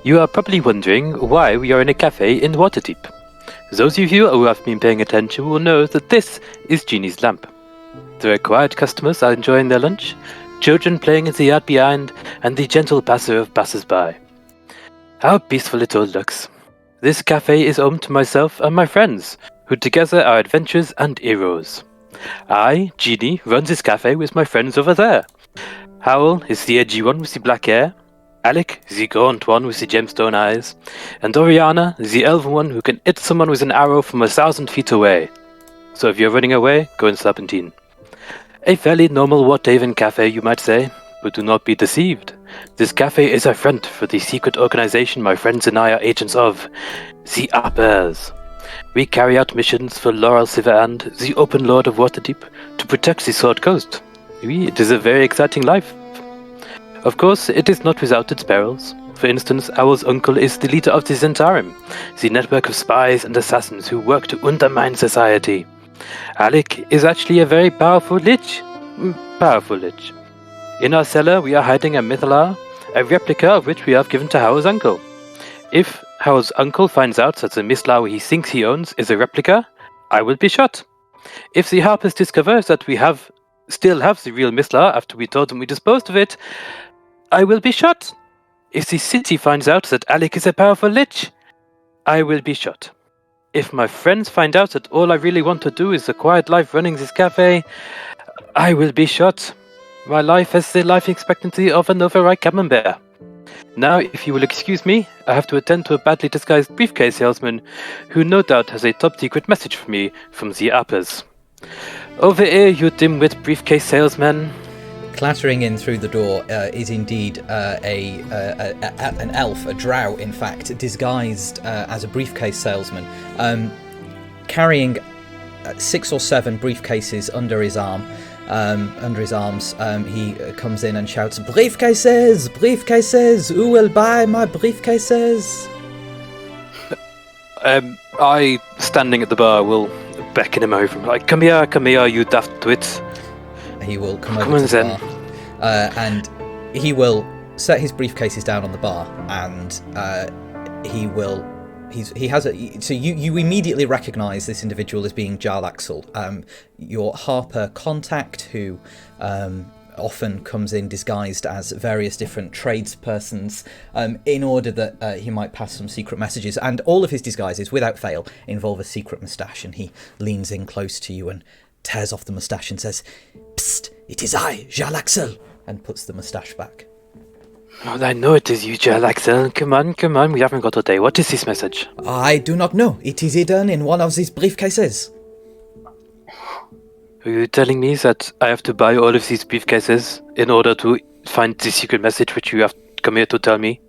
You are probably wondering why we are in a cafe in Waterdeep. Those of you who have been paying attention will know that this is Genie's lamp. There are quiet customers enjoying their lunch, children playing in the yard behind, and the gentle passer of passers-by. How peaceful it all looks. This cafe is home to myself and my friends, who together are adventurers and heroes. I, Genie, run this cafe with my friends over there. Howl is the edgy one with the black hair, Alec, the gaunt one with the gemstone eyes, and Oriana, the elven one who can hit someone with an arrow from 1,000 feet away. So if you're running away, go in Serpentine. A fairly normal Waterhaven cafe, you might say, but do not be deceived. This cafe is a front for the secret organization my friends and I are agents of, the Uppers. We carry out missions for Laurel Silverhand, the Open Lord of Waterdeep, to protect the Sword Coast. It is a very exciting life. Of course, it is not without its perils. For instance, Owl's uncle is the leader of the TheAglarion, the network of spies and assassins who work to undermine society. Alec is actually a very powerful lich. In our cellar, we are hiding a Mythalar, a replica of which we have given to Howell's uncle. If Howell's uncle finds out that the Mythalar he thinks he owns is a replica, I will be shot. If the Harpers discover that we still have the real Mythalar after we told them we disposed of it, I will be shot. If the city finds out that Alec is a powerful lich, I will be shot. If my friends find out that all I really want to do is a quiet life running this cafe, I will be shot. My life has the life expectancy of an overripe camembert. Now, if you will excuse me, I have to attend to a badly disguised briefcase salesman who no doubt has a top-secret message for me from the Uppers. Over here, you dim-wit briefcase salesman. Clattering in through the door is indeed an elf, a drow, in fact, disguised as a briefcase salesman, carrying 6 or 7 briefcases under his arms. He comes in and shouts, "Briefcases! Briefcases! Who will buy my briefcases?" I, standing at the bar, will beckon him over. Like, come here, you daft twit. He will come over to the bar, and he will set his briefcases down on the bar, and so you immediately recognise this individual as being Jarl Axel, your Harper contact, who often comes in disguised as various different tradespersons in order that he might pass some secret messages, and all of his disguises, without fail, involve a secret moustache, and he leans in close to you and tears off the moustache and says, "Psst, it is I, Jarl Axel," and puts the moustache back. Oh, I know it is you, Jarl Axel. Come on, we haven't got all day. What is this message? I do not know. It is hidden in one of these briefcases. Are you telling me that I have to buy all of these briefcases in order to find the secret message which you have come here to tell me?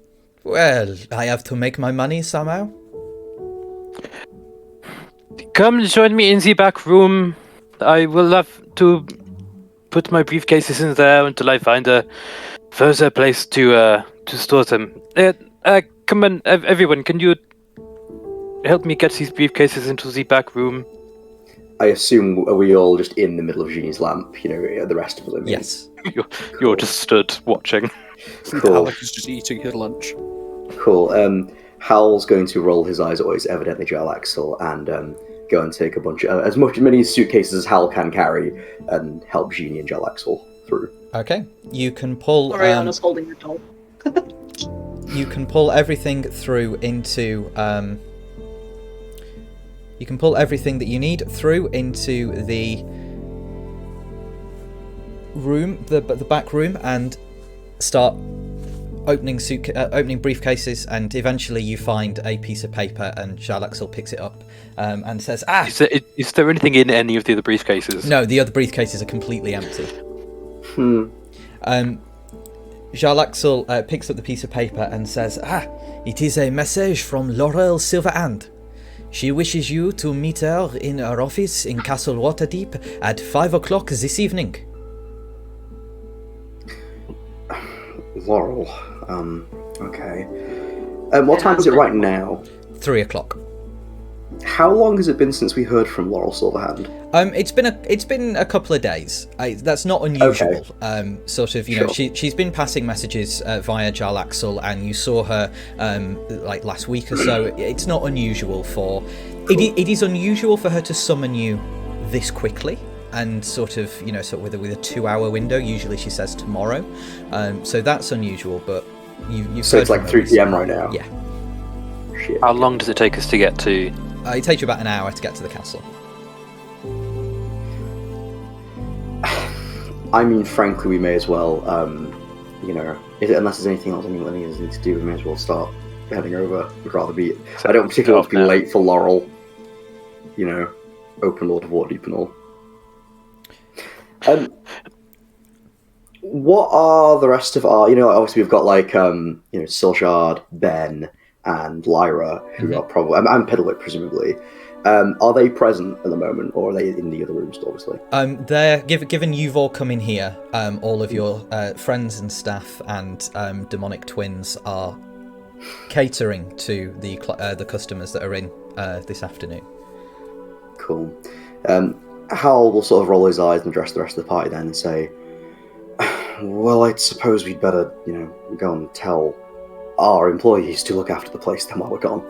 Well, I have to make my money somehow. Come join me in the back room. I will have to put my briefcases in there until I find a further place to store them. Come on, everyone, can you help me get these briefcases into the back room? I assume, are we all just in the middle of Genie's lamp, the rest of us? I mean? Yes. You're just stood watching. Cool. Alec is just eating her lunch. Cool. Hal's going to roll his eyes at what is evidently Jarl Axel and go and take a bunch of, as many suitcases as Hal can carry and help Genie and Jarl Axel through. Okay. You can pull... Oriana's holding the doll. You can pull everything through into... you can pull everything that you need through into the room, the back room, and start opening briefcases, and eventually you find a piece of paper, and Jarl Axel picks it up and says, Is there anything in any of the other briefcases? No, the other briefcases are completely empty. Jarl Axel picks up the piece of paper and says, it is a message from Laurel Silverhand. She wishes you to meet her in her office in Castle Waterdeep at 5 o'clock this evening. Laurel, okay. What time is it right now? 3 o'clock. How long has it been since we heard from Laurel Silverhand? It's been a couple of days. That's not unusual. Okay. Sort of, Sure. she's been passing messages via Jarl Axel, and you saw her like last week or so. It's not unusual for. Cool. It is unusual for her to summon you this quickly, and sort of with a 2-hour window. Usually she says tomorrow, so that's unusual. But you've So heard it's like from her 3 recently. p.m. right now. Yeah, Shit. How long does it take us to get to? it takes you about an hour to get to the castle. I mean, frankly, we may as well, unless there's anything else anyone needs to do, we may as well start heading over. We'd rather be. I don't particularly want to be late for Laurel. Open Lord of Waterdeep and all. What are the rest of our? Obviously we've got Silshard, Ben, and Lyra, who are probably, and Piddlewick presumably. Are they present at the moment, or are they in the other rooms? Obviously, they're given you've all come in here. All of your friends and staff and demonic twins are catering to the customers that are in this afternoon. Cool. Hal will sort of roll his eyes and address the rest of the party then and say, "Well, I suppose we'd better, go and tell our employees to look after the place then while we're gone."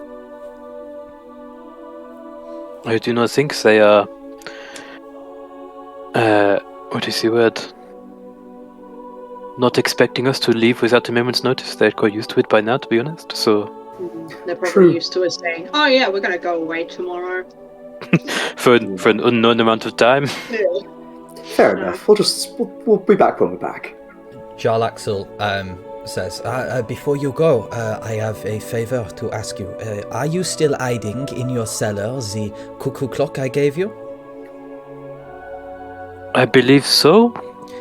I do not think they are. What is the word? Not expecting us to leave without a moment's notice. They're quite used to it by now, to be honest. So They're probably True. used to us saying, "Oh yeah, we're gonna go away tomorrow." for an unknown amount of time. Fair enough. We'll be back when we're back. Jarl Axel says, before you go, I have a favor to ask you. Are you still hiding in your cellar the cuckoo clock I gave you? I believe so.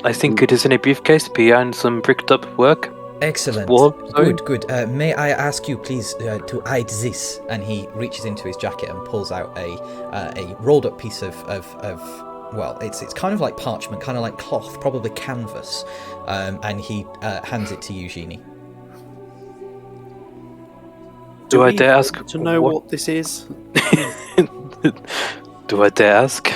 I think it is in a briefcase behind some bricked up work. Excellent. Wall, sorry. Good. May I ask you, please, to hide this? And he reaches into his jacket and pulls out a rolled up piece of it's kind of like parchment, kind of like cloth, probably canvas, and he hands it to you, Génie. Do I dare ask to know what this is? Do I dare ask?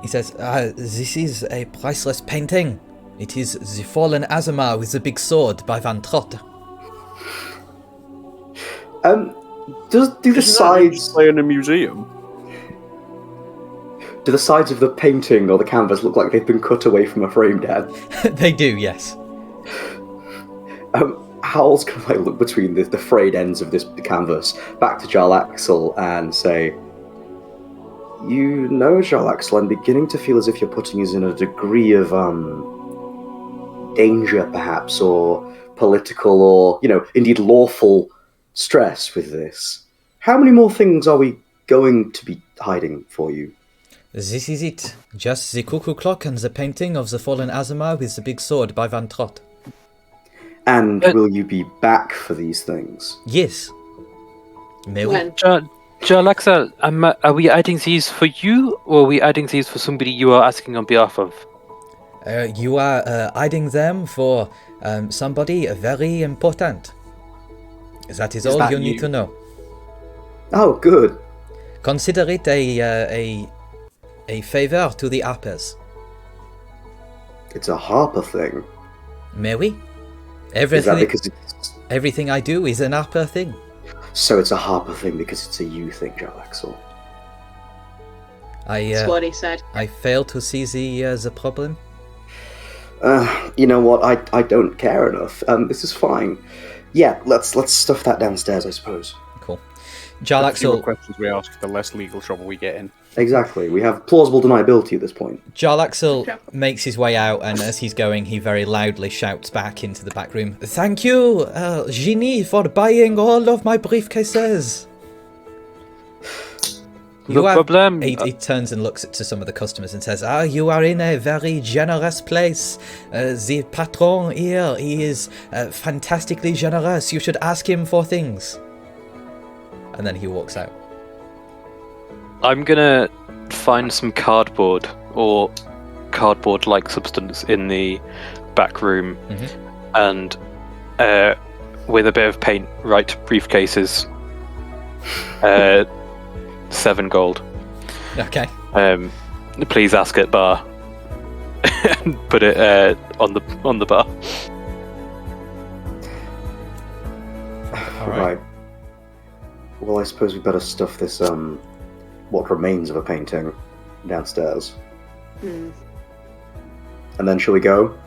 He says, this is a priceless painting. It is The Fallen Azamar with the Big Sword by Van Trott. Do the sides Play in a museum. do the sides of the painting or the canvas look like they've been cut away from a frame, Dad? They do, yes. Hal's gonna look between the frayed ends of this canvas back to Jarl Axel and say, Jarl Axel, I'm beginning to feel as if you're putting us in a degree of danger, perhaps, or political, or indeed lawful stress with this. How many more things are we going to be hiding for you? This is it. Just the cuckoo clock and the painting of the Fallen Azamar with the Big Sword by Van Trott. And will you be back for these things? Yes. May we? When? Jarl Axel, are we adding these for you, or are we adding these for somebody you are asking on behalf of? You are hiding them for somebody very important. That is all that you need you? to know. Oh, good. Consider it a favor to the Harpers. It's a Harper thing. May we? Is that Everything, because everything I do is an Harper thing. So it's a Harper thing because it's a you thing, Jarl Axel. That's what he said. I fail to see the problem. You know what? I don't care enough. This is fine. Yeah, let's stuff that downstairs, I suppose. Cool. Jarl The fewer Axel, questions we ask, the less legal trouble we get in. Exactly. We have plausible deniability at this point. Jarl Axel makes his way out, and as he's going, he very loudly shouts back into the back room, "Thank you, Génie, for buying all of my briefcases." No problem. He turns and looks to some of the customers and says, you are in a very generous place. The patron here, he is fantastically generous. You should ask him for things. And then he walks out. I'm gonna find some cardboard or cardboard-like substance in the back room, and with a bit of paint, write briefcases. 7 gold. Okay. Please ask at bar. And put it on the bar. All right. Well, I suppose we better stuff this what remains of a painting downstairs. Hmm. And then shall we go?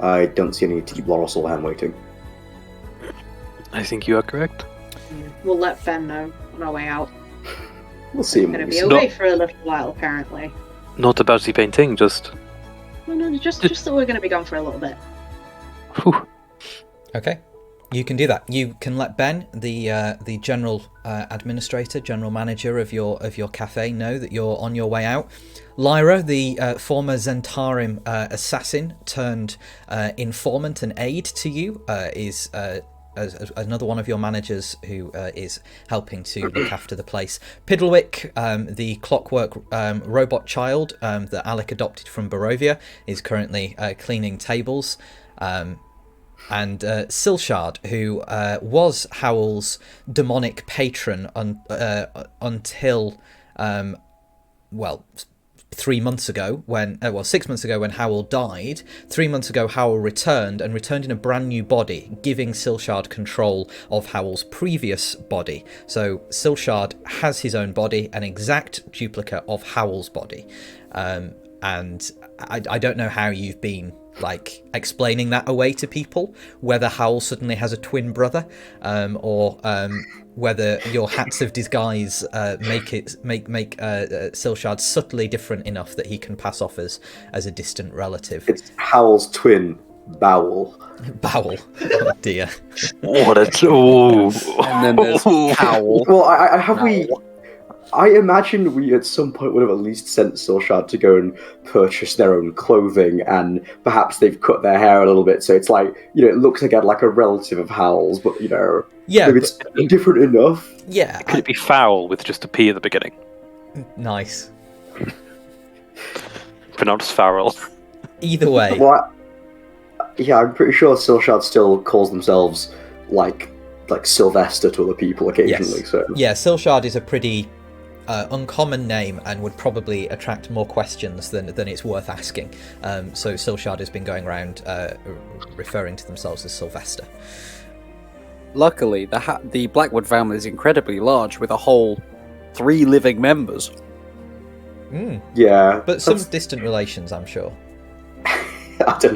I don't see any need to keep Laurel Silverhand waiting. I think you are correct. We'll let Ben know on our way out. We'll see him We're when going to we be see away for a little while, apparently. Not about the painting, just... No, just that we're going to be gone for a little bit. Whew. Okay. You can do that. You can let Ben, the general administrator, general manager of your cafe, know that you're on your way out. Lyra, the former Zentarim assassin turned informant and aide to you, is another one of your managers who is helping to look after the place. Piddlewick, the clockwork robot child that Alec adopted from Barovia, is currently cleaning tables. And Silshard, who was Howell's demonic patron until, 3 months ago when 6 months ago when Howell died. 3 months ago Howell returned in a brand new body, giving Silshard control of Howell's previous body. So Silshard has his own body, an exact duplicate of Howell's body. And I don't know how you've been explaining that away to people, whether Howell suddenly has a twin brother, or whether your hats of disguise make Silshard subtly different enough that he can pass off as a distant relative. It's Howell's twin, Bowel. Bowel. Oh dear. What a... Ooh. And then there's Howl. Well, I imagine we at some point would have at least sent Silshard to go and purchase their own clothing, and perhaps they've cut their hair a little bit, so it's it looks again like a relative of Howell's, but maybe it's different enough. Yeah. Could it be foul with just a P at the beginning? Nice. Pronounced Farrell. Either way. Well, I'm pretty sure Silshard still calls themselves like Sylvester to other people occasionally. Yes. So yeah, Silshard is a pretty uncommon name and would probably attract more questions than it's worth asking. So Silshard has been going around referring to themselves as Sylvester. Luckily, the Blackwood family is incredibly large, with a whole 3 living members. yeah, But some distant relations, I'm sure. I don't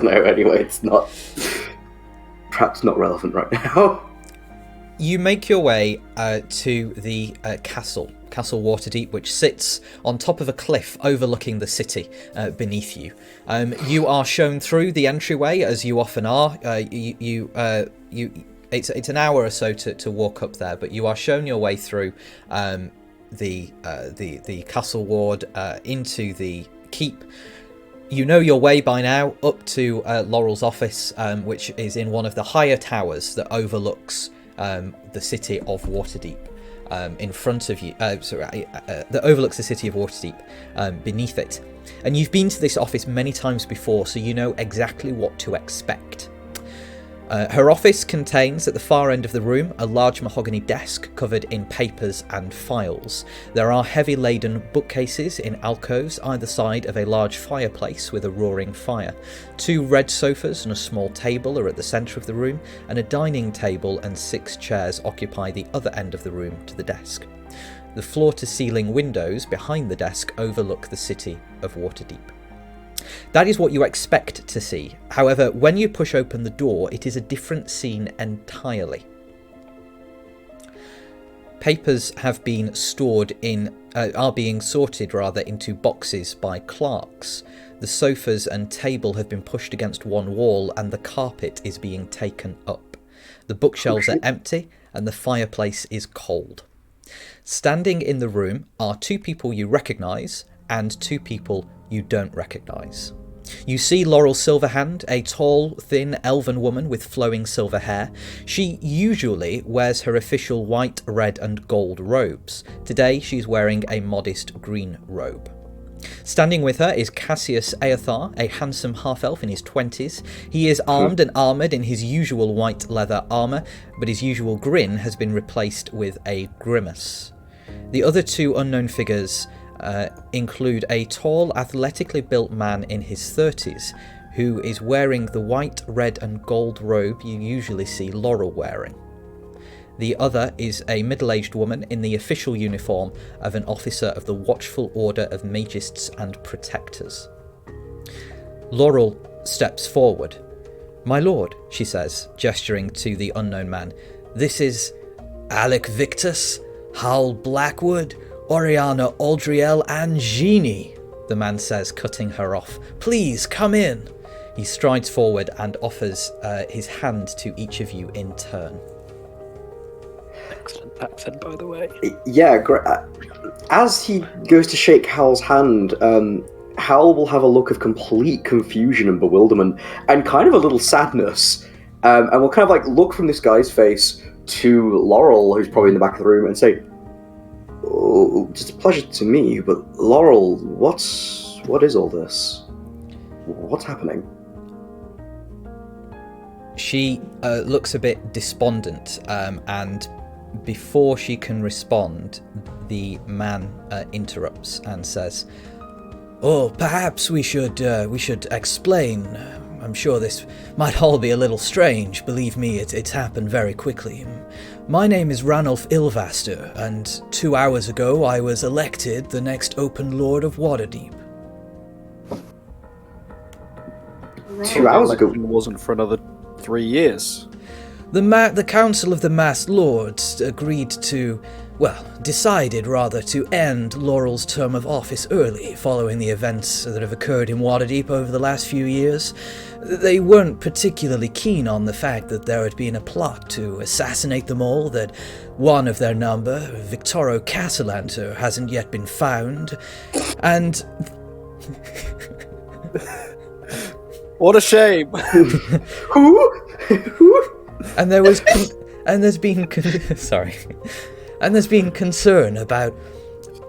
know. Anyway, it's not perhaps not relevant right now. You make your way to the Castle Waterdeep, which sits on top of a cliff overlooking the city beneath you. You are shown through the entryway, as you often are. It's an hour or so to walk up there, but you are shown your way through the castle ward into the keep. You know your way by now up to Laurel's office, which is in one of the higher towers that overlooks the city of Waterdeep. In front of you, that overlooks the city of Waterdeep beneath it. And you've been to this office many times before, so you know exactly what to expect. Her office contains, at the far end of the room, a large mahogany desk covered in papers and files. There are heavy-laden bookcases in alcoves either side of a large fireplace with a roaring fire. 2 red sofas and a small table are at the centre of the room, and a dining table and 6 chairs occupy the other end of the room to the desk. The floor-to-ceiling windows behind the desk overlook the city of Waterdeep. That is what you expect to see. However, when you push open the door, it is a different scene entirely. Papers have been are being sorted into boxes by clerks. The sofas and table have been pushed against one wall, and the carpet is being taken up. The bookshelves are empty, and the fireplace is cold. Standing in the room are 2 people you recognise, and 2 people you don't recognise. You see Laurel Silverhand, a tall, thin, elven woman with flowing silver hair. She usually wears her official white, red and gold robes. Today she's wearing a modest green robe. Standing with her is Cassius Aethar, a handsome half-elf in his 20s. He is armed and armoured in his usual white leather armour, but his usual grin has been replaced with a grimace. The other two unknown figures include a tall, athletically built man in his 30s who is wearing the white, red and gold robe you usually see Laurel wearing. The other is a middle-aged woman in the official uniform of an officer of the Watchful Order of Magists and Protectors. Laurel steps forward. "My lord," she says, gesturing to the unknown man, "this is Alec Victus, Hal Blackwood, Oriana Aldriel and Génie," the man says, cutting her off. "Please, come in." He strides forward and offers his hand to each of you in turn. Excellent accent, by the way. Yeah, great. As he goes to shake Hal's hand, Hal will have a look of complete confusion and bewilderment, and kind of a little sadness, and will kind of like look from this guy's face to Laurel, who's probably in the back of the room, and say, "Oh, it's a pleasure to meet you, but Laurel, what is all this? What's happening?" She looks a bit despondent, and before she can respond, the man interrupts and says, "Oh, perhaps we should explain. I'm sure this might all be a little strange. Believe me, it's happened very quickly. My name is Ranulph Ilvaster, and 2 hours ago I was elected the next Open Lord of Waterdeep." 2 hours ago? Election wasn't for another 3 years. The Council of the Masked Lords decided to end Laurel's term of office early, following the events that have occurred in Waterdeep over the last few years. They weren't particularly keen on the fact that there had been a plot to assassinate them all, that one of their number, Victoro Castellanter, hasn't yet been found, and... What a shame! Who? And there's been concern about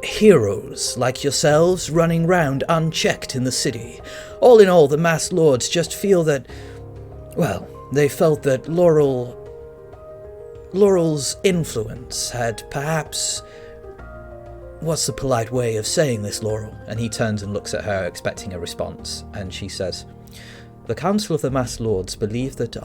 heroes like yourselves running round unchecked in the city. All in all, the Masked Lords just feel that, they felt that Laurel's influence had perhaps... What's the polite way of saying this, Laurel? And he turns and looks at her, expecting a response, and she says, "The Council of the Masked Lords believe that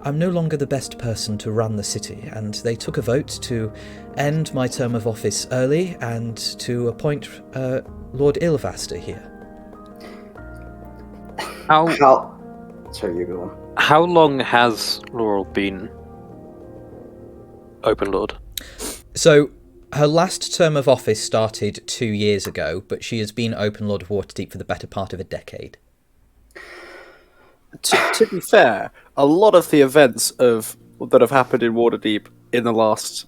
I'm no longer the best person to run the city, and they took a vote to end my term of office early and to appoint Lord Ilvaster here." Sorry, you go on. How long has Laurel been Open Lord? So, her last term of office started 2 years ago, but she has been Open Lord of Waterdeep for the better part of a decade. To be fair, a lot of the events that have happened in Waterdeep in the last,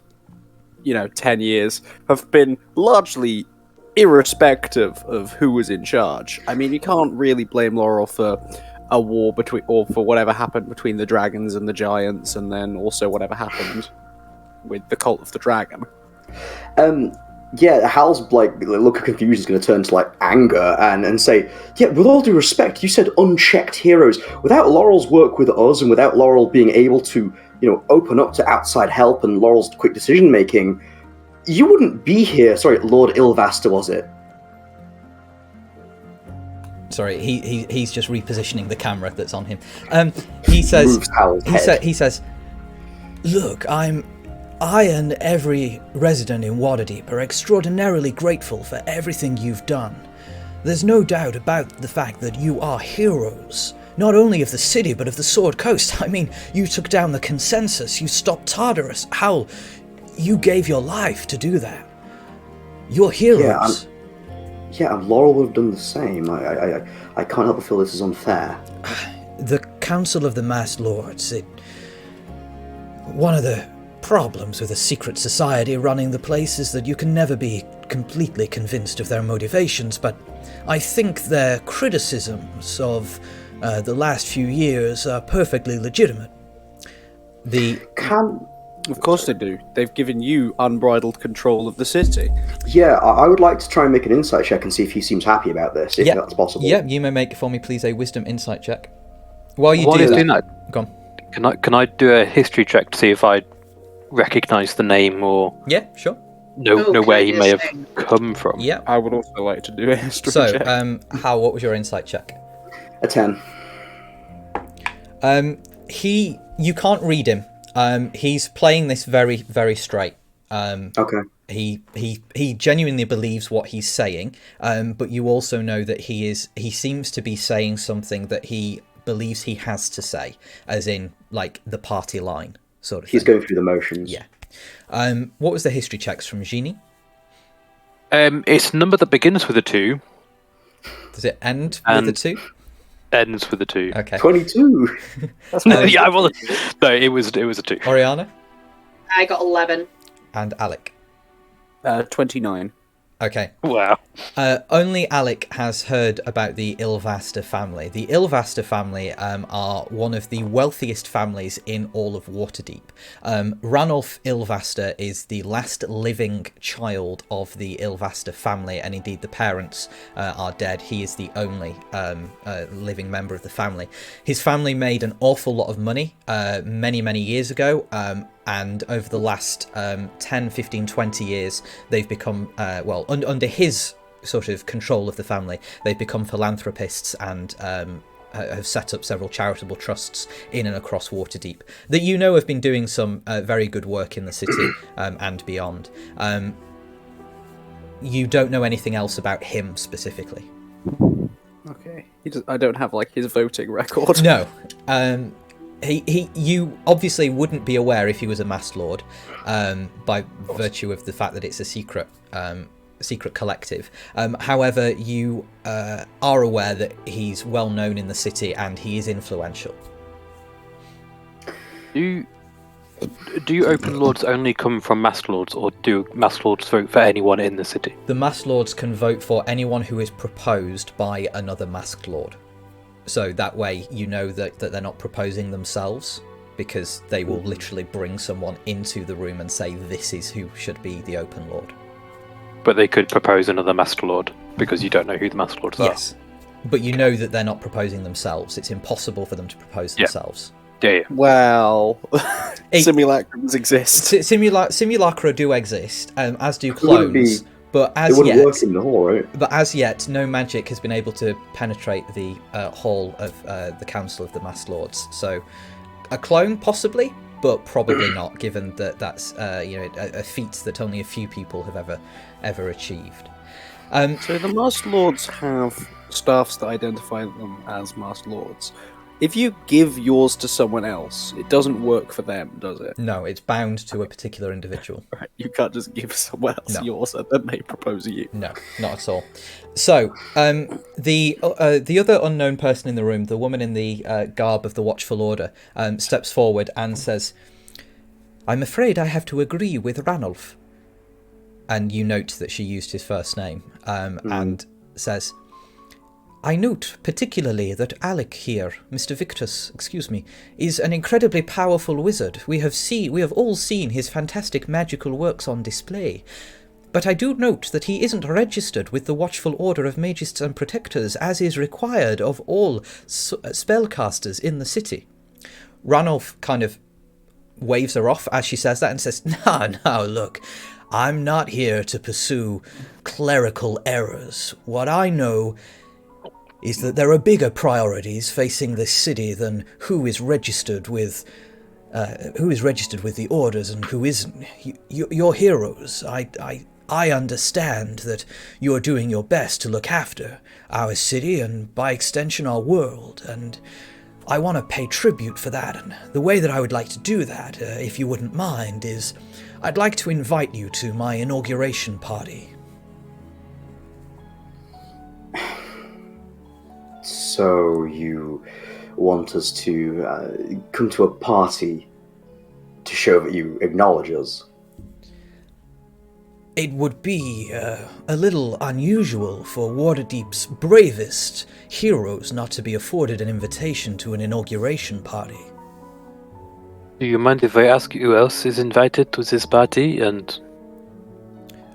10 years have been largely irrespective of who was in charge. I mean, you can't really blame Laurel for a war for whatever happened between the dragons and the giants, and then also whatever happened with the cult of the dragon. Yeah, Hal's look of confusion is going to turn to anger and say, "Yeah, with all due respect, you said unchecked heroes. Without Laurel's work with us, and without Laurel being able to, open up to outside help and Laurel's quick decision making, you wouldn't be here." Sorry, Lord Ilvaster, was it? Sorry, he's just repositioning the camera that's on him. He says, Moves Hal's head. He says, "Look, I and every resident in Waterdeep are extraordinarily grateful for everything you've done. There's no doubt about the fact that you are heroes, not only of the city, but of the Sword Coast. I mean, you took down the Consensus, you stopped Tartarus. Hal, you gave your life to do that. You're heroes." Yeah, and Laurel would have done the same. I can't help but feel this is unfair. The Council of the Masked Lords, one of the problems with a secret society running the place is that you can never be completely convinced of their motivations, but I think their criticisms of the last few years are perfectly legitimate. Of course they do. They've given you unbridled control of the city. Yeah, I would like to try and make an insight check and see if he seems happy about this, if that's possible. Yeah, you may make for me, please, a wisdom insight check. While you While do he's that, doing that, go on. Can I do a history check to see if I recognise the name or? Yeah, sure. know where he may have interesting. come from. Yep. I would also like to do a history So, check. Hal, what was your insight check? A 10. You can't read him. He's playing this very, very straight. Okay. He genuinely believes what he's saying, but you also know that he seems to be saying something that he believes he has to say, as in like the party line sort of He's thing. going through the motions. Yeah. What was the history checks from Génie? It's a number that begins with a 2, Does it end with a 2? ends with a 2. Okay. 22! Yeah, well, no, it was a 2. Oriana I got 11. and Alec. 29. Okay. Wow. Only Alec has heard about the Ilvaster family. The Ilvaster family are one of the wealthiest families in all of Waterdeep. Ranulf Ilvaster is the last living child of the Ilvaster family, and indeed the parents are dead. He is the only living member of the family. His family made an awful lot of money many, many years ago, and over the last 10, 15, 20 years, they've become, under his sort of control of the family, they've become philanthropists and have set up several charitable trusts in and across Waterdeep that you know have been doing some very good work in the city and beyond. You don't know anything else about him specifically. Okay. I don't have like his voting record. No. You obviously wouldn't be aware if he was a Masked Lord, by virtue of the fact that it's a secret collective. However, you are aware that he's well known in the city and he is influential. Do Open Lords only come from Masked Lords, or do Masked Lords vote for anyone in the city? The Masked Lords can vote for anyone who is proposed by another Masked Lord. So that way you know that they're not proposing themselves, because they will literally bring someone into the room and say this is who should be the Open Lord. But they could propose another Masked Lord, because you don't know who the Masked Lords are. Yes, but you know that they're not proposing themselves. It's impossible for them to propose themselves. Yeah. Well, simulacrums exist. Simulacra do exist, as do wouldn't clones. But It as wouldn't yet, work in the hall, right? But as yet, no magic has been able to penetrate the hall of the Council of the Masked Lords. So, a clone possibly, but probably not, given that that's a feat that only a few people have ever achieved. So the Masked Lords have staffs that identify them as Masked Lords. If you give yours to someone else, it doesn't work for them, does it? No, it's bound to a particular individual. Right, you can't just give someone else No. yours and then they propose you. No, not at all. So, the other unknown person in the room, the woman in the garb of the Watchful Order, steps forward and says, "I'm afraid I have to agree with Ranulf." And you note that she used his first name, and says, "I note particularly that Alec here, Mr. Victus, is an incredibly powerful wizard. We have all seen his fantastic magical works on display. But I do note that he isn't registered with the Watchful Order of Magists and Protectors, as is required of all spellcasters in the city." Ranulf kind of waves her off as she says that and says, No, look, I'm not here to pursue clerical errors. What I know is that there are bigger priorities facing this city than who is registered with the orders and who isn't. You're heroes. I understand that you're doing your best to look after our city and, by extension, our world, and I want to pay tribute for that. And the way that I would like to do that, if you wouldn't mind, is I'd like to invite you to my inauguration party. So you want us to come to a party to show that you acknowledge us? It would be a little unusual for Waterdeep's bravest heroes not to be afforded an invitation to an inauguration party. Do you mind if I ask who else is invited to this party? And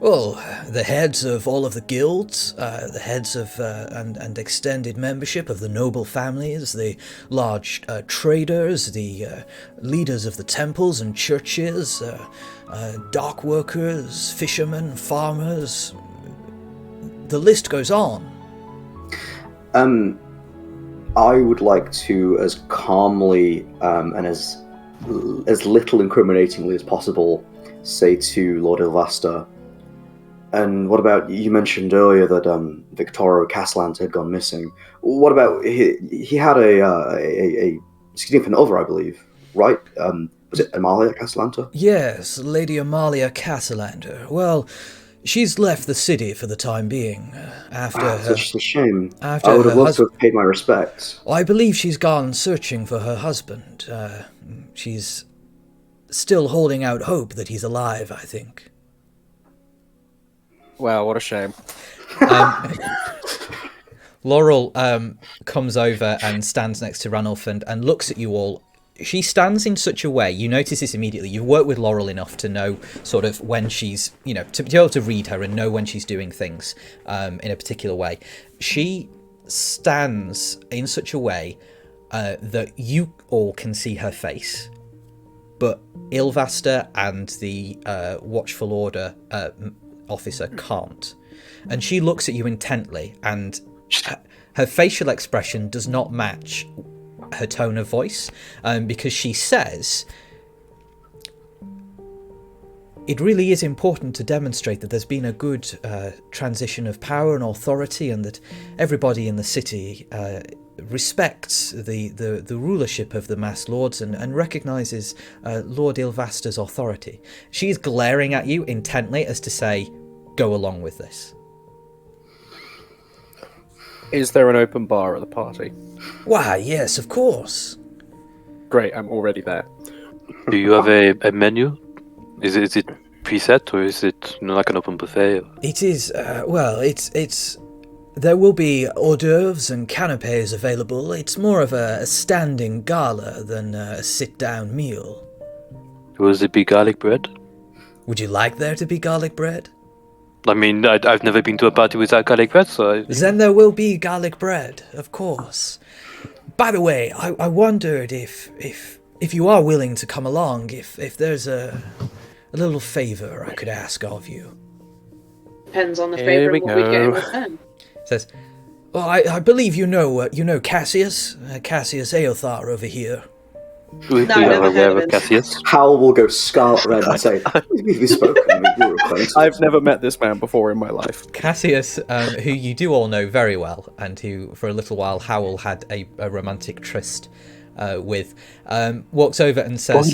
Well, the heads of all of the guilds, the heads of and extended membership of the noble families, the large traders, the leaders of the temples and churches, dock workers, fishermen, farmers. The list goes on. I would like to, as calmly and as little incriminatingly as possible, say to Lord Ilvasta, and what about, you mentioned earlier that Victorio Castellante had gone missing. What about, he had a significant other, I believe, right? Was it Amalia Castellante? Yes, Lady Amalia Castellander. Well, she's left the city for the time being. After her, Such a shame. after I would have her loved to have paid my respects. I believe she's gone searching for her husband. She's still holding out hope that he's alive, I think. Wow, what a shame. Laurel comes over and stands next to Ranulph and looks at you all. She stands in such a way, you notice this immediately. You've worked with Laurel enough to know sort of when she's, to be able to read her and know when she's doing things in a particular way. She stands in such a way that you all can see her face, but Ilvasta and the Watchful Order officer can't. And she looks at you intently, and her facial expression does not match her tone of voice, because she says, it really is important to demonstrate that there's been a good transition of power and authority, and that everybody in the city respects the rulership of the Masked Lords and recognises Lord Ilvasta's authority. She's glaring at you intently as to say, go along with this. Is there an open bar at the party? Why, yes, of course. Great, I'm already there. Do you have a menu? Is it preset, or is it like an open buffet? It is, it's there will be hors d'oeuvres and canapes available. It's more of a standing gala than a sit-down meal. Will it be garlic bread? Would you like there to be garlic bread? I mean, I've never been to a party without garlic bread, so... Then there will be garlic bread, of course. By the way, I wondered if you are willing to come along, if there's a little favour I could ask of you. Depends on the Here favour we and what we get in go. return. Says, well, I believe you know Cassius Eothar over here. We No, never are heard aware of of him. Cassius. Hal will go scarlet red and say, we've spoken, we were acquainted. I've never met this man before in my life. Cassius, who you do all know very well, and who for a little while Howell had a romantic tryst with, walks over and says,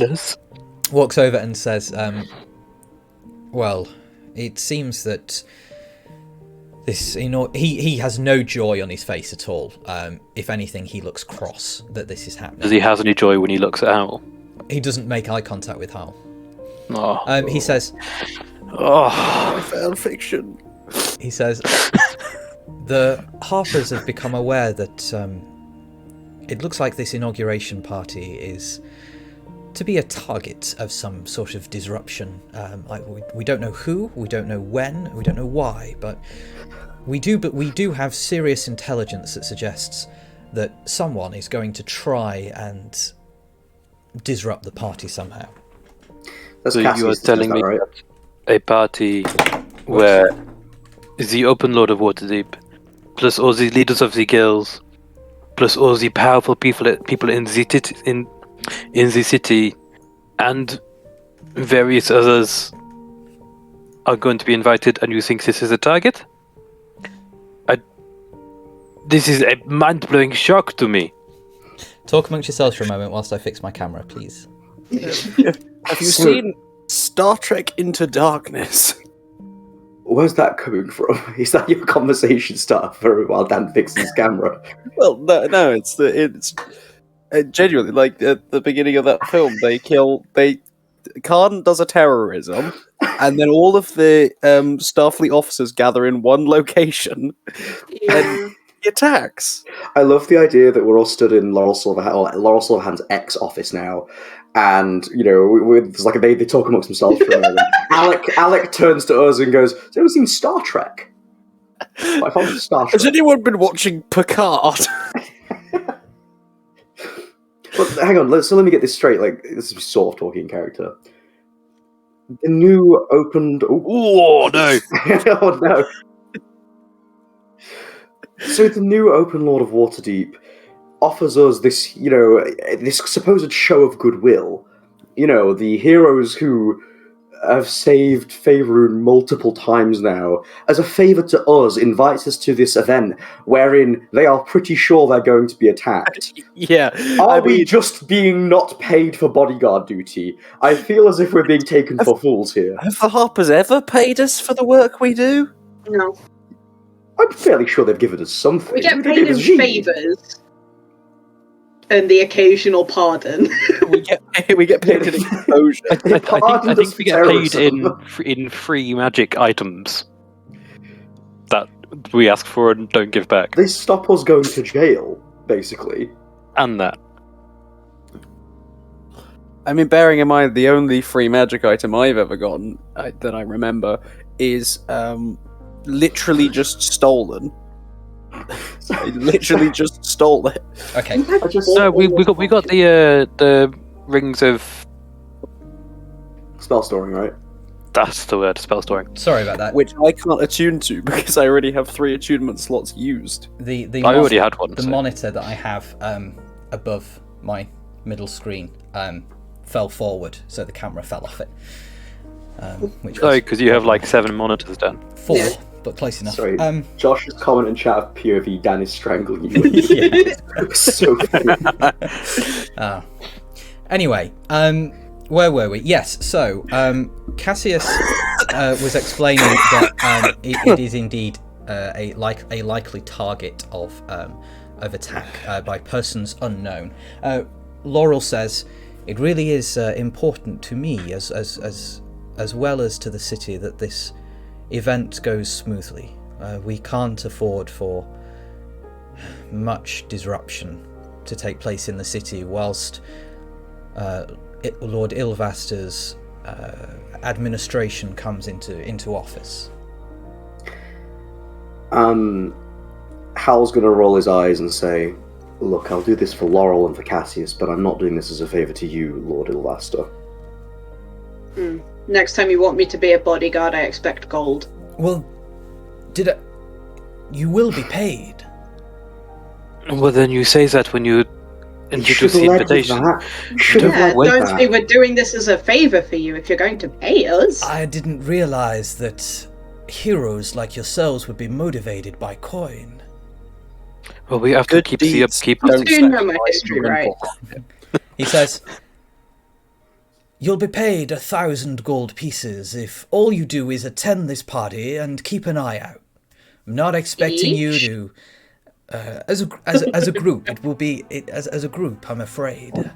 well, it seems that this, he has no joy on his face at all. If anything, he looks cross that this is happening. Does he have any joy when he looks at Howell? He doesn't make eye contact with Howell. Oh. He says, Fan fiction. He says, the Harpers have become aware that it looks like this inauguration party is to be a target of some sort of disruption. We don't know who, we don't know when, we don't know why, but we do have serious intelligence that suggests that someone is going to try and disrupt the party somehow. That's So Cassius, you are telling is that me right? that a party where the Open Lord of Waterdeep, plus all the leaders of the guilds, plus all the powerful people in the city, and various others are going to be invited, and you think this is a target? This is a mind-blowing shock to me. Talk amongst yourselves for a moment whilst I fix my camera, please. Have you seen Star Trek Into Darkness? Where's that coming from? Is that your conversation starter while Dan fixes his camera? Well, no, it's genuinely, like, at the beginning of that film, Khan does a terrorism, and then all of the Starfleet officers gather in one location, Yeah. the attacks. I love the idea that we're all stood in Laurel Silverhand's ex office now, and it's like they talk amongst themselves for a moment. Alec turns to us and goes, "Has anyone seen Star Trek?" I found Star Trek. Has anyone been watching Picard? But hang on, let me get this straight. Like, this is sort of talking in character. The new opened. Oh no! Oh no! So the new open Lord of Waterdeep offers us this, this supposed show of goodwill. The heroes who have saved Faerun multiple times now, as a favour to us, invites us to this event wherein they are pretty sure they're going to be attacked. Yeah. Are we just being not paid for bodyguard duty? I feel as if we're being taken for fools here. Have the Harpers ever paid us for the work we do? No. I'm fairly sure they've given us something. We get They paid gave in us Génie. favours. And the occasional pardon. we get paid in exposure. I think we get paid in free magic items that we ask for and don't give back. They stop us going to jail, basically. And that. I mean, bearing in mind the only free magic item I've ever gotten that I remember is literally just stolen. I literally just stole it. Okay. No, we got the rings of. Spell storing, right? That's the word, spell storing. Sorry about that. Which I can't attune to because I already have 3 attunement slots used. I already had one. The monitor that I have above my middle screen fell forward, so the camera fell off it. Which was because you have like 7 monitors, Dan. 4, Yeah. but close enough. Sorry, Josh's comment in chat of POV, Dan is strangling you. Yeah. So funny. Anyway, where were we? Yes, so Cassius was explaining that it is indeed a likely target of attack by persons unknown. Laurel says, "It really is important to me as well as to the city that this event goes smoothly. We can't afford for much disruption to take place in the city whilst Lord Ilvaster's administration comes into office." Hal's gonna roll his eyes and say, "Look, I'll do this for Laurel and for Cassius, but I'm not doing this as a favour to you, Lord Ilvaster." Next time you want me to be a bodyguard, I expect gold. Well, you will be paid. Well, then you say that when you introduce the invitation. Don't say we're doing this as a favour for you if you're going to pay us. I didn't realize that heroes like yourselves would be motivated by coin. Well, we have to keep the upkeep. You do know my history, right? He says, "You'll be paid 1,000 gold pieces if all you do is attend this party and keep an eye out. I'm not expecting you to, as a group. It will be as a group. I'm afraid.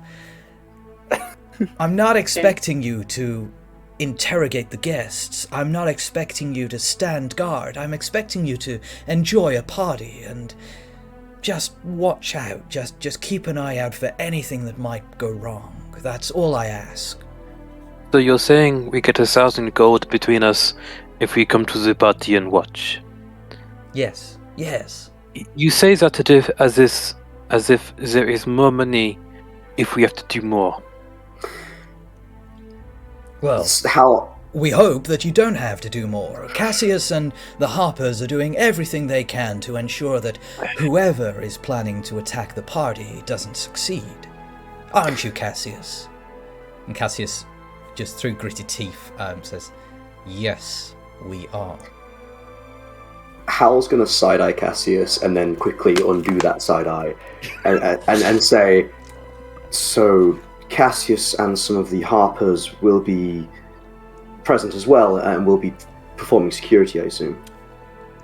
I'm not expecting you to interrogate the guests. I'm not expecting you to stand guard. I'm expecting you to enjoy a party and just watch out. Just keep an eye out for anything that might go wrong. That's all I ask." So you're saying we get 1,000 gold between us if we come to the party and watch? Yes. You say that as if there is more money if we have to do more. Well, Hal, we hope that you don't have to do more. Cassius and the Harpers are doing everything they can to ensure that whoever is planning to attack the party doesn't succeed. Aren't you, Cassius? And Cassius, just through gritted teeth, says, "Yes, we are." Hal's gonna side-eye Cassius and then quickly undo that side-eye and say, "So Cassius and some of the Harpers will be present as well and will be performing security, I assume."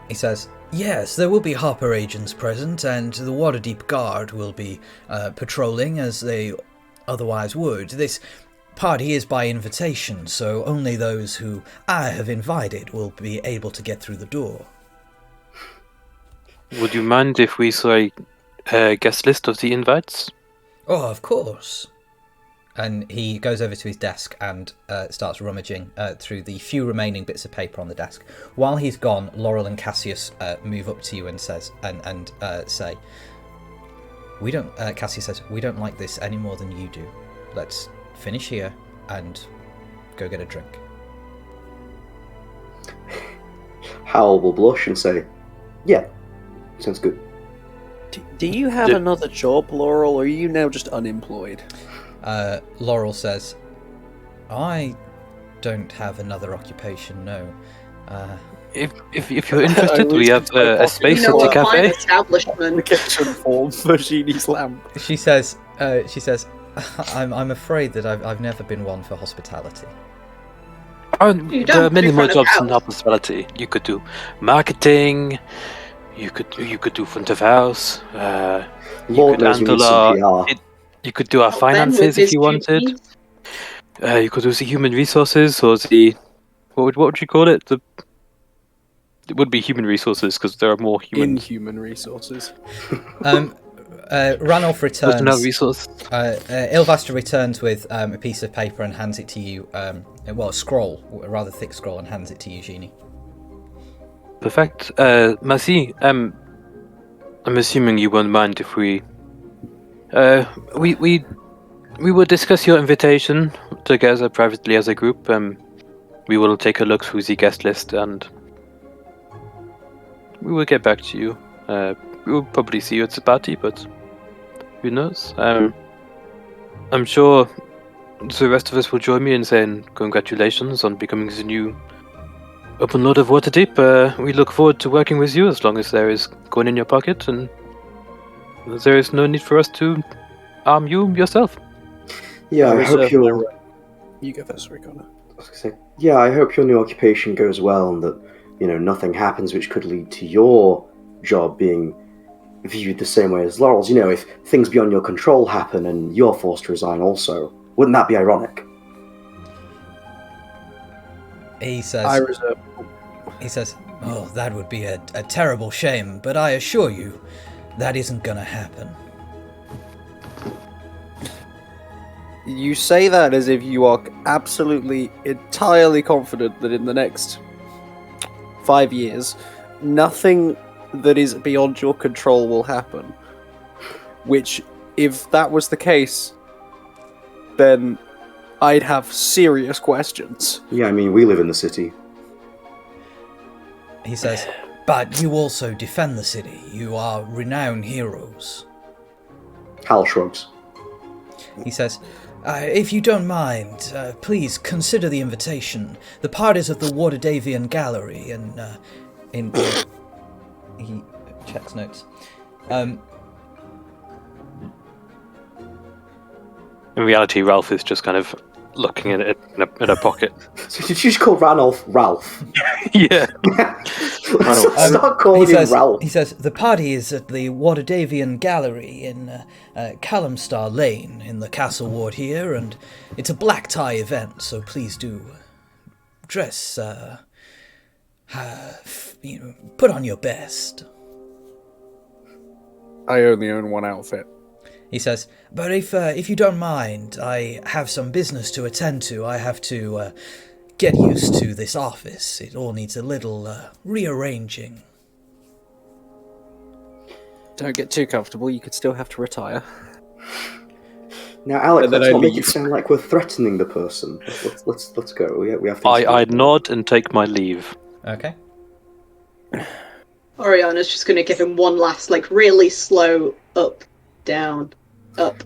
He says, "Yes, there will be Harper agents present, and the Waterdeep Guard will be patrolling as they otherwise would. This party is by invitation, so only those who I have invited will be able to get through the door." Would you mind if we saw a guest list of the invites? Oh, of course. And he goes over to his desk and starts rummaging through the few remaining bits of paper on the desk. While he's gone, Laurel and Cassius move up to you and say, "We don't." Cassius says, "We don't like this any more than you do. Let's finish here and go get a drink." Howell will blush and say, "Yeah, sounds good." Do you have another job, Laurel, or are you now just unemployed? Laurel says, "I don't have another occupation, no. If you're interested, we have a space at the Fine cafe." establishment. Application form for Genie's lamp. She says, I'm afraid that I've never been one for hospitality." You There are don't many do more front of jobs in house. hospitality. You could do marketing. You could do front of house. You Lord could knows we need handle some our. PR. You could do our Help Ben with finances if his you wanted. duties. You could do the human resources or the what would you call it? It would be human resources because there are more human Inhuman resources. Ranulph returns. personnel resources. Ilvastra returns with a piece of paper and hands it to you. A scroll, a rather thick scroll, and hands it to you, Genie. Perfect. Merci. I'm assuming you won't mind if we will discuss your invitation together privately as a group. We will take a look through the guest list and we will get back to you. We will probably see you at the party, but who knows? I'm sure the rest of us will join me in saying congratulations on becoming the new Open Lord of Waterdeep. We look forward to working with you as long as there is coin in your pocket and there is no need for us to arm you yourself. Yeah, I hope your You go first, Connor. yeah, I hope your new occupation goes well and that nothing happens which could lead to your job being viewed the same way as Laurel's. If things beyond your control happen and you're forced to resign also, wouldn't that be ironic? He says, I reserve. He says, "Oh, that would be a terrible shame, but I assure you, that isn't gonna happen." You say that as if you are absolutely, entirely confident that in the next 5 years, nothing that is beyond your control will happen. Which, if that was the case, then I'd have serious questions. Yeah, I mean, we live in the city. He says, "But you also defend the city. You are renowned heroes." Hal shrugs. He says, "If you don't mind, please consider the invitation. The parties of the Waterdevian Gallery in he checks notes. In reality, Ralph is just kind of looking at it in a pocket. So did you just call Ranulph Ralph? Yeah. Start calling him Ralph. He says, "The party is at the Waterdevian Gallery in Callumstar Lane in the Castle Ward here, and it's a black tie event, so please do dress, put on your best." I only own one outfit. He says, "But if you don't mind, I have some business to attend to. I have to get used to this office. It all needs a little rearranging." Don't get too comfortable, you could still have to retire. Now, Alex, And then let's I not make it leave. sound like we're threatening the person. Let's go. We have. I nod and take my leave. Okay. Oriana's just going to give him one last, really slow up, down, up.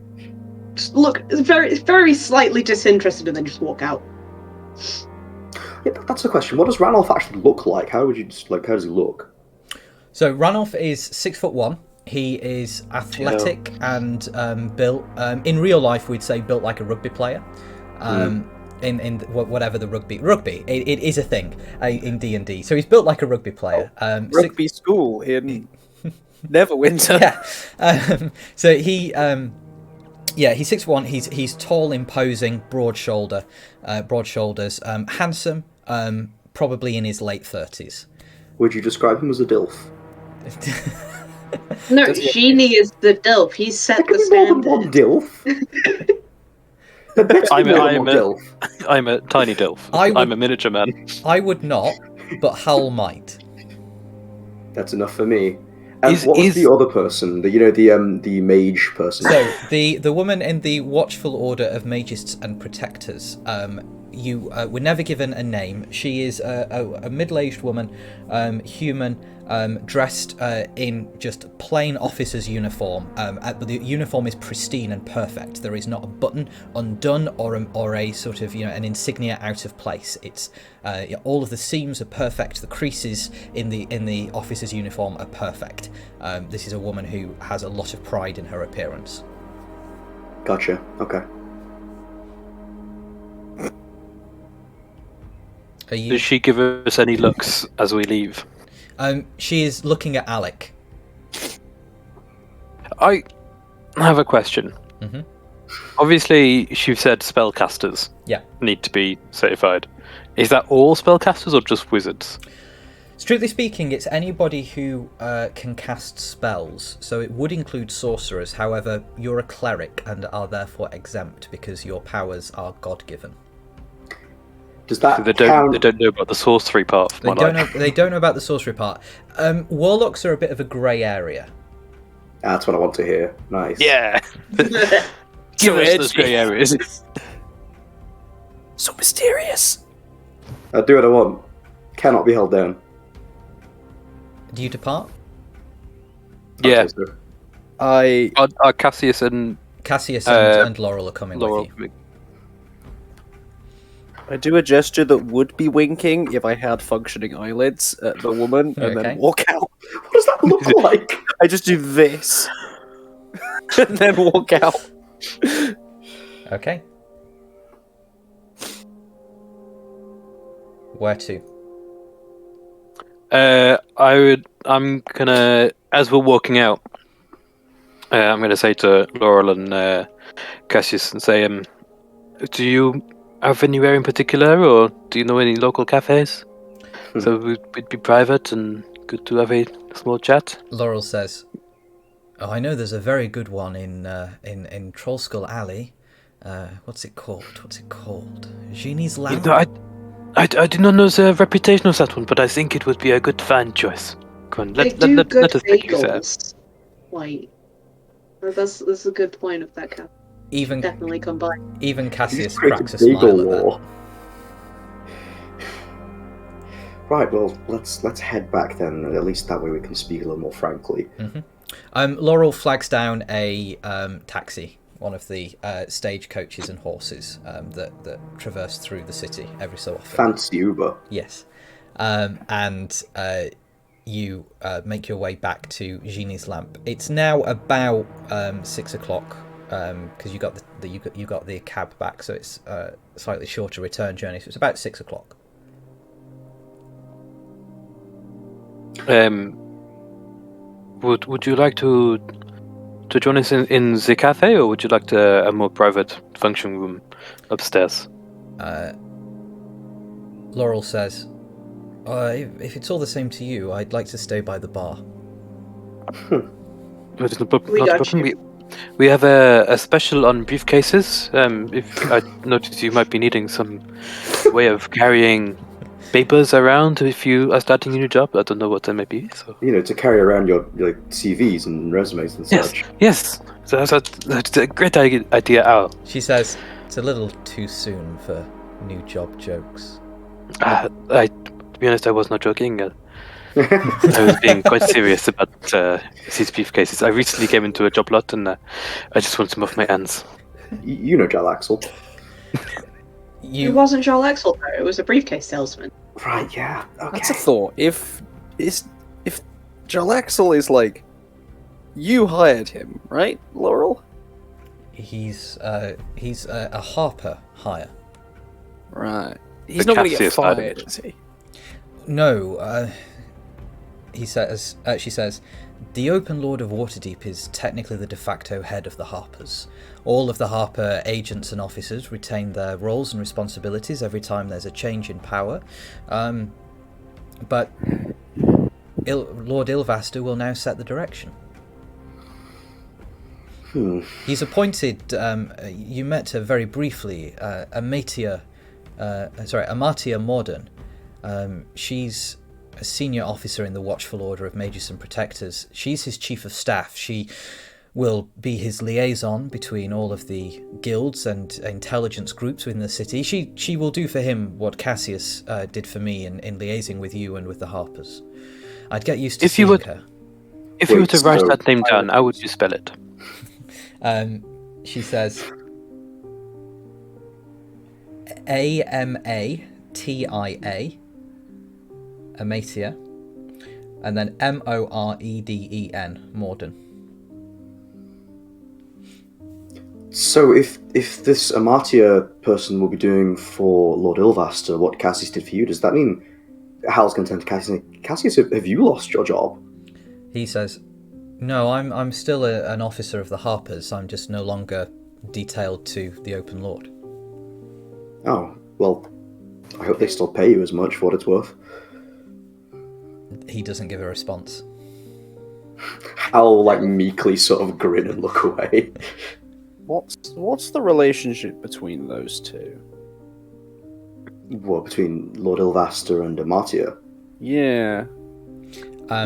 Just look, very, very slightly disinterested, and then just walk out. Yeah, that's the question. What does Ranulph actually look like? How would you how does he look? So Ranulph is 6'1". He is athletic and built. In real life, we'd say built like a rugby player. In whatever the rugby, it is a thing in D&D. So he's built like a rugby player. Rugby school in Neverwinter. Yeah. So he, he's 6'1". He's tall, imposing, broad shoulders, handsome, probably in his late 30s. Would you describe him as a DILF? No, Does he have Génie is the Dilf. He's set There the could be more than standard. one Dilf. There better be more than one Dilf. I'm a tiny Dilf. I'm a miniature man. I would not, but Hal might. That's enough for me. And Is- what was is- the other person? The mage person. So the woman in the Watchful Order of Magists and Protectors, you were never given a name. She is a middle-aged woman, human, dressed in just plain officer's uniform. But the uniform is pristine and perfect. There is not a button undone or a sort of an insignia out of place. It's all of the seams are perfect. The creases in the officer's uniform are perfect. This is a woman who has a lot of pride in her appearance. Gotcha. Okay. Does she give us any looks as we leave? She is looking at Alec. I have a question. Mm-hmm. Obviously, she said spellcasters Yeah. need to be certified. Is that all spellcasters or just wizards? Strictly speaking, it's anybody who can cast spells, so it would include sorcerers. However, you're a cleric and are therefore exempt because your powers are God-given. Does that They count? don't know about the sorcery part of my life. They don't know about the sorcery part. Warlocks are a bit of a grey area. That's what I want to hear. Nice. Yeah. Give us those grey areas. So mysterious. I do what I want. Cannot be held down. Do you depart? Yeah. Okay, so- Are Cassius and Cassius and Laurel are coming Laurel. with you. I do a gesture that would be winking if I had functioning eyelids at the woman, and Okay. then walk out. What does that look like? I just do this, and then walk out. Okay. Where to? I'm gonna, as we're walking out, I'm gonna say to Laurel and Cassius and say, do you have anywhere in particular, or do you know any local cafes? So it'd be private and good to have a small chat. Laurel says, "Oh, I know there's a very good one in Trollskull Alley. What's it called? Genie's Lamp." I do not know the reputation of that one, but I think it would be a good fan choice. Come on, They let do good us take you there. bagels. Like, that's a good point of that cafe. Even Definitely come by. even Cassius He's created cracks a smile bagel at that. war. Right, well, let's head back then. At least that way we can speak a little more frankly. Laurel flags down a taxi, one of the stage coaches and horses that traverse through the city every so often. Fancy Uber. Yes, and you make your way back to Genie's Lamp. It's now about 6 o'clock because you got the cab back, so it's a slightly shorter return journey. So it's about 6 o'clock. Would you like to join us in the cafe, or would you like a more private function room upstairs? Laurel says, if it's all the same to you, I'd like to stay by the bar. Not a We got problem. We have a special on briefcases. If I noticed you might be needing some way of carrying papers around if you are starting a new job. I don't know what that may be. So To carry around your CVs and resumes and such. yes. So that's a great idea, Al. She says, it's a little too soon for new job jokes. To be honest, I was not joking. I was being quite serious about these briefcases. I recently came into a job lot and I just want some off my hands. You know Jal Axel. It wasn't Joel Exel though. It was a briefcase salesman. Right, yeah. Okay. That's a thought. If Jalaxel is like, you hired him, right, Laurel? He's a Harper hire. Right. He's not going to get Cassius hired him. fired, is he? No, he says. She says, the Open Lord of Waterdeep is technically the de facto head of the Harpers. All of the Harper agents and officers retain their roles and responsibilities every time there's a change in power. But Lord Ilvaster will now set the direction. He's appointed. You met her very briefly, Amatia Morden. She's a senior officer in the Watchful Order of Mages and Protectors. She's his chief of staff. She will be his liaison between all of the guilds and intelligence groups within the city. She will do for him what Cassius did for me in liaising with you and with the Harpers. I'd get used to seeing her. If you were to write that name down, how would you spell it? She says Amatia, Amatia, and then Moreden, Morden. So if this Amatia person will be doing for Lord Ilvaster what Cassius did for you, does that mean Hal's going to turn to Cassius and say, Cassius, have you lost your job? He says, no, I'm still an officer of the Harpers. I'm just no longer detailed to the Open Lord. Oh, well, I hope they still pay you as much for what it's worth. He doesn't give a response. Hal, meekly sort of grin and look away. What's the relationship between those two? What, between Lord Ilvaster and Amatia? Yeah.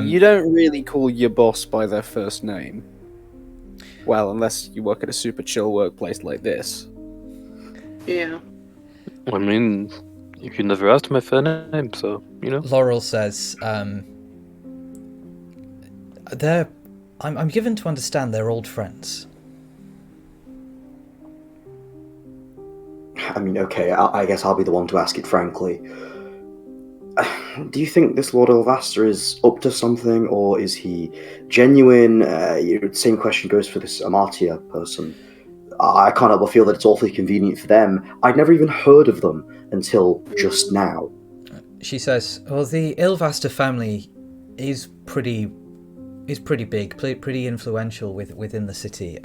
You don't really call your boss by their first name. Well, unless you work at a super chill workplace like this. Yeah. I mean, you never asked my first name, so, you know. Laurel says, I'm given to understand they're old friends. I mean, okay, I guess I'll be the one to ask it frankly. Do you think this Lord Ilvaster is up to something, or is he genuine? Same question goes for this Amatia person. I can't help but feel that it's awfully convenient for them. I'd never even heard of them until just now. She says, well, the Ilvaster family is pretty big, pretty influential within the city.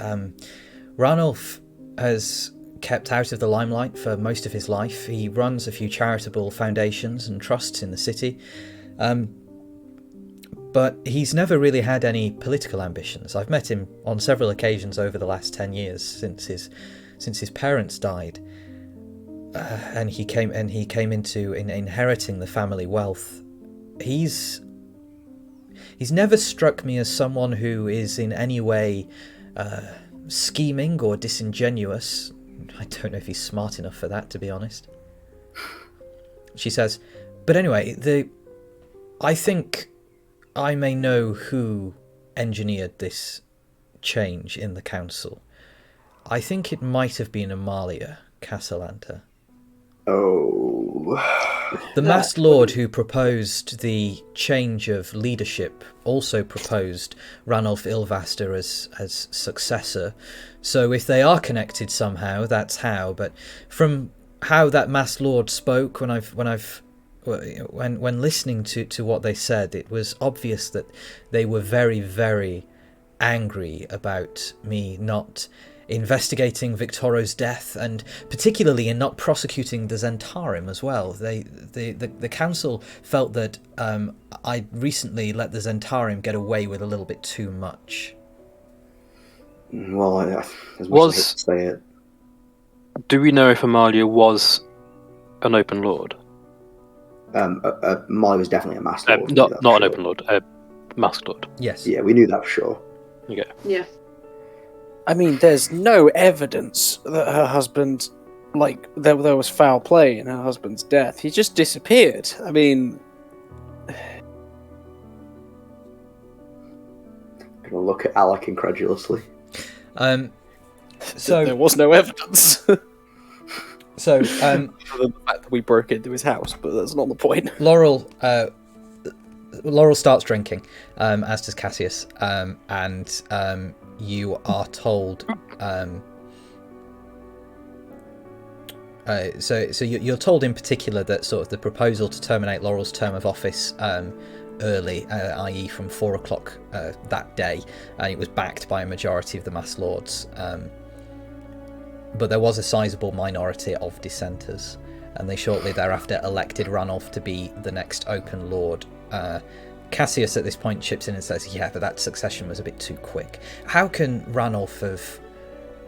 Ranulf has kept out of the limelight for most of his life. He runs a few charitable foundations and trusts in the city, but he's never really had any political ambitions. I've met him on several occasions over the last 10 years since his parents died, and he came into inheriting the family wealth. He's never struck me as someone who is in any way scheming or disingenuous. I don't know if he's smart enough for that, to be honest. She says, but anyway, I think I may know who engineered this change in the council. I think it might have been Amalia Castellanta. Oh. The Masked Lord who proposed the change of leadership also proposed Ranulf Ilvaster as successor. So if they are connected somehow, that's how. But from how that Masked Lord spoke, when listening to what they said, it was obvious that they were very, very angry about me not investigating Victoro's death, and particularly in not prosecuting the Zentarim as well. The council felt that I recently let the Zentarim get away with a little bit too much. Well, as much as I hate to say it. Do we know if Amalia was an Open Lord? Amalia was definitely a Masked Lord. Not an Open Lord, a Masked Lord. Yes. Yeah, we knew that for sure. Okay. Yeah. I mean, there's no evidence that her husband, there was foul play in her husband's death. He just disappeared. I mean... Gonna look at Alec incredulously. So there was no evidence. So, other than the fact that we broke into his house, but that's not the point. Laurel starts drinking, as does Cassius, and you are told. So you're told in particular that sort of the proposal to terminate Laurel's term of office early, i.e. from 4 o'clock that day, and it was backed by a majority of the Masked Lords. But there was a sizable minority of dissenters, and they shortly thereafter elected Ranulf to be the next Open Lord. Cassius at this point chips in and says, yeah, but that succession was a bit too quick. How can Ranulf have...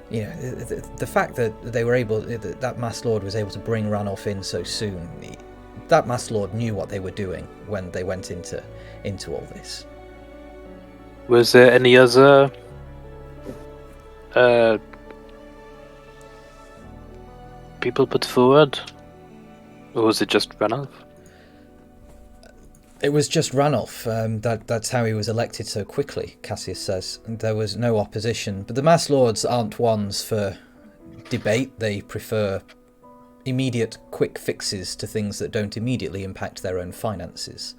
the fact that they were able... that Master Lord was able to bring Ranulf in so soon, that Master Lord knew what they were doing when they went into all this. Was there any other people put forward? Or was it just Ranulf? It was just Ranulf. That's how he was elected so quickly, Cassius says. There was no opposition. But the Master Lords aren't ones for debate. They prefer immediate, quick fixes to things that don't immediately impact their own finances.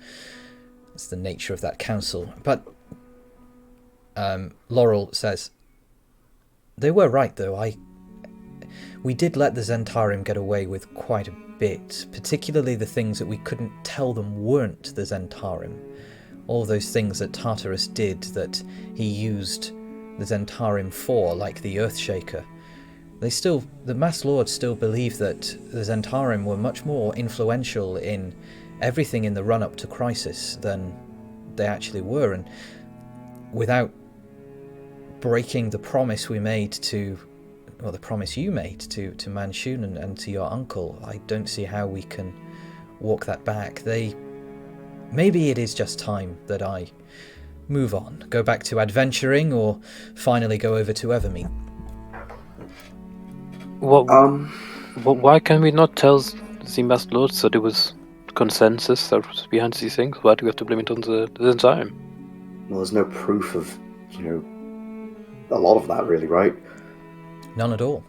It's the nature of that council. But Laurel says, they were right, though. We did let the Zentarim get away with quite a bit, particularly the things that we couldn't tell them weren't the Zentarim. All those things that Tartarus did that he used the Zentarim for, like the Earthshaker. The Master Lords still believe that the Zentarim were much more influential in everything in the run-up to Crisis than they actually were, and without breaking the promise we made to... well, the promise you made to Manchun and to your uncle, I don't see how we can walk that back. Maybe it is just time that I move on, go back to adventuring, or finally go over to Evermeet. Why can we not tell the Master Lords that it was consensus that was behind these things? Why do we have to blame it on the Zentarim? Well, there's no proof of, a lot of that, really, right? None at all.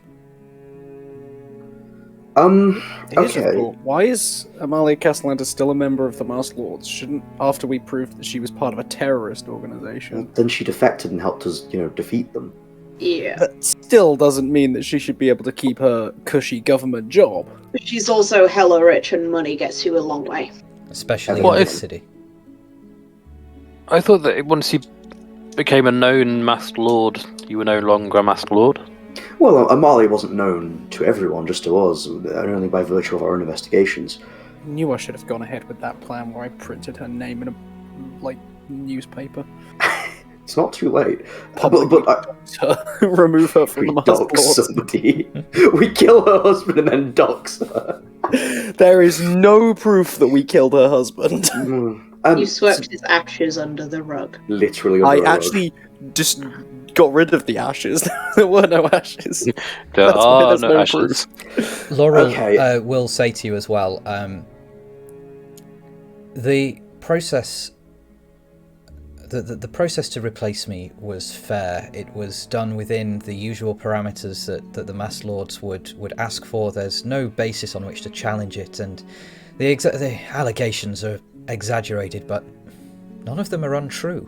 Okay. Why is Amalia Castellantis still a member of the Master Lords? Shouldn't, after we proved that she was part of a terrorist organization... Then she defected and helped us, defeat them. Yeah. That still doesn't mean that she should be able to keep her cushy government job. But she's also hella rich and money gets you a long way. Especially What in if- this city. I thought that once you became a known Master Lord, you were no longer a Master Lord. Well, Amalia wasn't known to everyone, just to us, and only by virtue of our own investigations. Knew I should have gone ahead with that plan where I printed her name in a, newspaper. It's not too late. Publicly remove her from We the Master dox Lords. somebody. We kill her husband and then dox her. There is no proof that we killed her husband. You swept his ashes under the rug. Literally I under a rug. actually just got rid of the ashes. There were no ashes. There That's why are there's no no ashes. Laurel Okay. will say to you as well, the process... The process to replace me was fair. It was done within the usual parameters that the Master Lords would ask for. There's no basis on which to challenge it, and the allegations are exaggerated, but none of them are untrue.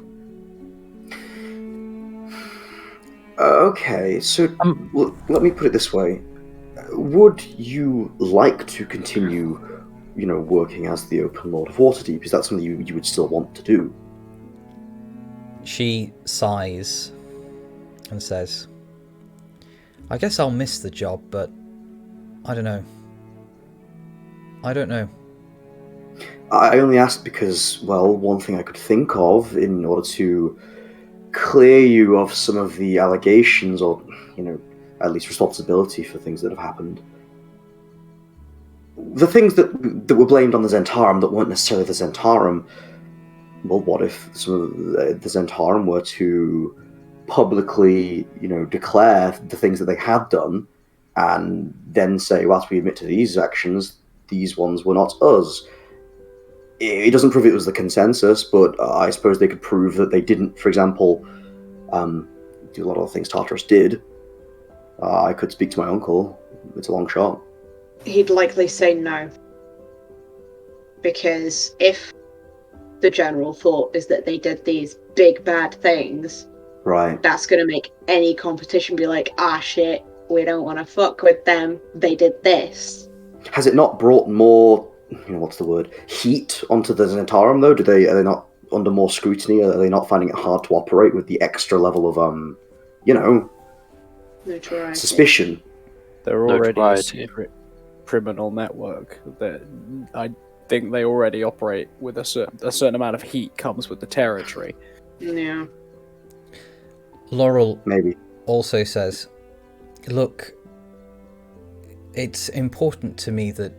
Okay, so let me put it this way. Would you like to continue, working as the Open Lord of Waterdeep? Is that something you would still want to do? She sighs and says, I guess I'll miss the job, but I don't know. I only asked because, well, one thing I could think of in order to clear you of some of the allegations or, at least responsibility for things that have happened. The things that were blamed on the Zentarum that weren't necessarily the Zentarum, well, what if some of the Zentarum were to publicly, declare the things that they had done and then say, well, as we admit to these actions, these ones were not us. It doesn't prove it was the consensus, but I suppose they could prove that they didn't, for example, do a lot of the things Tartarus did. I could speak to my uncle. It's a long shot. He'd likely say no. Because if the general thought is that they did these big bad things, Right. that's going to make any competition be like, shit, we don't want to fuck with them, they did this. Has it not brought more, what's the word, heat onto the Zentarum, though? Are they not under more scrutiny? Are they not finding it hard to operate with the extra level of, Notoriety. suspicion? They're already a Notoriety. secret criminal network. I think they already operate with a certain amount of heat comes with the territory. Yeah. Laurel Maybe. also says, look, it's important to me that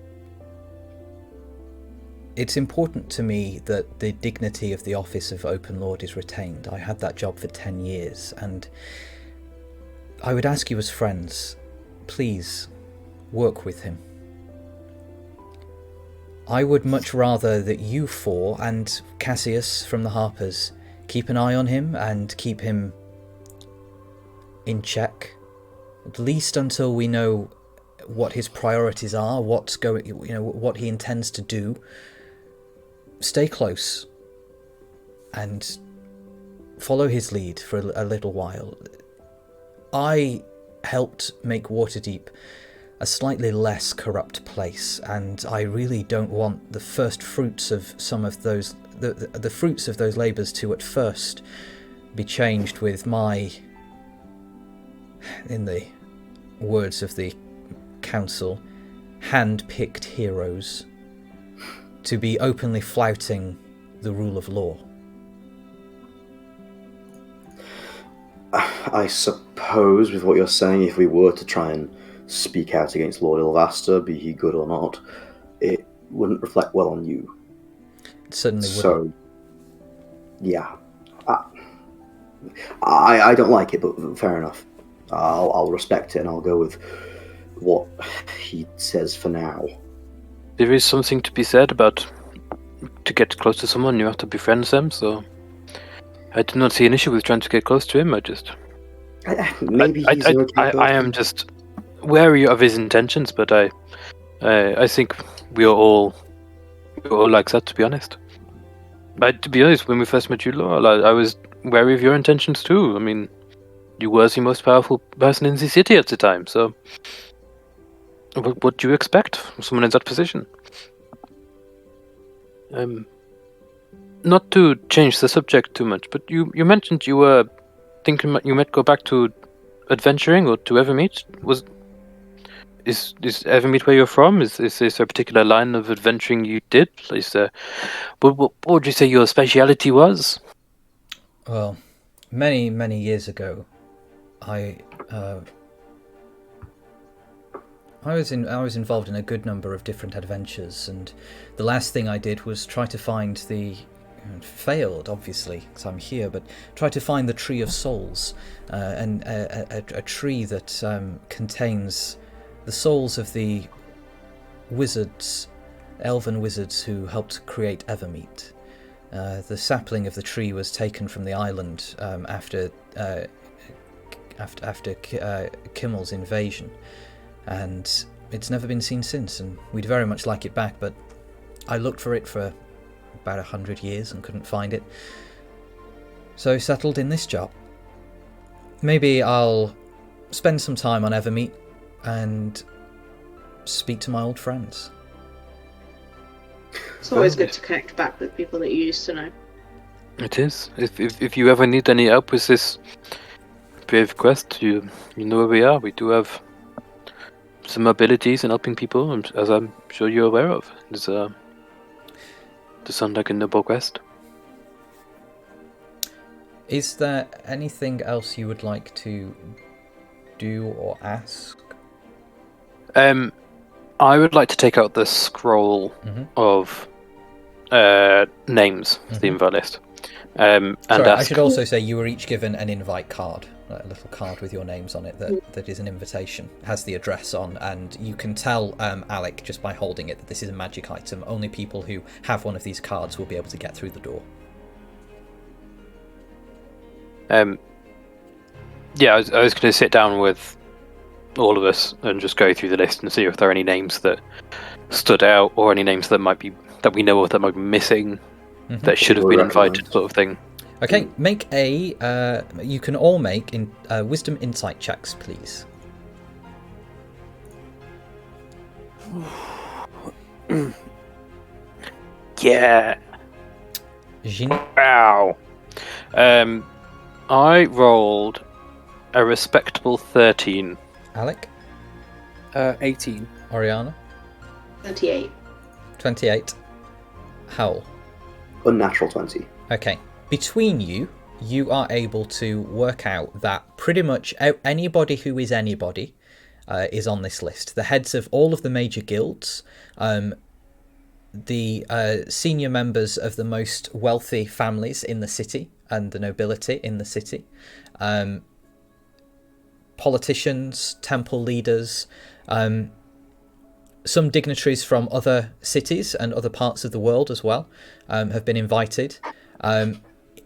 the dignity of the office of Open Lord is retained. I had that job for 10 years, and I would ask you as friends, please work with him. I would much rather that you four and Cassius from the Harpers keep an eye on him and keep him in check, at least until we know what his priorities are, what he intends to do. Stay close and follow his lead for a little while. I helped make Waterdeep a slightly less corrupt place, and I really don't want the first fruits of some of those the fruits of those labours to at first be changed with my, in the words of the council, hand-picked heroes to be openly flouting the rule of law. I suppose with what you're saying, if we were to try and speak out against Lord Ilvaster, be he good or not, it wouldn't reflect well on you. It certainly wouldn't. So, yeah. I don't like it, but fair enough. I'll respect it and I'll go with what he says for now. There is something to be said about to get close to someone, you have to befriend them, so I do not see an issue with trying to get close to him. Maybe he's an okay person. I am just wary of his intentions, but I think we're all like that, to be honest. But to be honest, when we first met you, Laura, I was wary of your intentions too. I mean, you were the most powerful person in the city at the time, so what do you expect from someone in that position? Not to change the subject too much, but you mentioned you were thinking you might go back to adventuring or to Evermeet. Is Evermeet where you're from? Is there a particular line of adventuring you did? What would you say your speciality was? Well, many years ago, I was involved in a good number of different adventures, and the last thing I did was try to find failed, obviously, because I'm here, but try to find the Tree of Souls, and a tree that contains the souls of the wizards, elven wizards who helped create Evermeet. The sapling of the tree was taken from the island after Kimmel's invasion, and it's never been seen since, and we'd very much like it back, but I looked for it for about 100 years and couldn't find it, so settled in this job. Maybe I'll spend some time on Evermeet and speak to my old friends. It's always good to connect back with people that you used to know. It is. If you ever need any help with this brave quest, you know where we are. We do have some abilities in helping people, as I'm sure you're aware of. It's to sound like a noble quest. Is there anything else you would like to do or ask? I would like to take out the scroll of names, the invite list. And sorry, ask... I should also say you were each given an invite card, a little card with your names on it that is an invitation, has the address on, and you can tell Alec just by holding it that this is a magic item. Only people who have one of these cards will be able to get through the door. Yeah, I was going to sit down with all of us and just go through the list and see if there are any names that stood out or any names that we know of that might be missing, that should have been invited, sort of thing. Okay, make you can all make wisdom insight checks, please. Yeah. Génie? Wow. I rolled a respectable 13. Alec? 18. Oriana? 28. 28. Howl. Unnatural 20. Okay. Between you, you are able to work out that pretty much anybody who is anybody is on this list. The heads of all of the major guilds, the senior members of the most wealthy families in the city and the nobility in the city, politicians, temple leaders, some dignitaries from other cities and other parts of the world as well have been invited.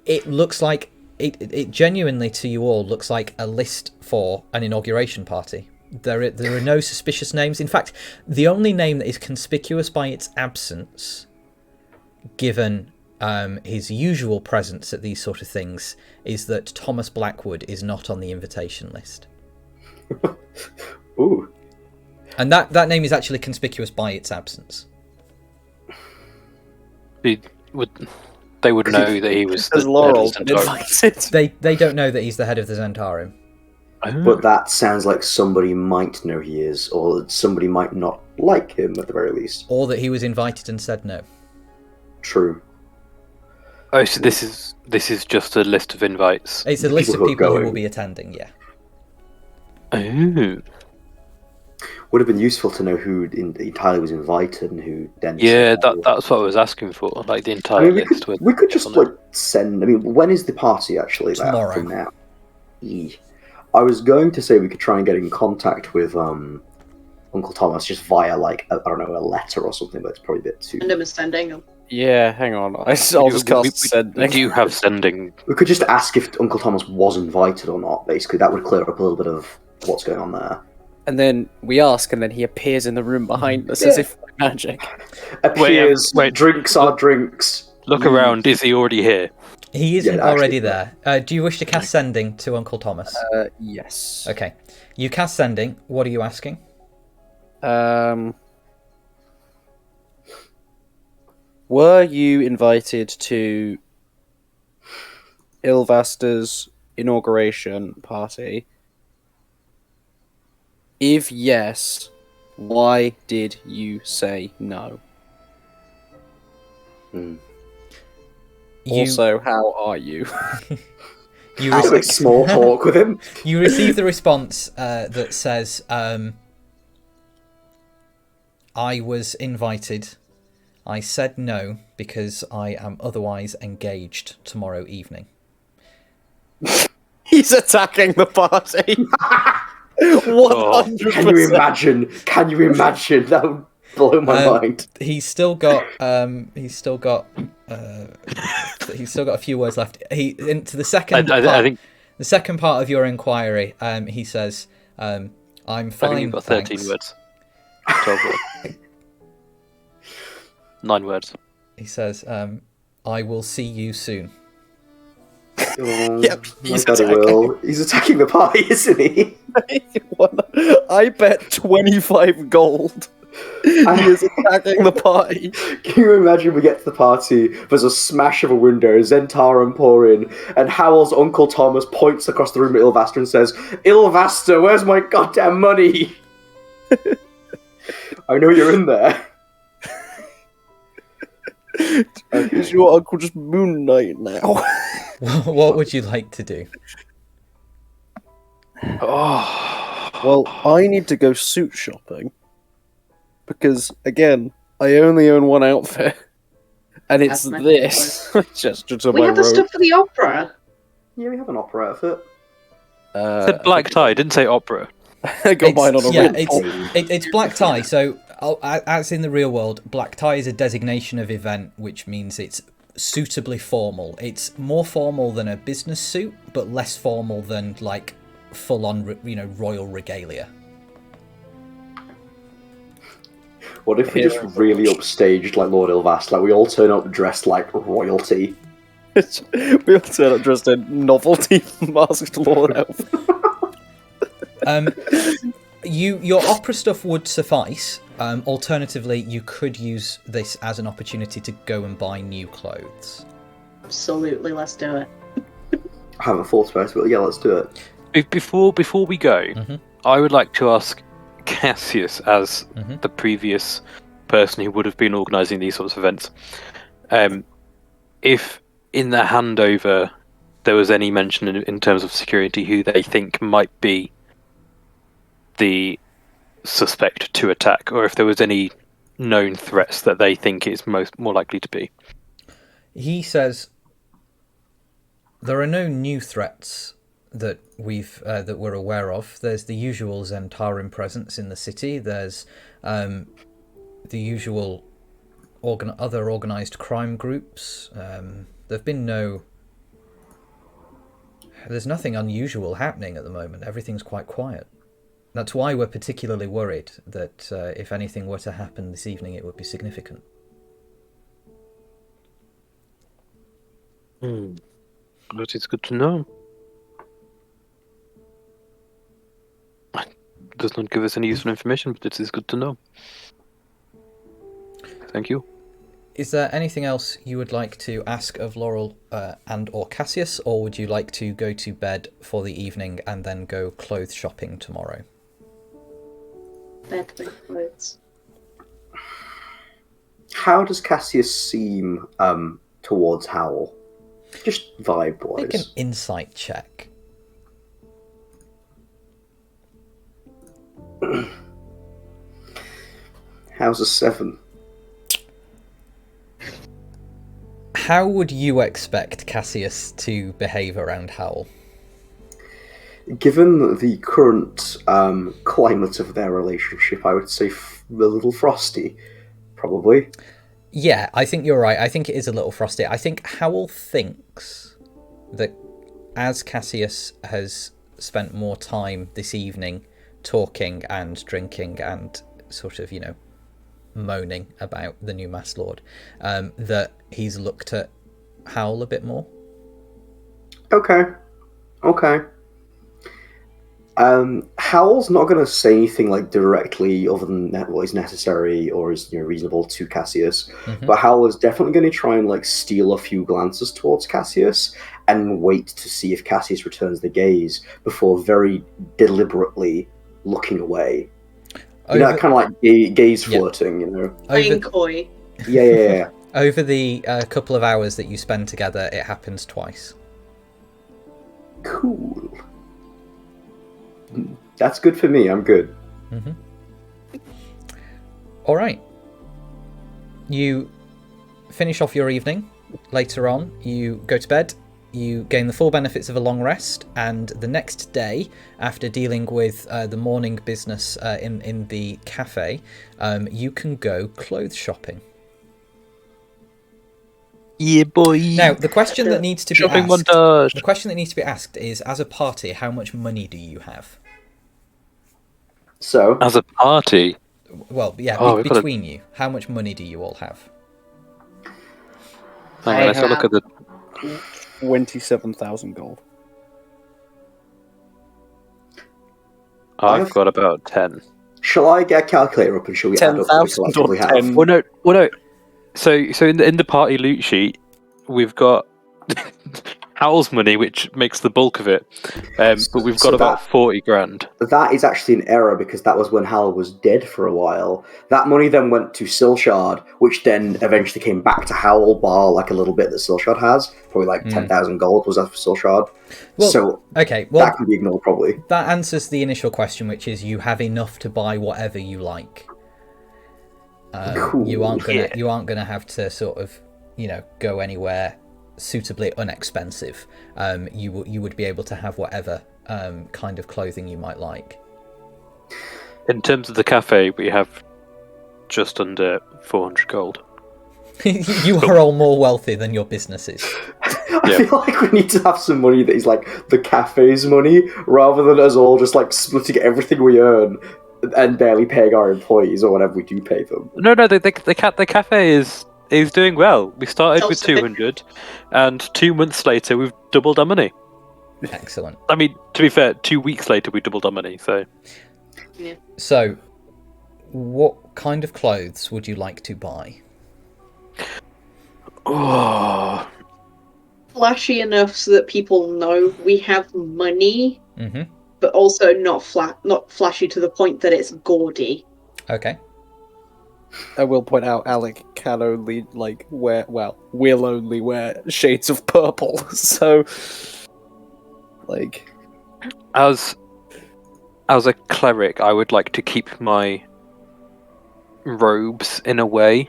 It looks like, it genuinely to you all looks like a list for an inauguration party. There are no suspicious names. In fact, the only name that is conspicuous by its absence, given his usual presence at these sort of things, is that Thomas Blackwood is not on the invitation list. Ooh. And that name is actually conspicuous by its absence. They would know that he was As the Laurel head of Zentarum. invited. They don't know that he's the head of the Zentarum. Oh. But that sounds like somebody might know he is, or somebody might not like him at the very least. Or that he was invited and said no. True. Oh, so this is just a list of invites. It's a list of People who are people who going. will be attending, yeah. Oh. Would have been useful to know who entirely was invited and who then. Yeah, said no. that's what I was asking for, like the I entire mean, list. we could just on it. like send. I mean, when is the party actually? Tomorrow. From now. I was going to say we could try and get in contact with Uncle Thomas just via like I don't know, a letter or something, but it's probably a bit too. Random is sending. Yeah, hang on. I'll just cast sending. We do have sending. We could just ask if Uncle Thomas was invited or not. Basically, that would clear up a little bit of what's going on there. And then we ask, and then he appears in the room behind us as if by magic. Appears. Wait. Drinks are drinks. Look around. Is he already here? He isn't Yeah, already actually- there. Do you wish to cast sending to Uncle Thomas? Yes. Okay. You cast sending. What are you asking? Were you invited to Ilvasta's inauguration party? If yes, why did you say no? You, Also, how are you? you, Have a small talk with him. you receive the response that says, I was invited. I said no because I am otherwise engaged tomorrow evening. He's attacking the party. 100%. Can you imagine? Can you imagine? That would blow my mind. He's still got a few words left. Into the second I part, think the second part of your inquiry, he says, I'm I think fine, you've got 13 thanks. words. 12 words. 9 words. He says, I will see you soon. Oh, Yep, my he's God, he attacking. will. He's attacking the party, isn't he? I bet 25 gold. He is attacking the party. Can you imagine we get to the party, there's a smash of a window, Zentarum pour in, and Howell's Uncle Thomas points across the room at Ilvasta and says, Ilvasta, where's my goddamn money? I know you're in there. Is your uncle just Moon Knight now? What would you like to do? Oh. Well, I need to go suit shopping. Because, again, I only own one outfit. And it's That's my this. Just to We my had the robe. stuff for the opera. Yeah, we have an opera outfit. Said black tie, didn't say opera. I got mine on a yeah, red it's black tie. So, as in the real world, black tie is a designation of event, which means it's suitably formal. It's more formal than a business suit, but less formal than like full-on, royal regalia. What if we just really upstaged like Lord Ilvast? Like we all turn up dressed like royalty. We all turn up dressed in novelty masked lord elf. Your opera stuff would suffice. Alternatively, you could use this as an opportunity to go and buy new clothes. Absolutely, let's do it. I haven't thought about it, but yeah, let's do it. Before we go, Mhm. I would like to ask Cassius, as Mhm. the previous person who would have been organising these sorts of events, if in the handover there was any mention in terms of security who they think might be the suspect to attack, or if there was any known threats that they think it's more likely to be. He says there are no new threats that we're aware of. There's the usual Zentarim presence in the city. There's the usual other organised crime groups. There've been there's nothing unusual happening at the moment. Everything's quite quiet. That's why we're particularly worried that if anything were to happen this evening, it would be significant. That is good to know. It does not give us any useful information, but it is good to know. Thank you. Is there anything else you would like to ask of Laurel and or Cassius, or would you like to go to bed for the evening and then go clothes shopping tomorrow? Bed with clothes. How does Cassius seem towards Howl? Just vibe-wise. Make an insight check. How's a 7? How would you expect Cassius to behave around Howl? Given the current climate of their relationship, I would say a little frosty, probably. Yeah, I think you're right. I think it is a little frosty. I think Howl thinks that as Cassius has spent more time this evening talking and drinking and sort of, moaning about the new Mass Lord, that he's looked at Howl a bit more. Okay. Howl's not going to say anything directly other than what is necessary or is reasonable to Cassius, but Howl is definitely going to try and steal a few glances towards Cassius and wait to see if Cassius returns the gaze before very deliberately looking away. Kind of gaze flirting, Playing coy. Yeah. Over the couple of hours that you spend together, it happens twice. Cool. That's good for me. I'm good. All right. You finish off your evening. Later on, you go to bed. You gain the full benefits of a long rest, and the next day, after dealing with the morning business in the cafe, you can go clothes shopping. Yeah, boy. Now, the question that needs to be Shopping asked. montage. The question that needs to be asked is, as a party, how much money do you have? So, As a party, Well, yeah, between you, how much money do you all have? hang on, let's have a look at the. 27,000 gold. I've got about 10. shall I get a calculator up and shall we add up what we 10,000 or collectively have? 10? Well, no. So in the party loot sheet, we've got Howl's money, which makes the bulk of it, but we've got about 40 grand. That is actually an error because that was when Howl was dead for a while. That money then went to Silshard, which then eventually came back to Howl, bar a little bit that Silshard has. Probably 10,000 gold was that for Silshard. Well, so okay, well, that can be ignored probably. that answers the initial question, which is you have enough to buy whatever you like. Cool. You aren't gonna have to sort of, go anywhere suitably unexpensive. You would be able to have whatever kind of clothing you might like. In terms of the cafe, we have just under 400 gold. You are all more wealthy than your businesses. I feel like we need to have some money that is the cafe's money, rather than us all just splitting everything we earn and barely paying our employees or whatever we do pay them. No, the cafe is doing well. We started with 200, and 2 months later we've doubled our money. Excellent. I mean, to be fair, 2 weeks later we doubled our money. So, So, what kind of clothes would you like to buy? oh, Flashy enough so that people know we have money, Mm-hmm. but also not flashy to the point that it's gaudy. Okay. I will point out Alec can only will only wear shades of purple. So, like, As a cleric, I would like to keep my robes in a way,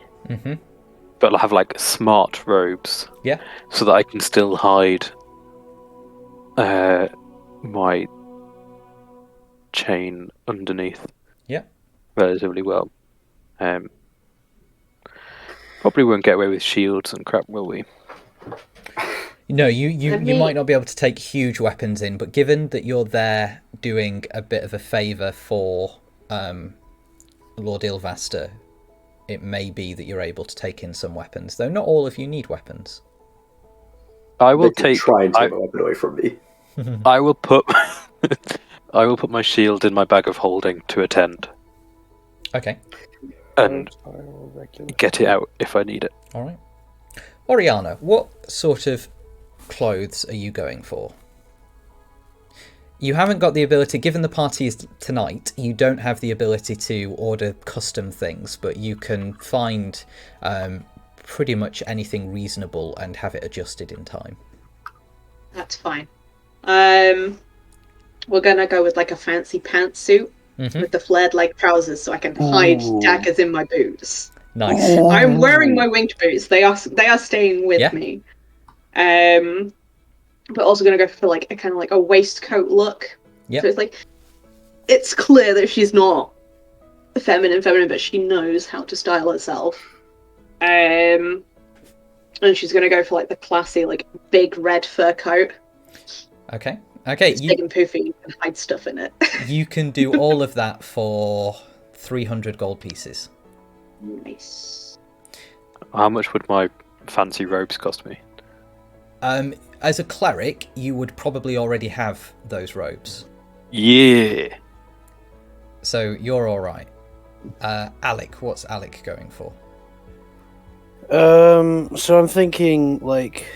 but I'll have like smart robes. Yeah. So that I can still hide my chain underneath. Yeah. Relatively well. Probably won't get away with shields and crap, will we? No, you might not be able to take huge weapons in, but given that you're there doing a bit of a favour for Lord Ilvaster, it may be that you're able to take in some weapons, though not all of you need weapons. I will try and take my weapon away from me. I will put my shield in my bag of holding to attend. Okay. And get it out if I need it. All right. Oriana, what sort of clothes are you going for? You haven't got the ability, given the party is tonight, you don't have the ability to order custom things, but you can find pretty much anything reasonable and have it adjusted in time. That's fine. We're gonna go with like a fancy pantsuit with the flared like trousers, so I can hide daggers in my boots. Nice. I'm wearing my winged boots. They are staying with me. But also gonna go for like a kind of like a waistcoat look. Yeah. So it's like it's clear that she's not feminine, but she knows how to style herself. And she's gonna go for like the classy, like big red fur coat. Okay. It's big and poofy. You can hide stuff in it. You can do all of that for 300 gold pieces. Nice. How much would my fancy robes cost me? As a cleric, you would probably already have those robes. Yeah. So you're all right. Alec, what's Alec going for? So I'm thinking, like,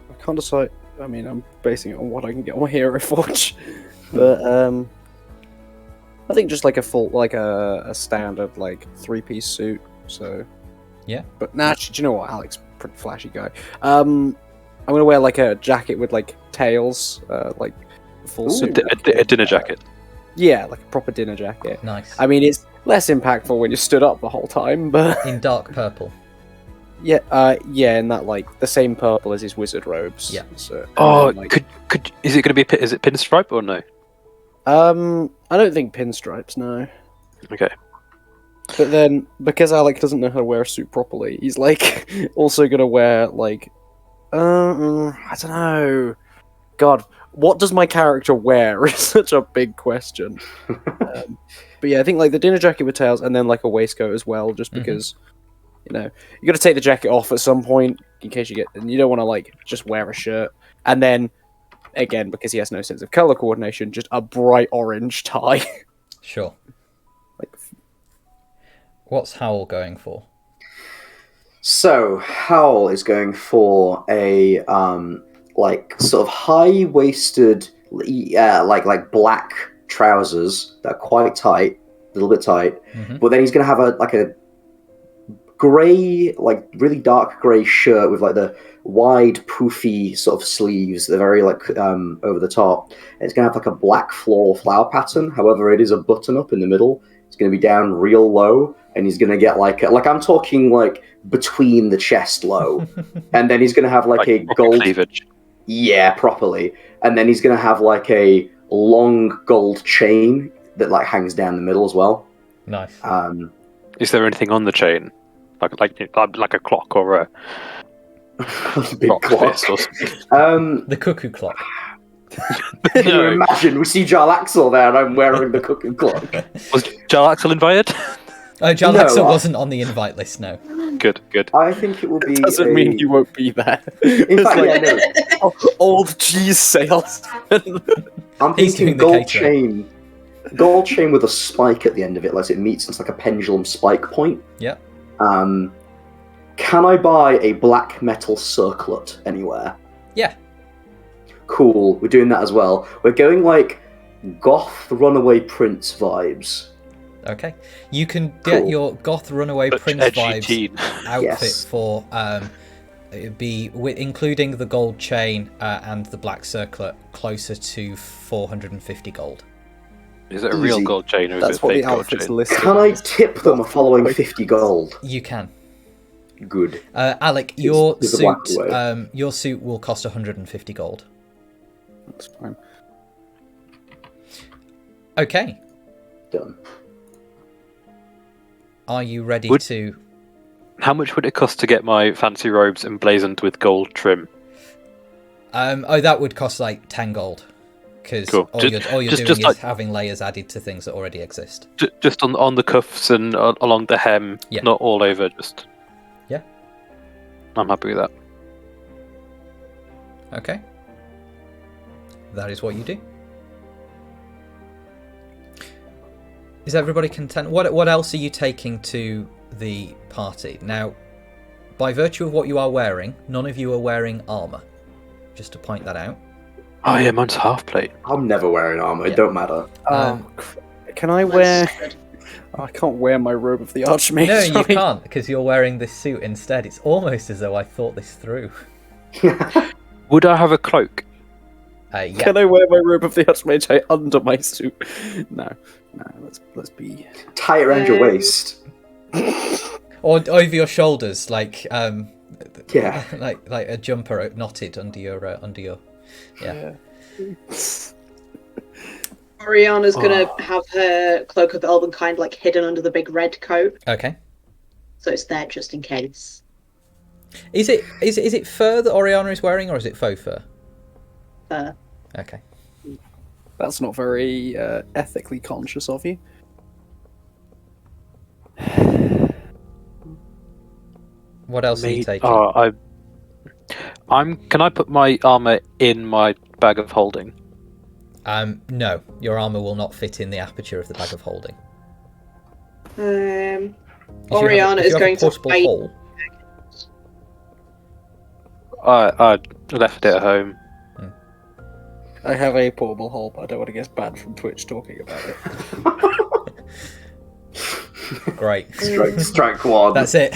I can't decide. I mean, I'm basing it on what I can get on my Hero Forge, but I think just like a full, like a standard like 3-piece suit. So yeah. But naturally, do you know what? Alec's a pretty flashy guy. I'm gonna wear like a jacket with like tails, like a full suit. A dinner jacket. Yeah, like a proper dinner jacket. Nice. I mean, it's less impactful when you're stood up the whole time, but in dark purple. Yeah, and that like the same purple as his wizard robes. Yeah. So, Oh, then, could is it going to be is it pinstripe or no? I don't think pinstripes, no. Okay. But then because Alec doesn't know how to wear a suit properly, he's like also gonna wear like I don't know. God, what does my character wear is such a big question. But yeah, I think like the dinner jacket with tails, and then like a waistcoat as well, just because. You know, you got to take the jacket off at some point in case you get, and you don't want to like just wear a shirt. And then, again, because he has no sense of color coordination, just a bright orange tie. Sure. Like, what's Howl going for? So Howl is going for a like sort of high-waisted, like black trousers that are quite tight, a little bit tight. But then he's going to have a grey, like really dark grey shirt with like the wide poofy sort of sleeves. They're very like over the top. And it's gonna have like a black floral flower pattern. However, it is a button up in the middle. It's gonna be down real low, and he's gonna get like I'm talking like between the chest low, and then he's gonna have like a gold cleavage. Yeah, properly. And then he's gonna have like a long gold chain that like hangs down the middle as well. Nice. Is there anything on the chain? Like a clock or a big clock. The cuckoo clock. Can you imagine? We see Jarl Axel there, and I'm wearing the cuckoo clock. Was Jarl Axel invited? Jarl Axel wasn't on the invite list. No. Good. I think it will be. Doesn't mean you won't be there. In fact, old cheese sales. I'm thinking gold chain with a spike at the end of it, like it meets into like a pendulum spike point. Yep. Can I buy a black metal circlet anywhere? Yeah. Cool, we're doing that as well. We're going like goth runaway prince vibes. Okay. You can get Cool. your goth runaway Such prince edgy vibes teen. outfit Yes. for it'd be including the gold chain and the black circlet closer to 450 gold. Is it a real Easy. gold chain or is That's it a what the fake gold outfit's chain? listed. Can I tip them a following 50 gold? You can. Good. Alec, your Is the black suit way. your suit will cost 150 gold. That's fine. Okay. Done. Are you ready Would- to How much would it cost to get my fancy robes emblazoned with gold trim? that would cost like 10 gold. Because Cool. all Just- you're just- doing just is like- having layers added to things that already exist. Just on the cuffs and along the hem, Yeah. not all over. Just Yeah. I'm happy with that. Okay. That is what you do. Is everybody content? What else are you taking to the party? Now, by virtue of what you are wearing, none of you are wearing armor. Just to point that out. Oh yeah, mine's half plate. I'm never wearing armor. Yeah. It don't matter. Can I wear? I can't wear my robe of the Archmage. No, you sorry. can't, because you're wearing this suit instead. It's almost as though I thought this through. Would I have a cloak? Yeah. Can I wear my robe of the Archmage under my suit? No. Let's be. Tie it around your waist. Or over your shoulders, like Yeah. like a jumper knotted under your yeah. Oriana's gonna have her cloak of elven kind like hidden under the big red coat, Okay. so it's there just in case. Is it fur that Oriana is wearing, or is it faux fur? Okay. That's not very ethically conscious of you. What else are you taking? Oh, I'm. Can I put my armor in my bag of holding? No, your armor will not fit in the aperture of the bag of holding. Um, If you have Oriana if is you have a going to portable hide. hole. I left it at home. I have a portable hole, but I don't want to get banned from Twitch talking about it. Great. Strike one. That's it.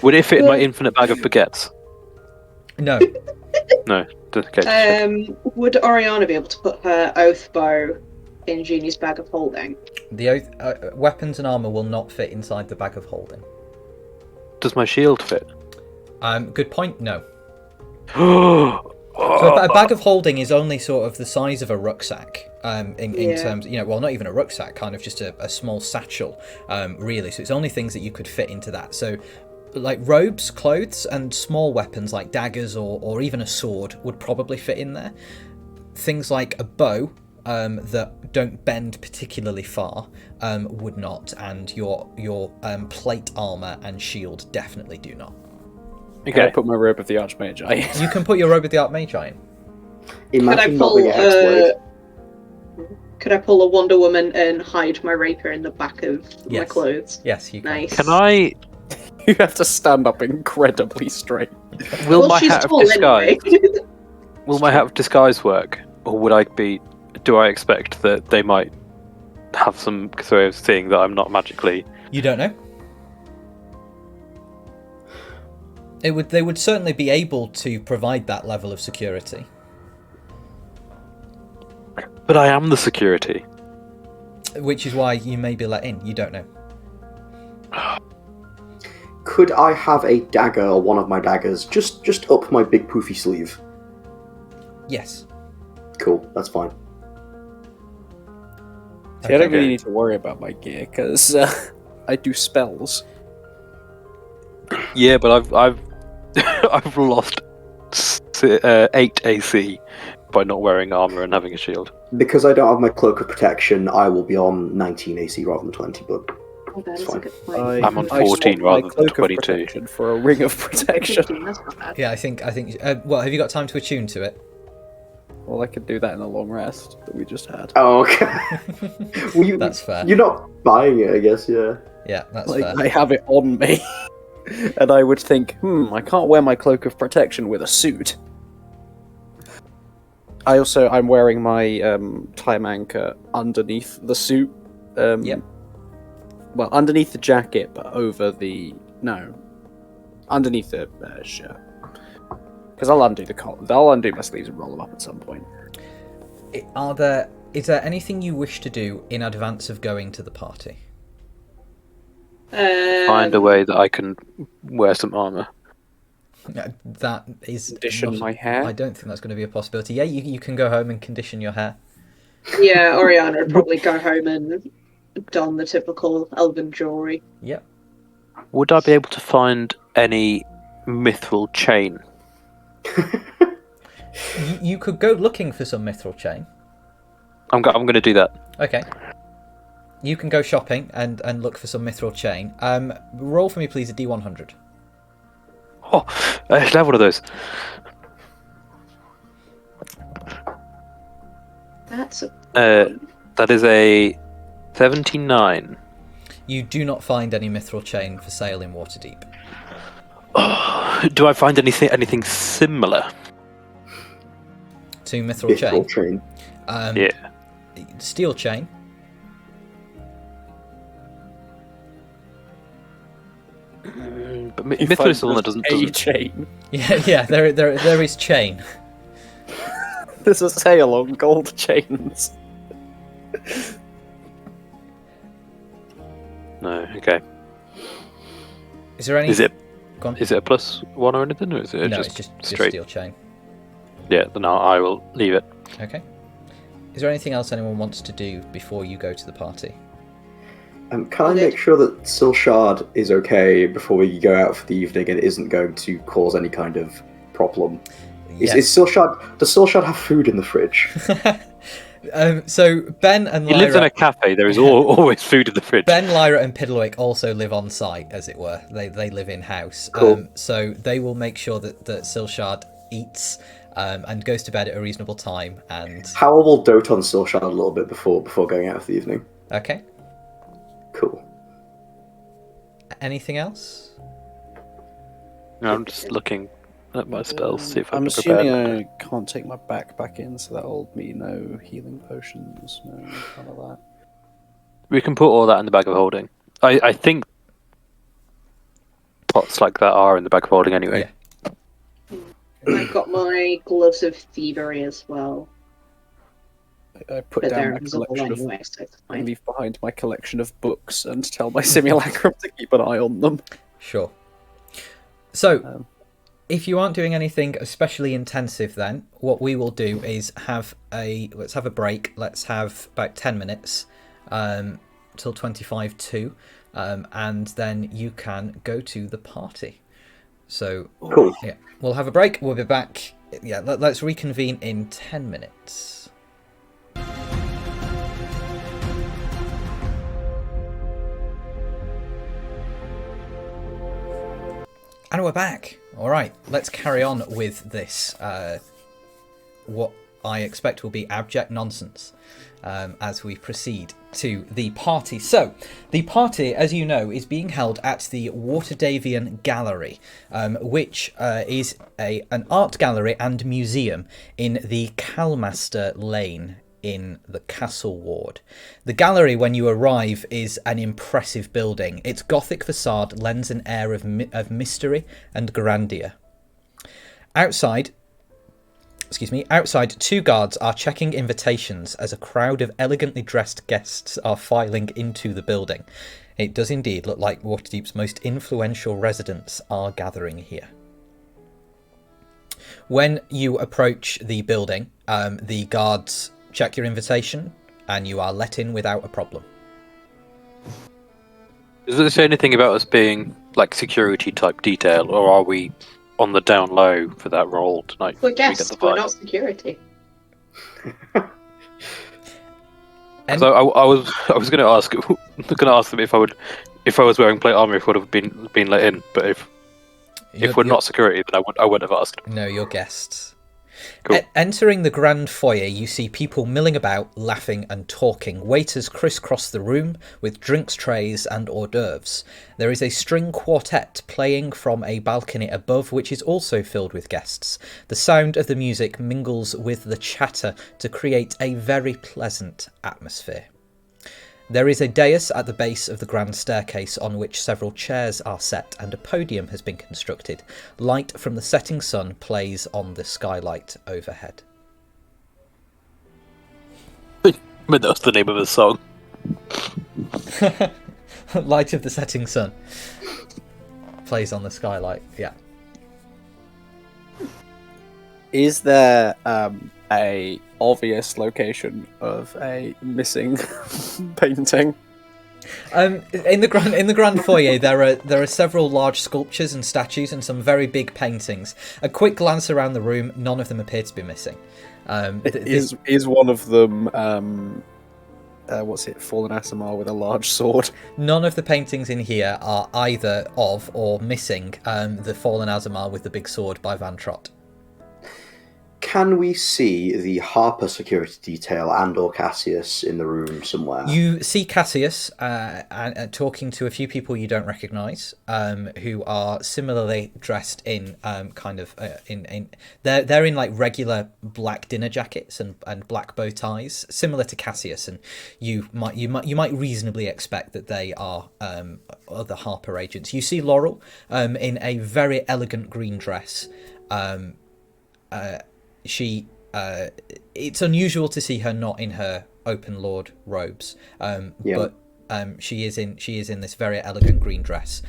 Would it fit in my infinite bag of baguettes? No. No. Okay. Would Oriana be able to put her oath bow in Genie's bag of holding? The weapons and armor will not fit inside the bag of holding. Does my shield fit? Good point. No. So a bag of holding is only sort of the size of a rucksack. In terms, well, not even a rucksack, kind of just a small satchel, really. So it's only things that you could fit into that. So, like robes, clothes, and small weapons like daggers or even a sword would probably fit in there. Things like a bow that don't bend particularly far would not, and your plate armor and shield definitely do not. Can I put my robe of the Archmage? You can put your robe of the Archmage in. Imagine not being a hexblade. Could I pull a Wonder Woman and hide my rapier in the back of my Yes. clothes? Yes, you can. Nice. Can I? You have to stand up incredibly straight. Will my she's hat of tall disguise? anyway. Will my hat of disguise work, or would I be? Do I expect that they might have some sort of thing that I'm not magically? You don't know. They would certainly be able to provide that level of security. But I am the security. Which is why you may be let in. You don't know. Could I have a dagger or one of my daggers just up my big poofy sleeve? Yes. Cool, that's fine. See, I don't really need to worry about my gear because I do spells. Yeah, but I've I've lost 8 AC by not wearing armor and having a shield. Because I don't have my cloak of protection, I will be on 19 AC rather than 20, but Oh, that is Fine. a good point. I'm on I 14 swapped my rather than cloak of 22. protection for a ring of protection. 15, that's not bad. Yeah, I think. Well, have you got time to attune to it? Well, I could do that in the long rest that we just had. oh, okay. Well, That's fair. You're not buying it, I guess. Yeah. Yeah, that's Like, fair. I have it on me. And I would think, I can't wear my cloak of protection with a suit. I'm wearing my time anchor underneath the suit. Yep. underneath the jacket, but over the underneath the shirt. Because I'll undo the collar. I'll undo my sleeves and roll them up at some point. Is there anything you wish to do in advance of going to the party? Find a way that I can wear some armor. That is Condition my hair? I don't think that's going to be a possibility. Yeah, you can go home and condition your hair. Yeah, Oriana would probably go home and don the typical elven jewelry. Yep. Would I be able to find any mithril chain? You could go looking for some mithril chain. I'm going to do that. Okay. You can go shopping and look for some mithril chain. Roll for me, please, a D100. Oh, I should have one of those. That's a... That is a 79. You do not find any mithril chain for sale in Waterdeep. Oh, do I find anything similar To mithril chain? Train. Yeah. Steel chain. But mithril is the one that doesn't. chain. Yeah, there is chain. There's a sale on gold chains. No, okay. Is there any? Is it Go on. Is it a +1 or anything, or is it No, just it's just straight? steel chain. Yeah, then I will leave it. Okay. Is there anything else anyone wants to do before you go to the party? Can I make sure that Silshard is okay before we go out for the evening and isn't going to cause any kind of problem? Yes. Does Silshard have food in the fridge? So Ben and He lives in a Lyra, cafe. There is always food in the fridge. Ben, Lyra, and Piddlewick also live on site, as it were. They live in house. Cool. So they will make sure that Silshard eats and goes to bed at a reasonable time. And Howell will dote on Silshard a little bit before going out for the evening. okay. Cool. Anything else? No, I'm just looking at my spells, see if I I'm can prepare. assuming I can't take my backpack in, so that'll mean no healing potions, no none of that. We can put all that in the bag of holding. I think pots like that are in the bag of holding anyway. Yeah. I've got my gloves of thievery as well. I put But down they're my invisible collection of. anyway, so it's I fine. leave behind my collection of books and tell my simulacrum to keep an eye on them. Sure. So, Um, if you aren't doing anything especially intensive, then what we will do is let's have a break. Let's have about 10 minutes till 25 to, and then you can go to the party. So, Cool. yeah, we'll have a break. We'll be back. Yeah, let's reconvene in 10 minutes. And we're back. All right, let's carry on with this. What I expect will be abject nonsense as we proceed to the party. So, the party, as you know, is being held at the Waterdevian Gallery, which is an art gallery and museum in the Calmaster Lane in the Castle Ward. The gallery, when you arrive, is an impressive building. Its Gothic facade lends an air of mystery and grandeur. Outside, two guards are checking invitations as a crowd of elegantly dressed guests are filing into the building. It does indeed look like Waterdeep's most influential residents are gathering here. When you approach the building, the guards check your invitation, and you are let in without a problem. Does it say anything about us being like security type detail, or are we on the down low for that role tonight? We're We get guests, the we're vibe. not security. So I was going to ask them if I was wearing plate armor, if I would have been let in. But if we're not security, then I would have asked. No, you're guests. Cool. Entering the grand foyer, you see people milling about, laughing and talking. Waiters crisscross the room with drinks trays and hors d'oeuvres. There is a string quartet playing from a balcony above, which is also filled with guests. The sound of the music mingles with the chatter to create a very pleasant atmosphere. There is a dais at the base of the grand staircase on which several chairs are set, and a podium has been constructed. Light from the setting sun plays on the skylight overhead. But that's the name of the song. Light of the setting sun plays on the skylight, yeah. Is there a obvious location of a missing painting? In the grand foyer, there are several large sculptures and statues and some very big paintings. A quick glance around the room, none of them appear to be missing. Is one of them what's it? Fallen Asimar with a large sword. None of the paintings in here are either of or missing the Fallen Azamar with the big sword by Van Trott. Can we see the Harper security detail and or Cassius in the room somewhere? You see Cassius talking to a few people you don't recognise, who are similarly dressed in they're in like regular black dinner jackets and black bow ties, similar to Cassius, and you might reasonably expect that they are other Harper agents. You see Laurel in a very elegant green dress. It's unusual to see her not in her open lord robes, but she is in this very elegant green dress.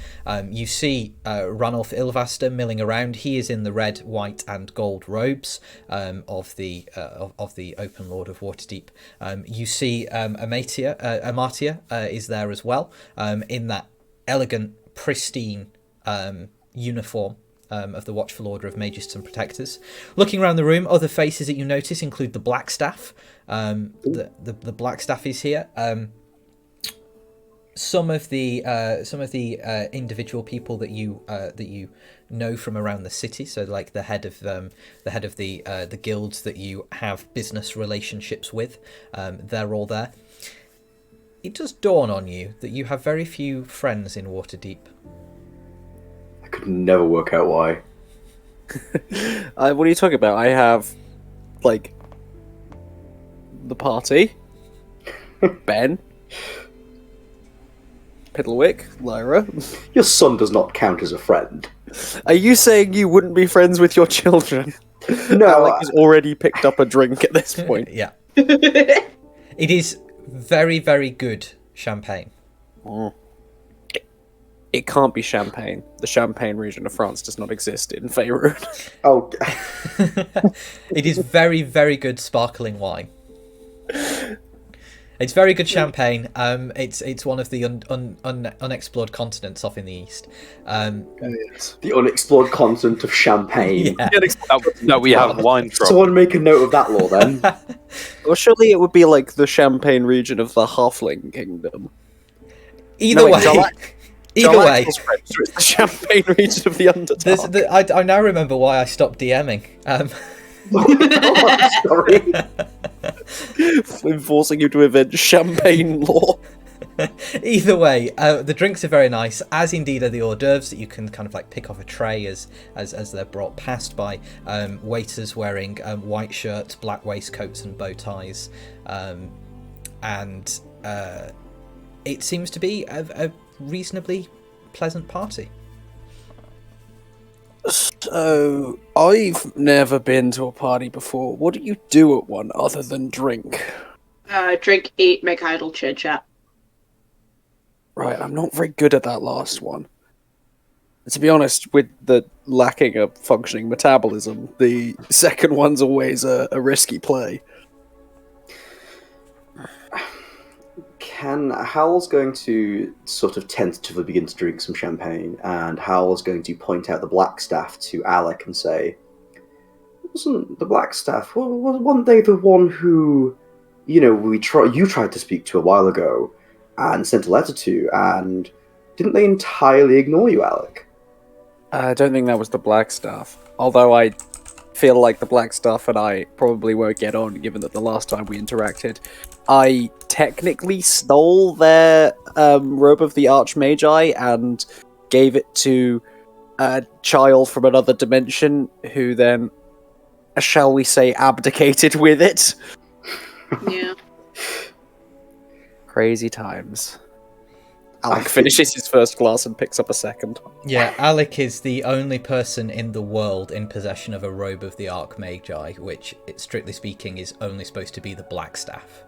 You see Ranulph Ilvaster milling around. He is in the red, white, and gold robes of the open lord of Waterdeep. You see Amatia is there as well, in that elegant, pristine uniform of the Watchful Order of Magists and Protectors. Looking around the room, other faces that you notice include the Blackstaff. The Blackstaff is here. Some of the individual people that you know from around the city. So like the head of the guilds that you have business relationships with. They're all there. It does dawn on you that you have very few friends in Waterdeep. Could never work out why. What are you talking about? I have, like, the party, Ben, Piddlewick, Lyra. Your son does not count as a friend. Are you saying you wouldn't be friends with your children? No, Alec has already picked up a drink at this point. Yeah. It is very, very good champagne. Mm. It can't be Champagne. The Champagne region of France does not exist in Faerun. Oh. It is very, very good sparkling wine. It's very good champagne. It's one of the unexplored continents off in the east. The unexplored continent of Champagne. Yeah. No, we have wine from. Someone make a note of that law then. Well, surely it would be like the Champagne region of the Halfling Kingdom. Either way. Either way, it's the Champagne region you of the Underdark. I now remember why I stopped DMing. Sorry. Enforcing you to avenge Champagne law. Either way, the drinks are very nice, as indeed are the hors d'oeuvres that you can kind of like pick off a tray as they're brought past by waiters wearing white shirts, black waistcoats, and bow ties, and it seems to be a reasonably pleasant party. So, I've never been to a party before. What do you do at one other than drink? Drink, eat, make idle, chit chat. Right, I'm not very good at that last one. To be honest, with the lacking of functioning metabolism, the second one's always a risky play. Howl's going to sort of tentatively begin to drink some champagne, and Howl's going to point out the Blackstaff to Alec and say, "Wasn't the Blackstaff? Wasn't they the one who, you tried to speak to a while ago, and sent a letter to, and didn't they entirely ignore you, Alec?" I don't think that was the Blackstaff. Although I feel like the Blackstaff and I probably won't get on, given that the last time we interacted, I technically stole their robe of the Archmagi and gave it to a child from another dimension who then, shall we say, abdicated with it. Yeah. Crazy times. Alec finishes his first glass and picks up a second. Yeah, Alec is the only person in the world in possession of a robe of the Archmagi, which, strictly speaking, is only supposed to be the black staff.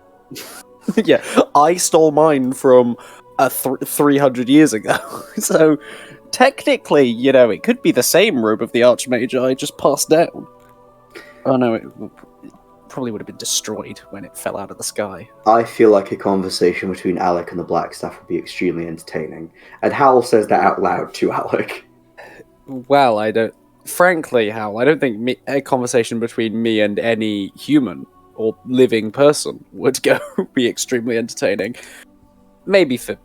Yeah, I stole mine from 300 years ago. So, technically, it could be the same robe of the Archmagi, just passed down. Oh no, it probably would have been destroyed when it fell out of the sky. I feel like a conversation between Alec and the Black Staff would be extremely entertaining. And Hal says that out loud to Alec. Well, frankly, Hal, I don't think a conversation between me and any human or living person would be extremely entertaining. Maybe for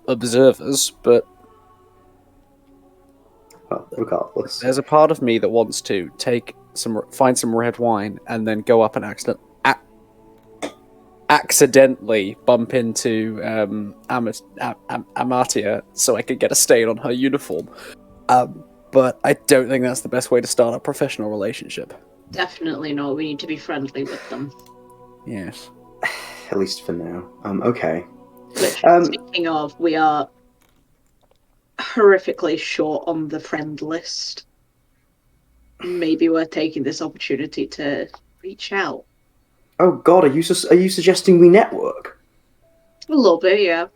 observers, but Well, regardless. there's a part of me that wants to find some red wine and then go up and accidentally bump into Amatia so I could get a stain on her uniform. But I don't think that's the best way to start a professional relationship. Definitely not. We need to be friendly with them. Yes. At least for now. Okay. Which, speaking of, we are horrifically short on the friend list. Maybe we're taking this opportunity to reach out. Oh god, are you suggesting we network? A little bit, yeah.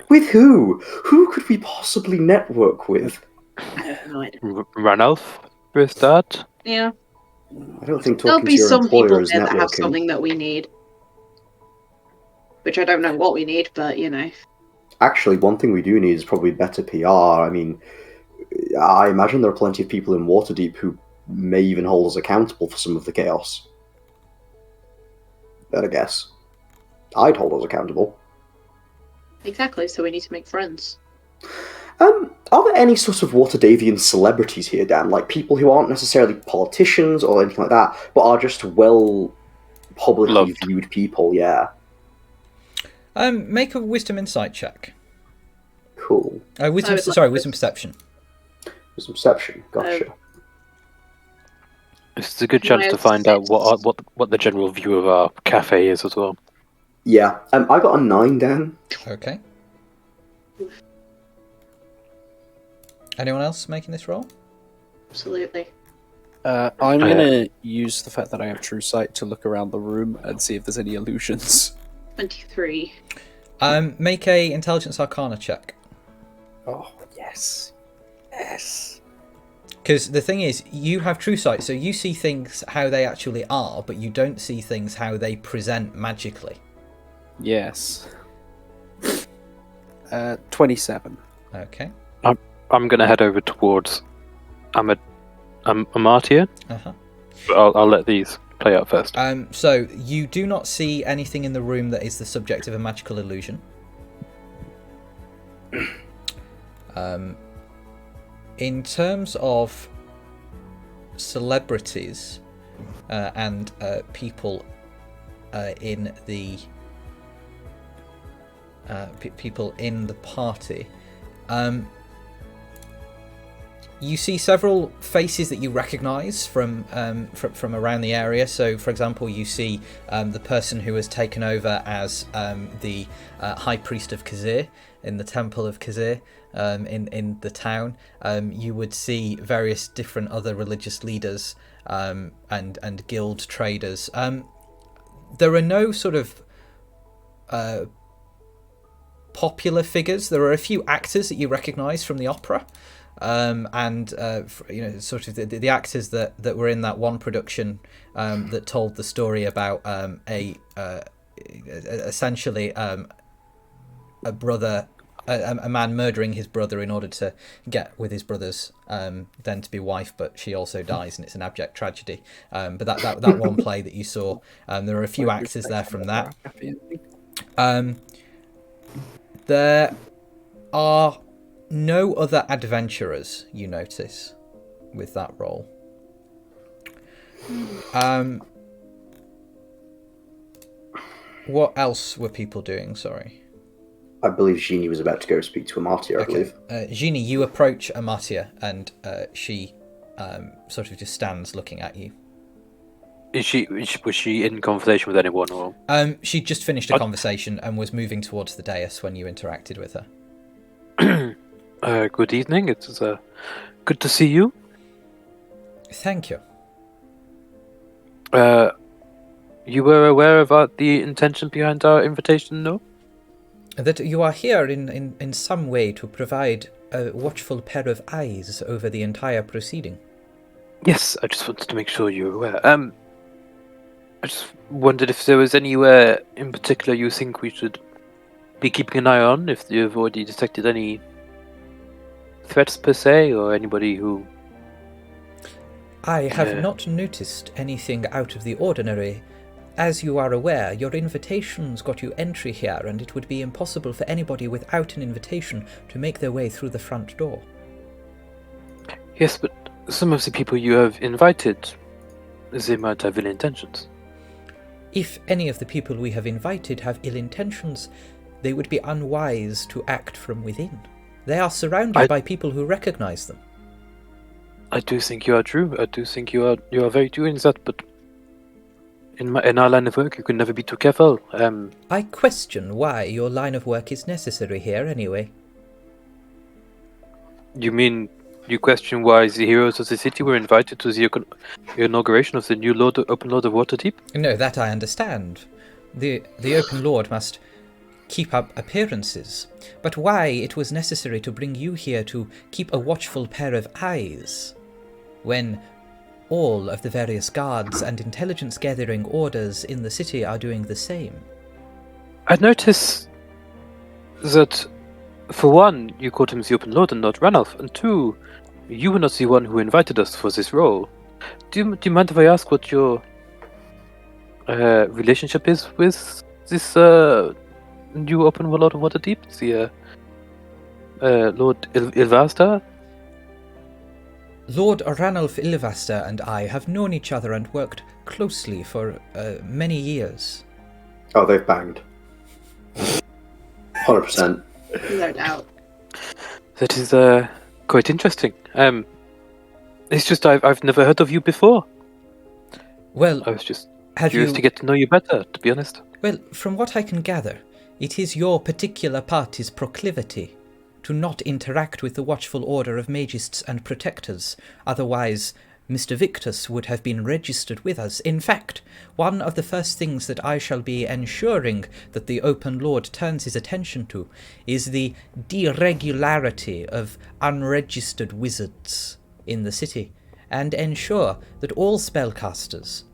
With who? Who could we possibly network with? I have no idea. Ranulf, for a start. Yeah. I don't think There'll talking be to your some employer people is there that have networking. something that we need. Which I don't know what we need, but Actually, one thing we do need is probably better PR. I mean, I imagine there are plenty of people in Waterdeep who may even hold us accountable for some of the chaos. Better guess. I'd hold us accountable. Exactly, so we need to make friends. Are there any sort of Waterdavian celebrities here, Dan? Like people who aren't necessarily politicians or anything like that, but are just well publicly Loved. viewed people, yeah. Make a wisdom insight check. Cool. Wisdom perception. Wisdom perception, gotcha. This is a good chance to find out what the general view of our cafe is as well. Yeah, I got a 9, Dan. Okay. Anyone else making this roll? Absolutely. I'm gonna use the fact that I have true sight to look around the room and see if there's any illusions. 23. Make a intelligence arcana check. Oh, yes. Yes. Because the thing is, you have true sight, so you see things how they actually are, but you don't see things how they present magically. Yes. 27. Okay. I'm going to head over towards Amartia, Uh-huh. but I'll let these play out first. So you do not see anything in the room that is the subject of a magical illusion. In terms of celebrities and people in the people in the party, you see several faces that you recognise from around the area. So, for example, you see the person who has taken over as the High Priest of Kazir in the Temple of Kazir in the town. You would see various different other religious leaders and guild traders. There are no sort of popular figures. There are a few actors that you recognise from the opera. Sort of the actors that were in that one production that told the story about essentially a man murdering his brother in order to get with his brother's then to be wife, but she also dies, and it's an abject tragedy. But that one play that you saw, there are a few actors there from that. There are no other adventurers, you notice, with that role. What else were people doing? Sorry. I believe Génie was about to go speak to Amartia, I believe. Génie, you approach Amartia, and she sort of just stands looking at you. Was she in conversation with anyone, or? She just finished a conversation and was moving towards the dais when you interacted with her. Good evening. It's good to see you. Thank you. You were aware of the intention behind our invitation, no? That you are here in some way to provide a watchful pair of eyes over the entire proceeding. Yes, I just wanted to make sure you were aware. I just wondered if there was anywhere in particular you think we should be keeping an eye on, if you've already detected any threats per se, or anybody who... I have not noticed anything out of the ordinary. As you are aware, your invitations got you entry here, and it would be impossible for anybody without an invitation to make their way through the front door. Yes, but some of the people you have invited, they might have ill intentions. If any of the people we have invited have ill intentions, they would be unwise to act from within. They are surrounded by people who recognize them. I do think you are true. I do think you are very true in that, but in our line of work, you can never be too careful. I question why your line of work is necessary here, anyway. You mean you question why the heroes of the city were invited to the inauguration of the new Open Lord of Waterdeep? No, that I understand. The Open Lord must keep up appearances. But why it was necessary to bring you here to keep a watchful pair of eyes, when all of the various guards and intelligence-gathering orders in the city are doing the same? I notice that, for one, you called him the Open Lord and not Ranulph, and two, you were not the one who invited us for this role. Do you mind if I ask what your relationship is with this new Open Lord of Waterdeep, the Lord Ilvasta? Lord Ranulph Ilvaster and I have known each other and worked closely for many years. Oh, they've banged. 100%. No doubt. That is quite interesting. It's just I've never heard of you before. Well, I was just curious to get to know you better, to be honest. Well, from what I can gather, it is your particular party's proclivity to not interact with the watchful order of magists and protectors, otherwise Mr. Victus would have been registered with us. In fact, one of the first things that I shall be ensuring that the Open Lord turns his attention to is the deregularity of unregistered wizards in the city, and ensure that all spellcasters,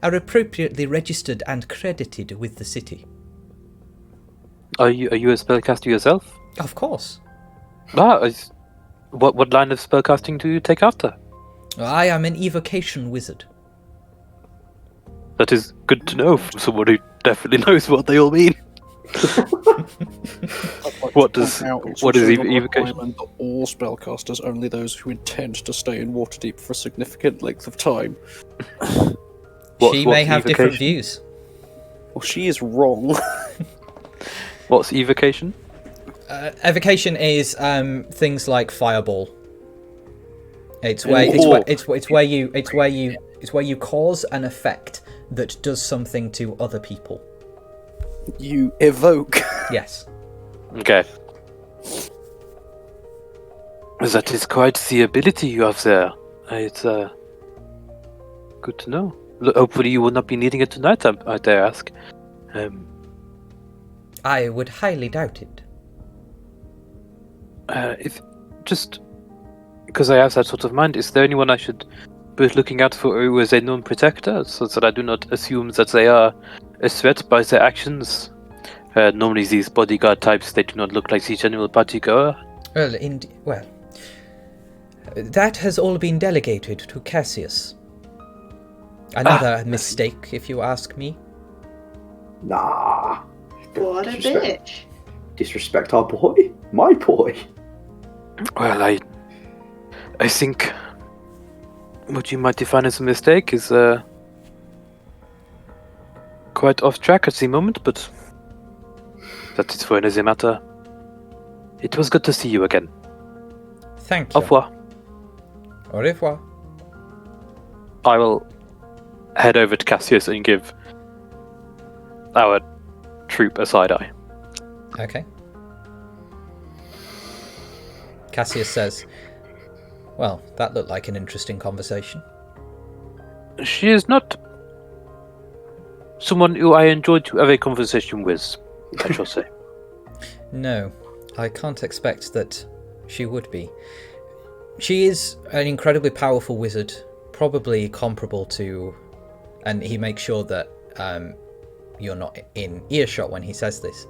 are appropriately registered and credited with the city. Are you a spellcaster yourself? Of course. What line of spellcasting do you take after? I am an evocation wizard. That is good to know from someone who definitely knows what they all mean. What is evocation? All spellcasters, only those who intend to stay in Waterdeep for a significant length of time. She may have different views. Well, she is wrong. What's evocation? Evocation is things like fireball. It's where you cause an effect that does something to other people. You evoke. Yes. Okay. That is quite the ability you have there. It's good to know. Hopefully you will not be needing it tonight, I dare ask. I would highly doubt it. If just because I have that sort of mind, is there anyone I should be looking out for who is a known protector, so that I do not assume that they are a threat by their actions? Normally these bodyguard types, they do not look like the general partygoer. Well, that has all been delegated to Cassius. Another mistake, if you ask me. Nah. What a bitch. Disrespect our boy? My boy? Well, I think what you might define as a mistake is quite off track at the moment, but that is for another matter. It was good to see you again. Thank you. Au revoir. Au revoir. I will head over to Cassius and give our troop a side eye. Okay. Cassius says, well, that looked like an interesting conversation. She is not someone who I enjoyed to have a conversation with, I shall say. No, I can't expect that she would be. She is an incredibly powerful wizard, probably comparable to... And he makes sure that you're not in earshot when he says this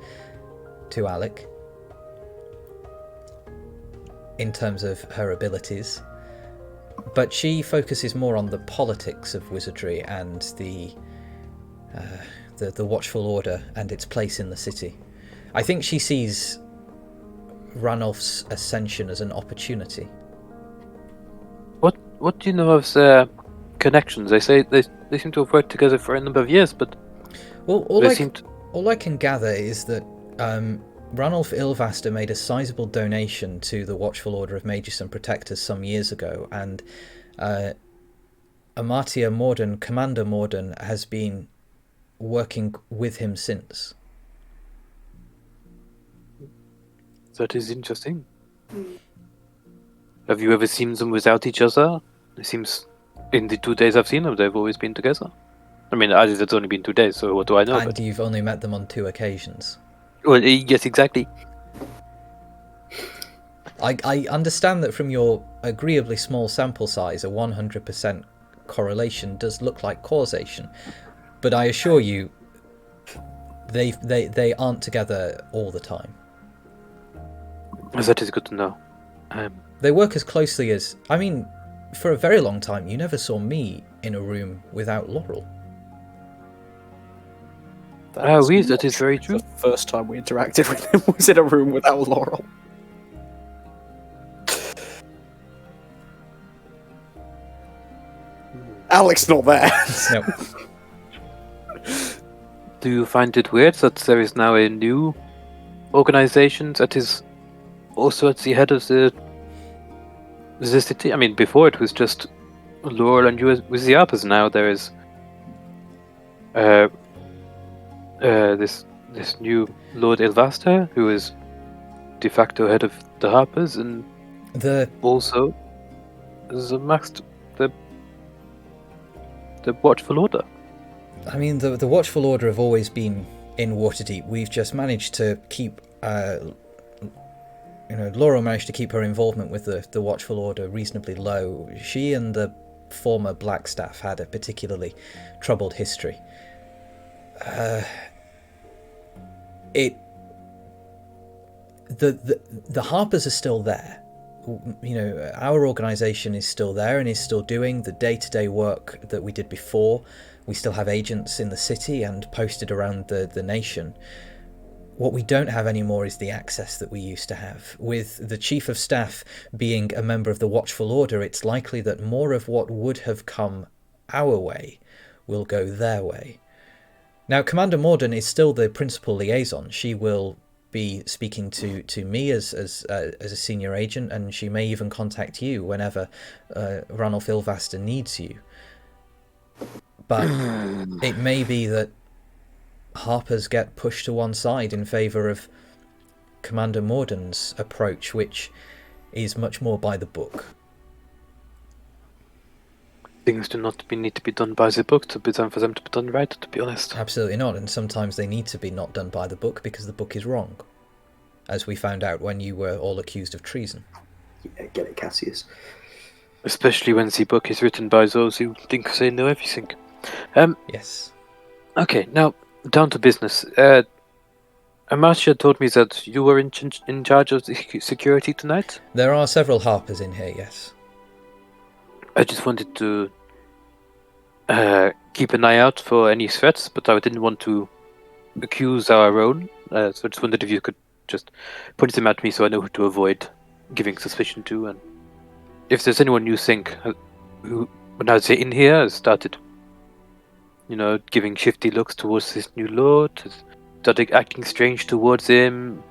to Alec. In terms of her abilities. But she focuses more on the politics of wizardry and the Watchful Order and its place in the city. I think she sees Ranulph's ascension as an opportunity. What do you know of their connections? They say they seem to have worked together for a number of years, but Well, all I can gather is that Ranulph Ilvaster made a sizable donation to the Watchful Order of Mages and Protectors some years ago, and Amartia Morden, Commander Morden, has been working with him since. that is interesting. Have you ever seen them without each other? It seems, in the 2 days I've seen them, they've always been together. I mean, it's only been 2 days, so what do I know? And you've only met them on 2 occasions. Well, yes, exactly. I understand that from your agreeably small sample size, a 100% correlation does look like causation, but I assure you, they aren't together all the time. That is good to know. They work as closely as... I mean, for a very long time, you never saw me in a room without Laurel. That is very true. The first time we interacted with him was in a room without Laurel. Alex not there. No. Do you find it weird that there is now a new organization that is also at the head of the city? I mean, before it was just Laurel and you with the Harpers. Now there is this new Lord Ilvaster, who is de facto head of the Harpers, and also the Watchful Order. I mean, the Watchful Order have always been in Waterdeep. We've just managed to keep... Laurel managed to keep her involvement with the Watchful Order reasonably low. She and the former Blackstaff had a particularly troubled history. The Harpers are still there. Our organisation is still there and is still doing the day-to-day work that we did before. We still have agents in the city and posted around the nation. What we don't have anymore is the access that we used to have. With the Chief of Staff being a member of the Watchful Order, it's likely that more of what would have come our way will go their way. Now, Commander Morden is still the principal liaison. She will be speaking to me as a senior agent, and she may even contact you whenever Ranulph Ilvaster needs you. But it may be that Harpers get pushed to one side in favour of Commander Morden's approach, which is much more by the book. Things do not need to be done by the book to be done for them to be done right, to be honest. Absolutely not, and sometimes they need to be not done by the book because the book is wrong, as we found out when you were all accused of treason. Yeah, get it, Cassius. Especially when the book is written by those who think they know everything. Yes. Okay, now down to business. Amartia told me that you were in charge of the security tonight. There are several Harpers in here, yes. I just wanted to keep an eye out for any threats, but I didn't want to accuse our own. So I just wondered if you could just point them at me so I know who to avoid giving suspicion to. And if there's anyone you think who, when I was in here, has started, giving shifty looks towards this new lord, started acting strange towards him.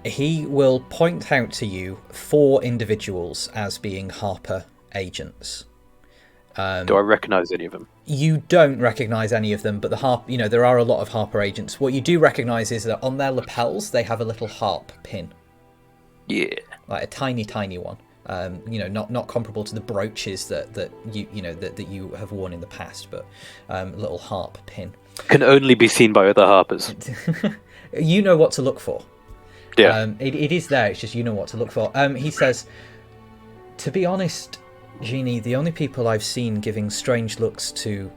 He will point out to you 4 individuals as being Harper agents. Do I recognise any of them? You don't recognise any of them, but there are a lot of Harper agents. What you do recognise is that on their lapels they have a little harp pin. Yeah. Like a tiny, tiny one. Not comparable to the brooches that you have worn in the past, but little harp pin. Can only be seen by other harpers. You know what to look for. Yeah. It is there. It's just you know what to look for. He says, to be honest, Génie, the only people I've seen giving strange looks to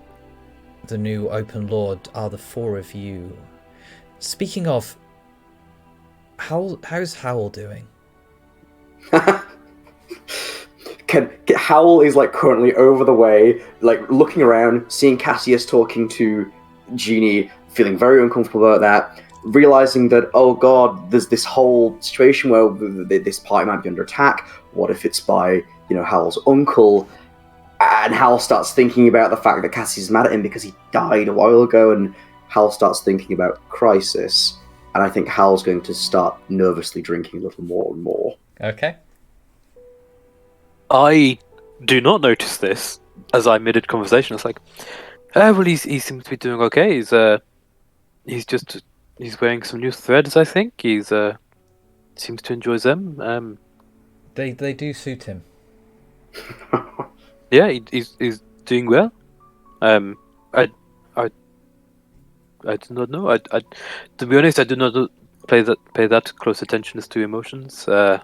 the new Open Lord are the four of you. Speaking of, how's Howl doing? Howl is like currently over the way, like looking around, seeing Cassius talking to Génie, feeling very uncomfortable about that, realizing that, oh god, there's this whole situation where this party might be under attack. What if it's by, Howl's uncle? And Howl starts thinking about the fact that Cassius is mad at him because he died a while ago, and Howl starts thinking about Crisis. And I think Howl's going to start nervously drinking a little more and more. Okay. I do not notice this as I mid conversation. It's like, well, he seems to be doing okay. He's wearing some new threads. I think he's seems to enjoy them. They do suit him. Yeah, he's doing well. I do not know. I to be honest, I do not pay that close attention as to emotions. I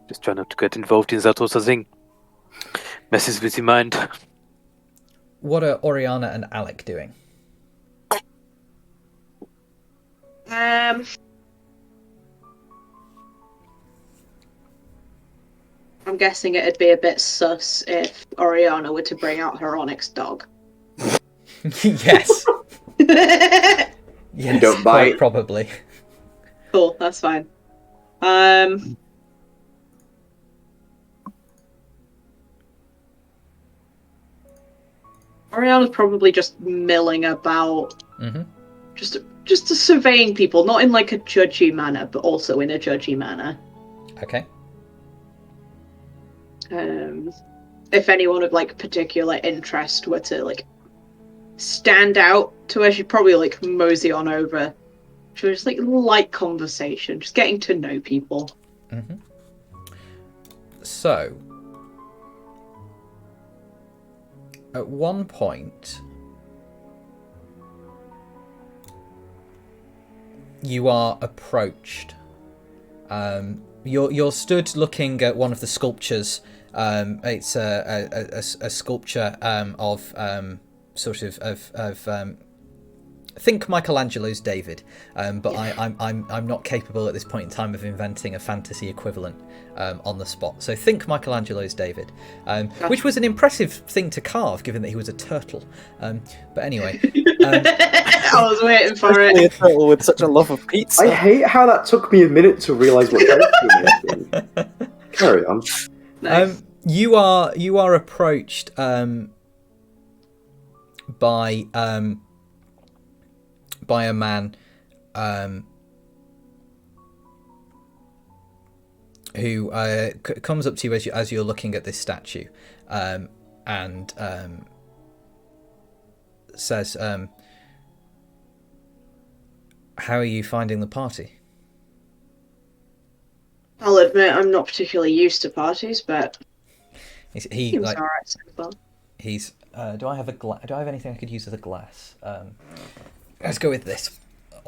just try not to get involved in that sort of thing. Messes with your mind. What are Oriana and Alec doing? I'm guessing it'd be a bit sus if Oriana were to bring out her Onyx dog. Yes. Yes, You don't bite. probably. Cool, that's fine. Oriana's probably just milling about, just surveying people, not in like a judgy manner, but also in a judgy manner. Okay. If anyone of like particular interest were to like stand out to her, she'd probably like mosey on over. She was just like light conversation, just getting to know people. So, at one point, you are approached. You're stood looking at one of the sculptures. It's a sculpture of think Michelangelo's David, but I'm not capable at this point in time of inventing a fantasy equivalent on the spot. So think Michelangelo's David, which was an impressive thing to carve, given that he was a turtle. But anyway, I was waiting for it. A turtle with such a love of pizza. I hate how that took me a minute to realise what character you're making. Carry on. Nice. You are approached by a man who comes up to you as you're looking at this statue, and says, "How are you finding the party?" I'll admit I'm not particularly used to parties, but He seems like alright so far. he's. Do I have anything I could use as a glass? Let's go with this.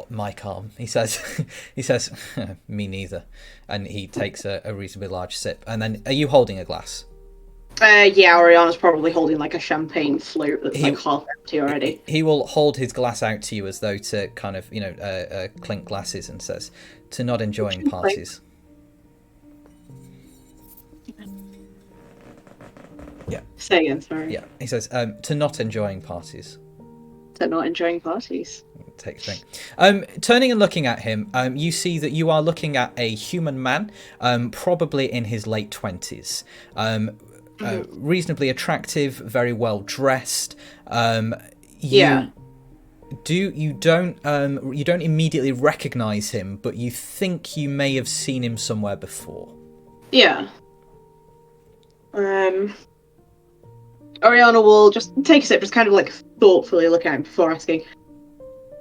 Mike arm. He says, "Me neither," and he takes a reasonably large sip. And then, are you holding a glass? Yeah, Oriana's probably holding like a champagne flute that's like half empty already. He will hold his glass out to you as though to kind of clink glasses, and says, "To not enjoying parties." Yeah. Say again, sorry. Yeah. He says, "To not enjoying parties." To not enjoying parties. Takes thing. Turning and looking at him, you see that you are looking at a human man, probably in his late 20s. Reasonably attractive, very well dressed. You don't immediately recognize him, but you think you may have seen him somewhere before. Yeah. Oriana will just take a sip, just kind of like thoughtfully look at him before asking.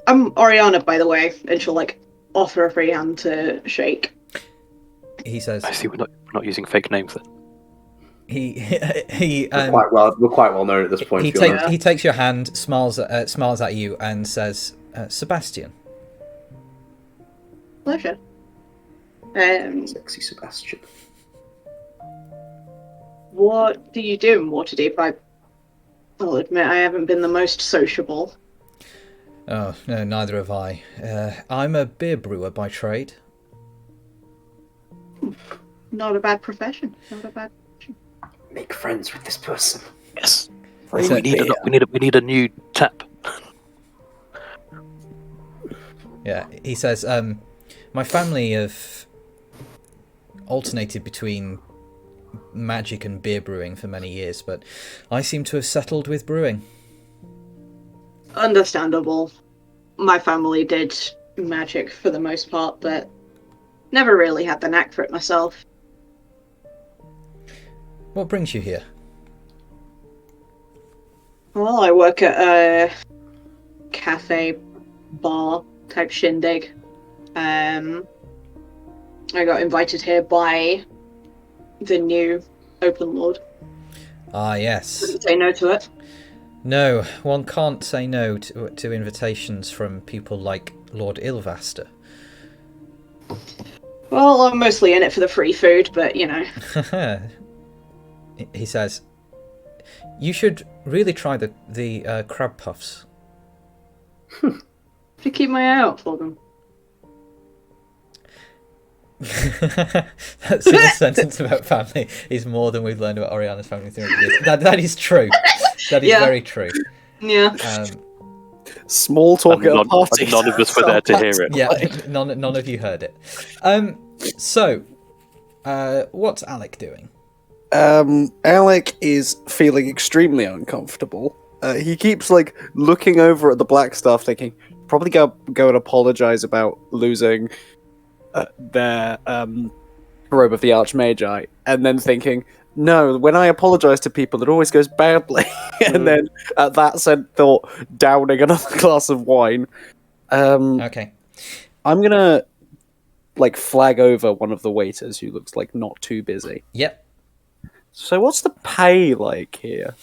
I'm Oriana, by the way, and she'll like offer a free hand to shake. He says. I see. We're not using fake names then. We're quite well known at this point. He takes your hand, smiles at you, and says, "Sebastian." Pleasure. Sexy Sebastian. What do you do in Waterdeep? I'll admit I haven't been the most sociable. Oh, no, neither have I. I'm a beer brewer by trade. Not a bad profession. Not a bad. Make friends with this person. Yes. We need a new tap. Yeah, he says, my family have alternated between magic and beer brewing for many years, but I seem to have settled with brewing. Understandable. My family did magic for the most part, but never really had the knack for it myself. What brings you here? Well, I work at a café bar type shindig. I got invited here by the new Open Lord. Ah, yes. Couldn't say no to it. No, one can't say no to invitations from people like Lord Ilvaster. Well, I'm mostly in it for the free food, but you know. He says, you should really try the crab puffs. To keep my eye out for them. That single sentence about family is more than we've learned about Oriana's family through the years. That is true. That is very true. Yeah. Small talk at a party. None of us were there to hear it. Yeah, none of you heard it. So, what's Alec doing? Alec is feeling extremely uncomfortable. He keeps like looking over at the black stuff, thinking probably go and apologize about losing their robe of the Archmagi, and then thinking, no, when I apologize to people, it always goes badly. And then at that thought, downing another glass of wine. Okay. I'm gonna like flag over one of the waiters who looks like not too busy. Yep. So what's the pay like here?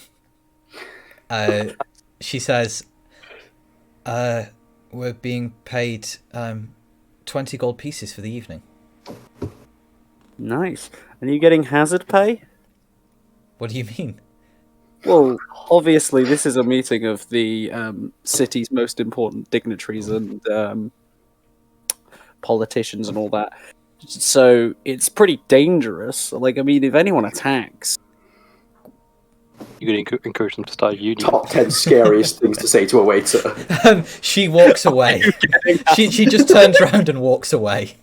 She says, we're being paid 20 gold pieces for the evening. Nice. And are you getting hazard pay? What do you mean? Well, obviously this is a meeting of the city's most important dignitaries and politicians and all that. So it's pretty dangerous. Like, I mean, if anyone attacks... You're going to encourage them to start a union. Top 10 scariest things to say to a waiter. She walks away. She just turns around and walks away.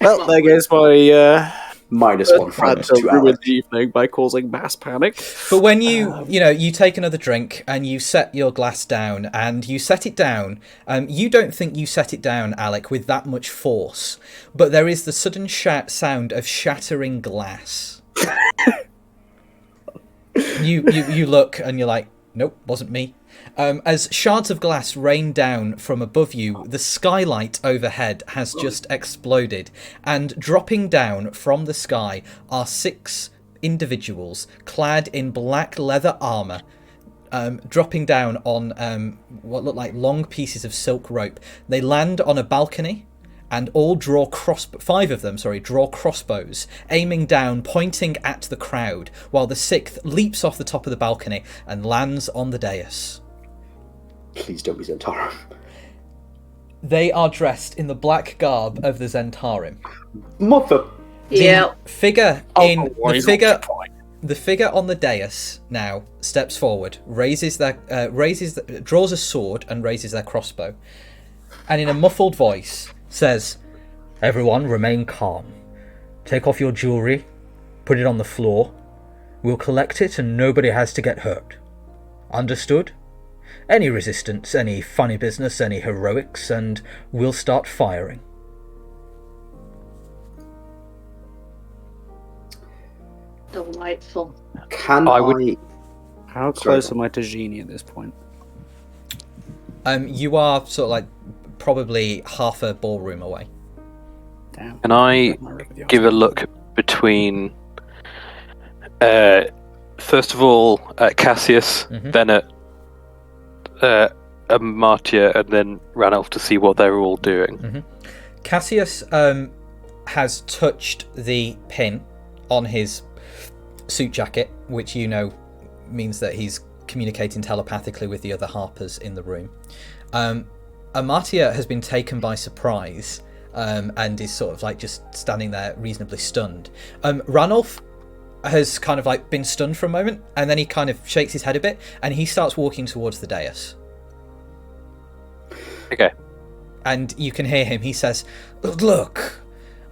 Well, there goes my... -1 friend to to ruin Alec. the evening by causing mass panic. But when you take another drink and you set your glass down and you set it down, you don't think you set it down, Alec, with that much force, but there is the sudden sound of shattering glass. You look and you're like, nope, wasn't me. As shards of glass rain down from above you, the skylight overhead has just exploded, and dropping down from the sky are 6 individuals clad in black leather armour, dropping down on what look like long pieces of silk rope. They land on a balcony and all draw 5 of them draw crossbows, aiming down, pointing at the crowd, while the 6th leaps off the top of the balcony and lands on the dais. Please don't be Zentarum. They are dressed in the black garb of the Zentarim. Mother. Yeah. The figure on the dais now steps forward, draws a sword and raises their crossbow, and in a muffled voice says, "Everyone, remain calm. Take off your jewelry, put it on the floor. We'll collect it and nobody has to get hurt. Understood? Any resistance, any funny business, any heroics, and we'll start firing." Delightful. Can I I? would- How Sorry, close go am I to Génie at this point? You are sort of like probably half a ballroom away. Damn. Can I give a look between, first of all, at Cassius, Mhm. then at Amartya, and then Ranulph to see what they're all doing. Cassius has touched the pin on his suit jacket, which you know means that he's communicating telepathically with the other Harpers in the room. Amartya has been taken by surprise and is sort of like just standing there reasonably stunned. Ranulph has kind of like been stunned for a moment, and then he kind of shakes his head a bit, and he starts walking towards the dais. Okay. And you can hear him. He says, "Look,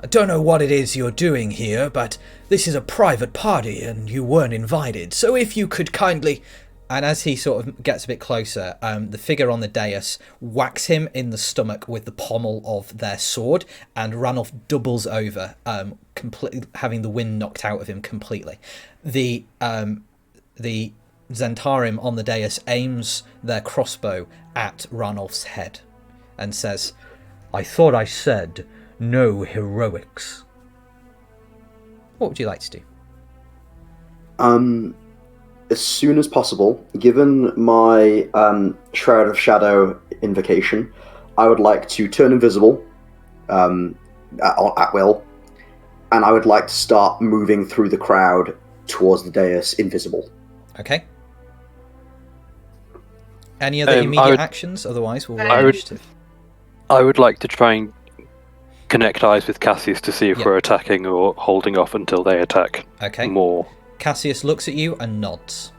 I don't know what it is you're doing here, but this is a private party and you weren't invited. So if you could kindly..." And as he sort of gets a bit closer, the figure on the dais whacks him in the stomach with the pommel of their sword, and Ranulph doubles over, completely having the wind knocked out of him completely. The Zentarim on the dais aims their crossbow at Ranulph's head and says, "I thought I said no heroics." What would you like to do? As soon as possible, given my Shroud of Shadow invocation, I would like to turn invisible at will, and I would like to start moving through the crowd towards the dais invisible. Okay. Any other immediate actions? Otherwise, we'll roll initiative. I would like to try and connect eyes with Cassius to see if Yep. we're attacking or holding off until they attack Okay. more. Cassius looks at you and nods.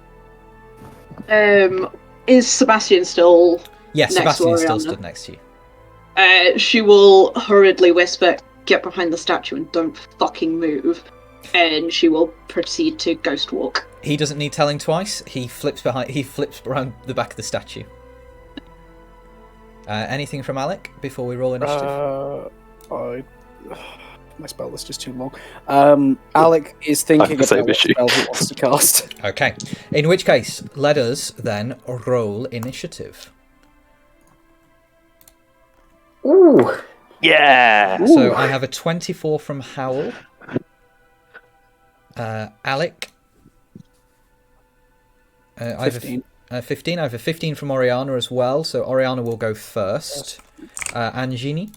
Is Sebastian still Yes, next to Sebastian still Oriana? stood next to you. She will hurriedly whisper, "Get behind the statue and don't fucking move." And she will proceed to ghost walk. He doesn't need telling twice. He flips around the back of the statue. Anything from Alec before we roll initiative? My spell list is too long. Alec is thinking the same about what issue. spell he wants to cast. Okay. In which case, let us then roll initiative. Ooh! Yeah! So I have a 24 from Howl. Alec. I have 15. 15. I have a 15 from Oriana as well. So Oriana will go first. And Génie?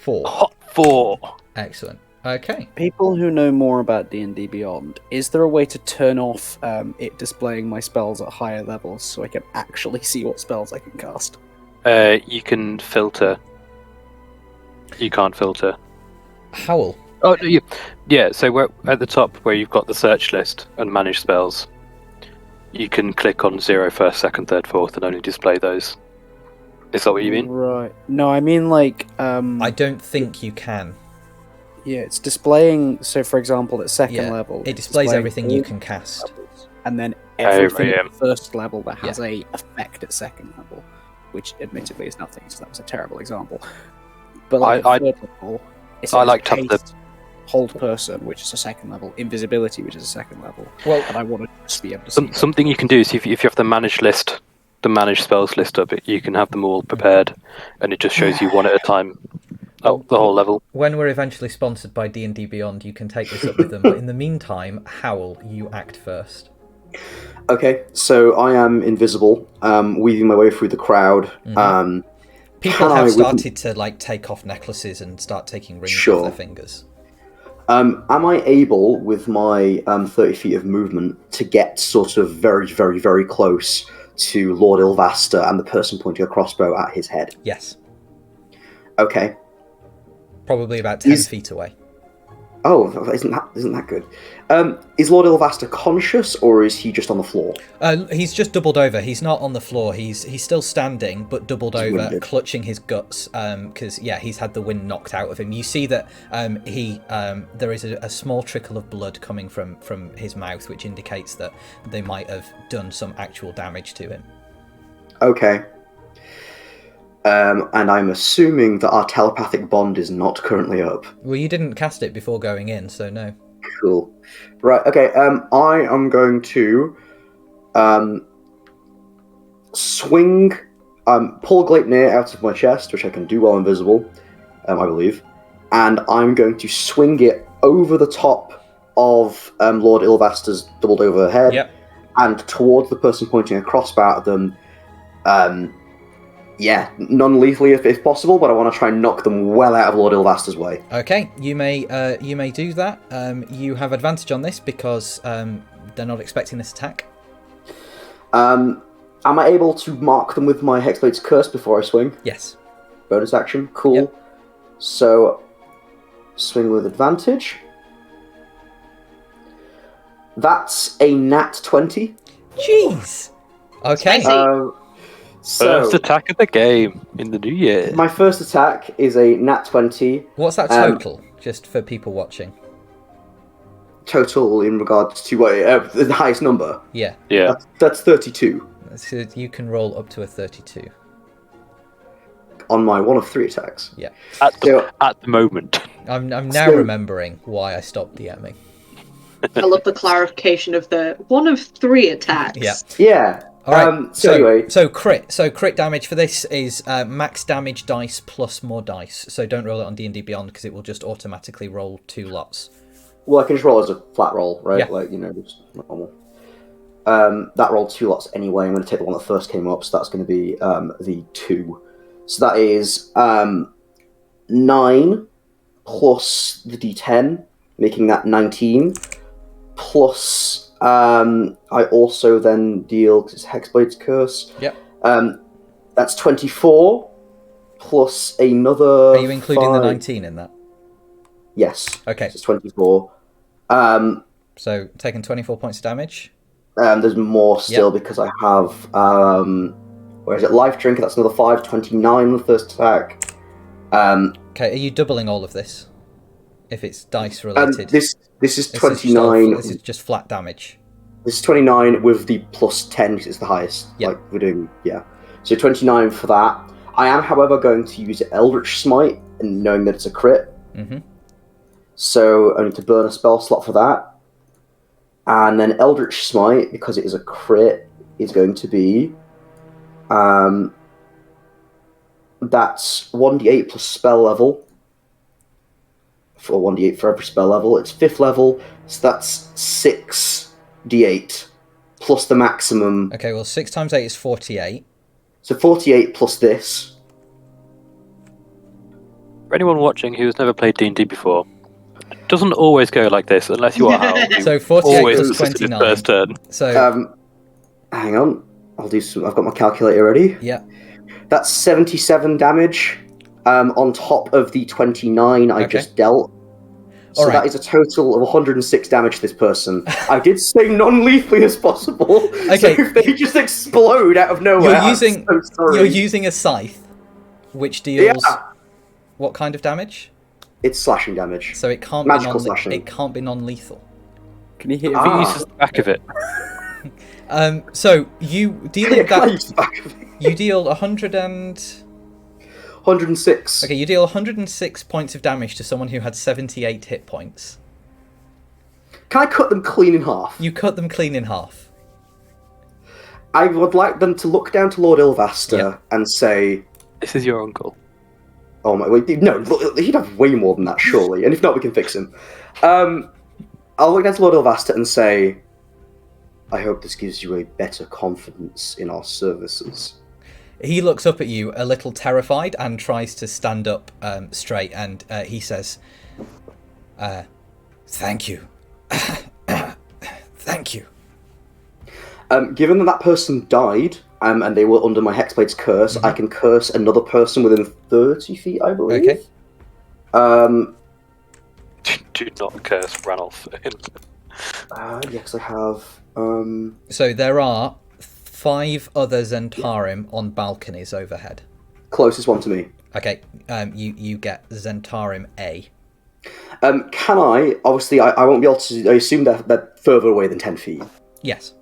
4. Hot 4! Excellent. Okay. People who know more about D&D Beyond, is there a way to turn off it displaying my spells at higher levels so I can actually see what spells I can cast? You can filter. You can't filter. Howl. Oh, no, yeah, so we're at the top where you've got the search list and manage spells, you can click on 0, 1st, 2nd, 3rd, 4th and only display those. Is that what you mean? Right. No, I mean like... I don't think you can. Yeah, it's displaying, so for example, at second Yeah, level... it displays displaying everything all you can cast. levels, and then everything yeah. at first level that has a effect at second level, which admittedly is nothing, so that was a terrible example. But like I- at third level, it I says like to have the- haste, hold person, which is a second level, invisibility, which is a second level, Well, and I want to just be able to see Something you can do is if you have the manage list, the manage spells list up, you can have them all prepared, and it just shows you one at a time. Oh, the whole level. when we're eventually sponsored by D&D Beyond, you can take this up with them. But in the meantime, Howl, you act first. Okay, so I am invisible, weaving my way through the crowd. People Can I, have with- started to like take off necklaces and start taking rings Sure. off their fingers. Am I able, with my 30 feet of movement, to get sort of very, very, very close to Lord Ilvaster and the person pointing a crossbow at his head? Yes. Okay. Probably about 10 Is- feet away. Oh, isn't that good? Is Lord Ilvaster conscious, or is he just on the floor? He's just doubled over. He's not on the floor. He's still standing, but doubled over, winded. clutching his guts. Because he's had the wind knocked out of him. You see that there is a small trickle of blood coming from his mouth, which indicates that they might have done some actual damage to him. Okay. And I'm assuming that our telepathic bond is not currently up. Well, you didn't cast it before going in, so no. Cool. Right. Okay. I am going to swing, pull Gleipnir out of my chest, which I can do while invisible, I believe, and I'm going to swing it over the top of Lord Ilvaster's doubled over head, Yep. and towards the person pointing a crossbow at them. Non-lethally if possible, but I want to try and knock them well out of Lord Ilvaster's way. Okay, you may do that. You have advantage on this because they're not expecting this attack. Am I able to mark them with my Hexblade's Curse before I swing? Yes. Bonus action, cool. Yep. So, swing with advantage. That's a nat 20. Jeez. Okay. Spicy. First attack of the game in the new year. My first attack is a nat 20. What's that total? Just for people watching. Total in regards to the highest number. Yeah. Yeah. That's 32 So you can roll up to a 32. on my one of 3 attacks. Yeah. At the moment. I'm now remembering why I stopped DMing. I love the clarification of the 1 of 3 attacks. Yeah. Yeah. All right. Anyway, So crit damage for this is max damage dice plus more dice. So don't roll it on D&D Beyond because it will just automatically roll 2 lots. well, I can just roll as a flat roll, right? Yeah. Just normal. That rolled 2 lots anyway. I'm going to take the one that first came up, so that's going to be the 2. So that is 9 plus the D10, making that 19. Plus, I also then deal, because it's Hexblade's Curse. Yep. That's 24, plus another. Are you including the 19 in that? Yes. Okay. So it's 24. So taking 24 points of damage. There's more still because I have. Where is it? Life Drink, that's another 5, 29 the first attack. Okay, are you doubling all of this? If it's dice related. This is 29. This is just flat damage. This is 29 with the plus 10 because it's the highest. Yeah. Like we're doing, yeah. So 29 for that. I am, however, going to use Eldritch Smite, and knowing that it's a crit. Mm-hmm. So I need to burn a spell slot for that. And then Eldritch Smite, because it is a crit, is going to be... that's 1d8 plus spell level. For 1d8 for every spell level. It's 5th level, so that's 6d8 plus the maximum. Okay, well 6 times 8 is 48. So 48 plus this. For anyone watching who's never played D&D before, it doesn't always go like this unless you are Hal. So 48 Always plus assisted in 29. first turn. So Hang on. I'll do some. I've got my calculator ready. yeah. That's 77 damage on top of the 29 I Okay. just dealt. So All right. that is a total of 106 damage to this person. I did say non-lethally as possible. Okay. So if they just explode out of nowhere, I'm so sorry. You're using a scythe, which deals what kind of damage? It's slashing damage. So it can't Magical be slashing. it can't be non-lethal. Can you hear If me? he uses the back of it, So you deal Yeah, can I that. use the back of it? You deal 100 and 106. okay. You deal 106 points of damage to someone who had 78 hit points. Can I cut them clean in half? You cut them clean in half. I would like them to look down to Lord Ilvaster Yeah. and say, this is your uncle. "Oh my, wait, no, he'd have way more than that, surely. And if not, we can fix him." I'll look down to Lord Ilvaster and say, "I hope this gives you a better confidence in our services." He looks up at you a little terrified and tries to stand up straight, and he says, "Thank you, thank you." Given that person died, and they were under my Hexblade's curse, I can curse another person within 30 feet, I believe. Okay. Do not curse Ranulph. Yes, I have. So there are 5 other Zentarim on balconies overhead. Closest one to me. Okay, you get Zentarim A. Can I? Obviously, I won't be able to. I assume they're further away than 10 feet. Yes.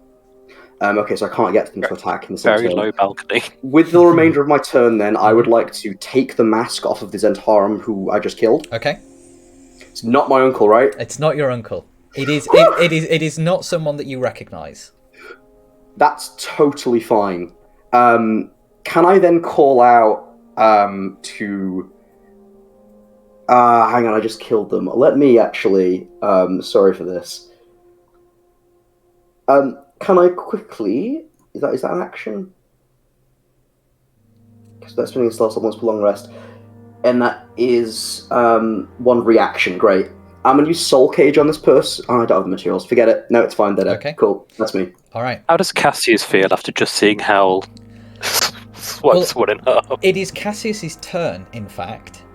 Okay, so I can't get them to attack in the same Very turn. low balcony. With the remainder of my turn, then, I would like to take the mask off of the Zentarum who I just killed. Okay. It's not my uncle, right? It's not your uncle. It is not someone that you recognise. That's totally fine. Can I then call out to... hang on, I just killed them. Let me actually... sorry for this. Can I quickly... Is that an action? Because that's when it starts once for long rest. And that is one reaction. Great. I'm going to use Soul Cage on this person. Oh, I don't have the materials. Forget it. No, it's fine. Okay. Cool. That's me. All right. How does Cassius feel after just seeing Hal swipes one in half? It is Cassius's turn, in fact.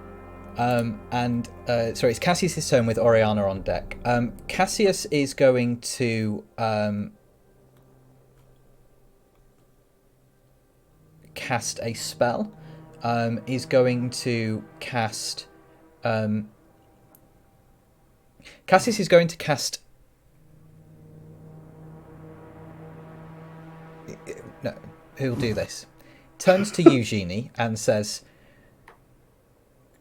It's Cassius's turn with Oriana on deck. Cassius is going to cast a spell. Is going to cast. Cassius is going to cast. No, who'll do this? Turns to you, Génie, and says,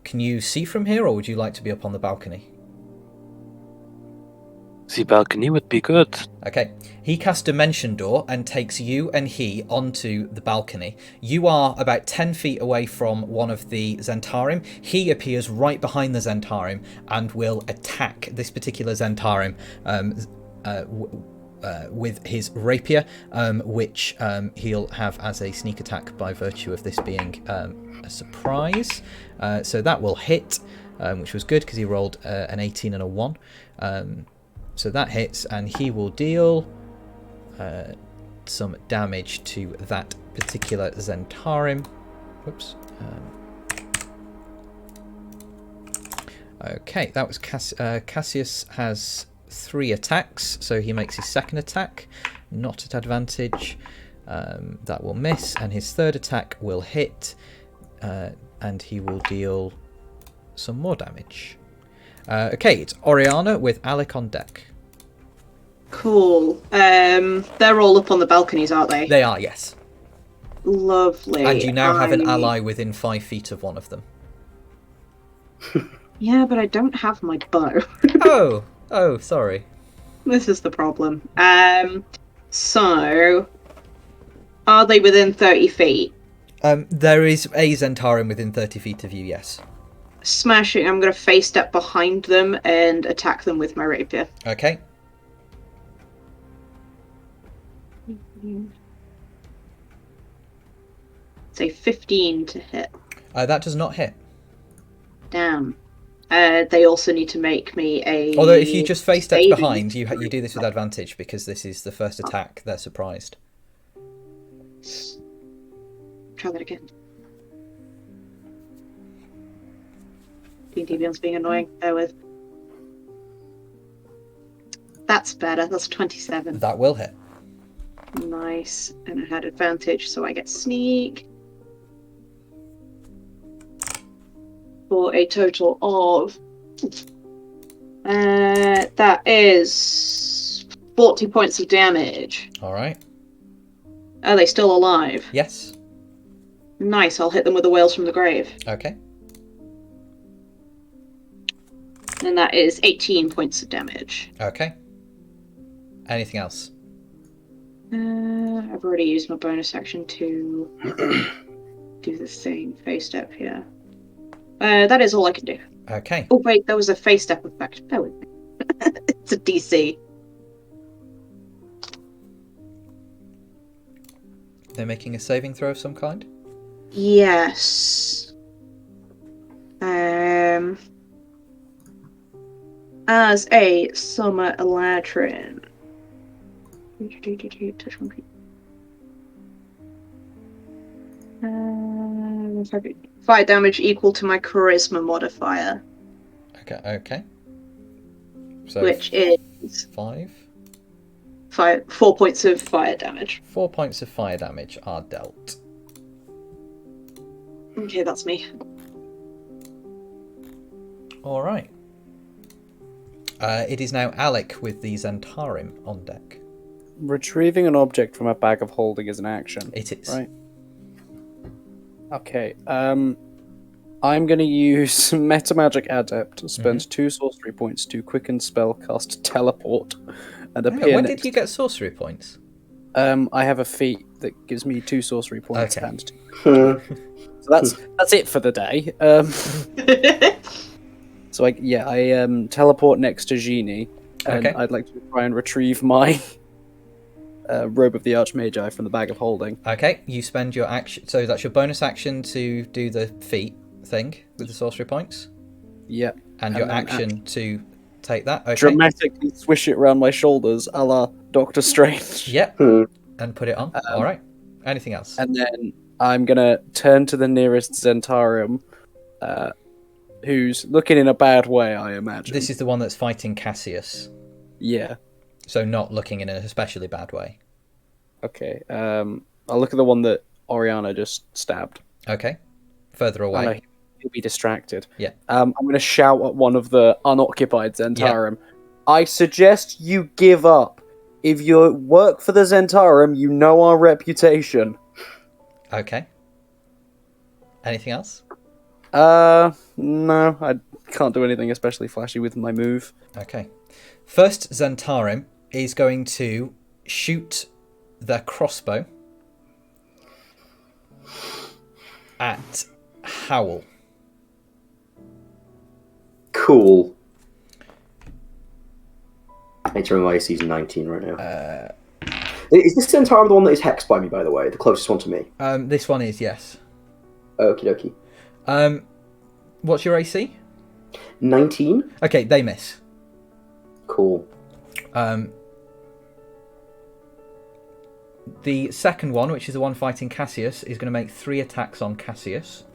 "Can you see from here, or would you like to be up on the balcony?" The balcony would be good. Okay. He casts Dimension Door and takes you and he onto the balcony. You are about 10 feet away from one of the Zentarim. He appears right behind the Zentarim and will attack this particular Zentarim with his rapier, which he'll have as a sneak attack by virtue of this being a surprise. So that will hit, which was good because he rolled an 18 and a 1. So that hits, and he will deal some damage to that particular Zentarim. Whoops. Okay, that was Cassius has 3 attacks, so he makes his second attack, not at advantage. That will miss, and his third attack will hit, and he will deal some more damage. Okay, it's Oriana with Alec on deck. Cool. They're all up on the balconies, aren't they? They are, yes. Lovely. And you now have an ally within 5 feet of one of them. Yeah, but I don't have my bow. Oh, sorry. This is the problem. So, are they within 30 feet? There is a Zentarim within 30 feet of you, yes. Smashing. I'm going to face step behind them and attack them with my rapier. Okay. Say 15 to hit. That does not hit. Damn. They also need to make me a... Although if you just face step behind, you do this with advantage because this is the first attack. They're surprised. Try that again. D&D's being annoying. Bear with. That's better. That's 27. That will hit. Nice. And I had advantage, so I get sneak. For a total of... that is 40 points of damage. Alright. Are they still alive? Yes. Nice, I'll hit them with the Whales from the Grave. Okay. And that is 18 points of damage. Okay. Anything else? I've already used my bonus action to do the same face step here. That is all I can do. Okay. Oh wait, there was a face step effect. Bear with me. It's a DC. They're making a saving throw of some kind? Yes. As a summer eladrin. Touch one. Fire damage equal to my charisma modifier. Okay. So which is 4 points of fire damage. 4 points of fire damage are dealt. Okay, that's me. All right. It is now Alec with the Zentarim on deck. Retrieving an object from a bag of holding is an action. It is. Right. Okay. I'm going to use Metamagic Adept to spend 2 sorcery points to quicken spell, cast teleport, and appear When next. did you get sorcery points? I have a feat that gives me 2 sorcery points Okay. and 2. So that's it for the day. So I teleport next to Génie, and Okay. I'd like to try and retrieve my Robe of the Archmagi from the Bag of Holding. Okay, you spend your action. So that's your bonus action to do the feat thing with the sorcery points, Yeah. and your action to take that. Okay. Dramatically swish it around my shoulders, a la Doctor Strange. Yep. And put it on. All right. Anything else? And then I'm gonna turn to the nearest Zentarium, who's looking in a bad way, I imagine. This is the one that's fighting Cassius. Yeah. So not looking in an especially bad way. Okay. I'll look at the one that Oriana just stabbed. Okay. Further away. I know he'll be distracted. Yeah. I'm going to shout at one of the unoccupied Zentarium. I suggest you give up. If you work for the Zentarium, you know our reputation. Okay. Anything else? No, I can't do anything especially flashy with my move. Okay. First Zentarim is going to shoot their crossbow at Howl. Cool. I need to remember my AC is 19 right now. Is this Centaur the one that is hexed by me, by the way? The closest one to me? This one is, yes. Okie dokie. What's your AC? 19? Okay, they miss. Cool. The second one, which is the one fighting Cassius, is going to make 3 attacks on Cassius.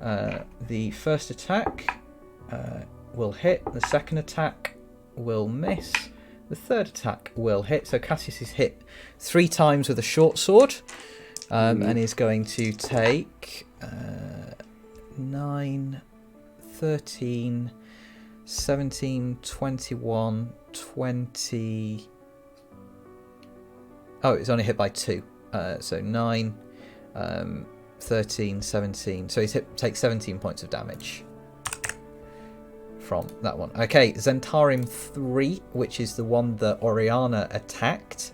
The first attack will hit. The second attack will miss. The third attack will hit. So Cassius is hit 3 times with a short sword. And is going to take 9, 13, 17, 21, 20... Oh, it's only hit by 2. So 9, 13, 17. So he's takes 17 points of damage from that one. Okay, Zentarim 3, which is the one that Oriana attacked,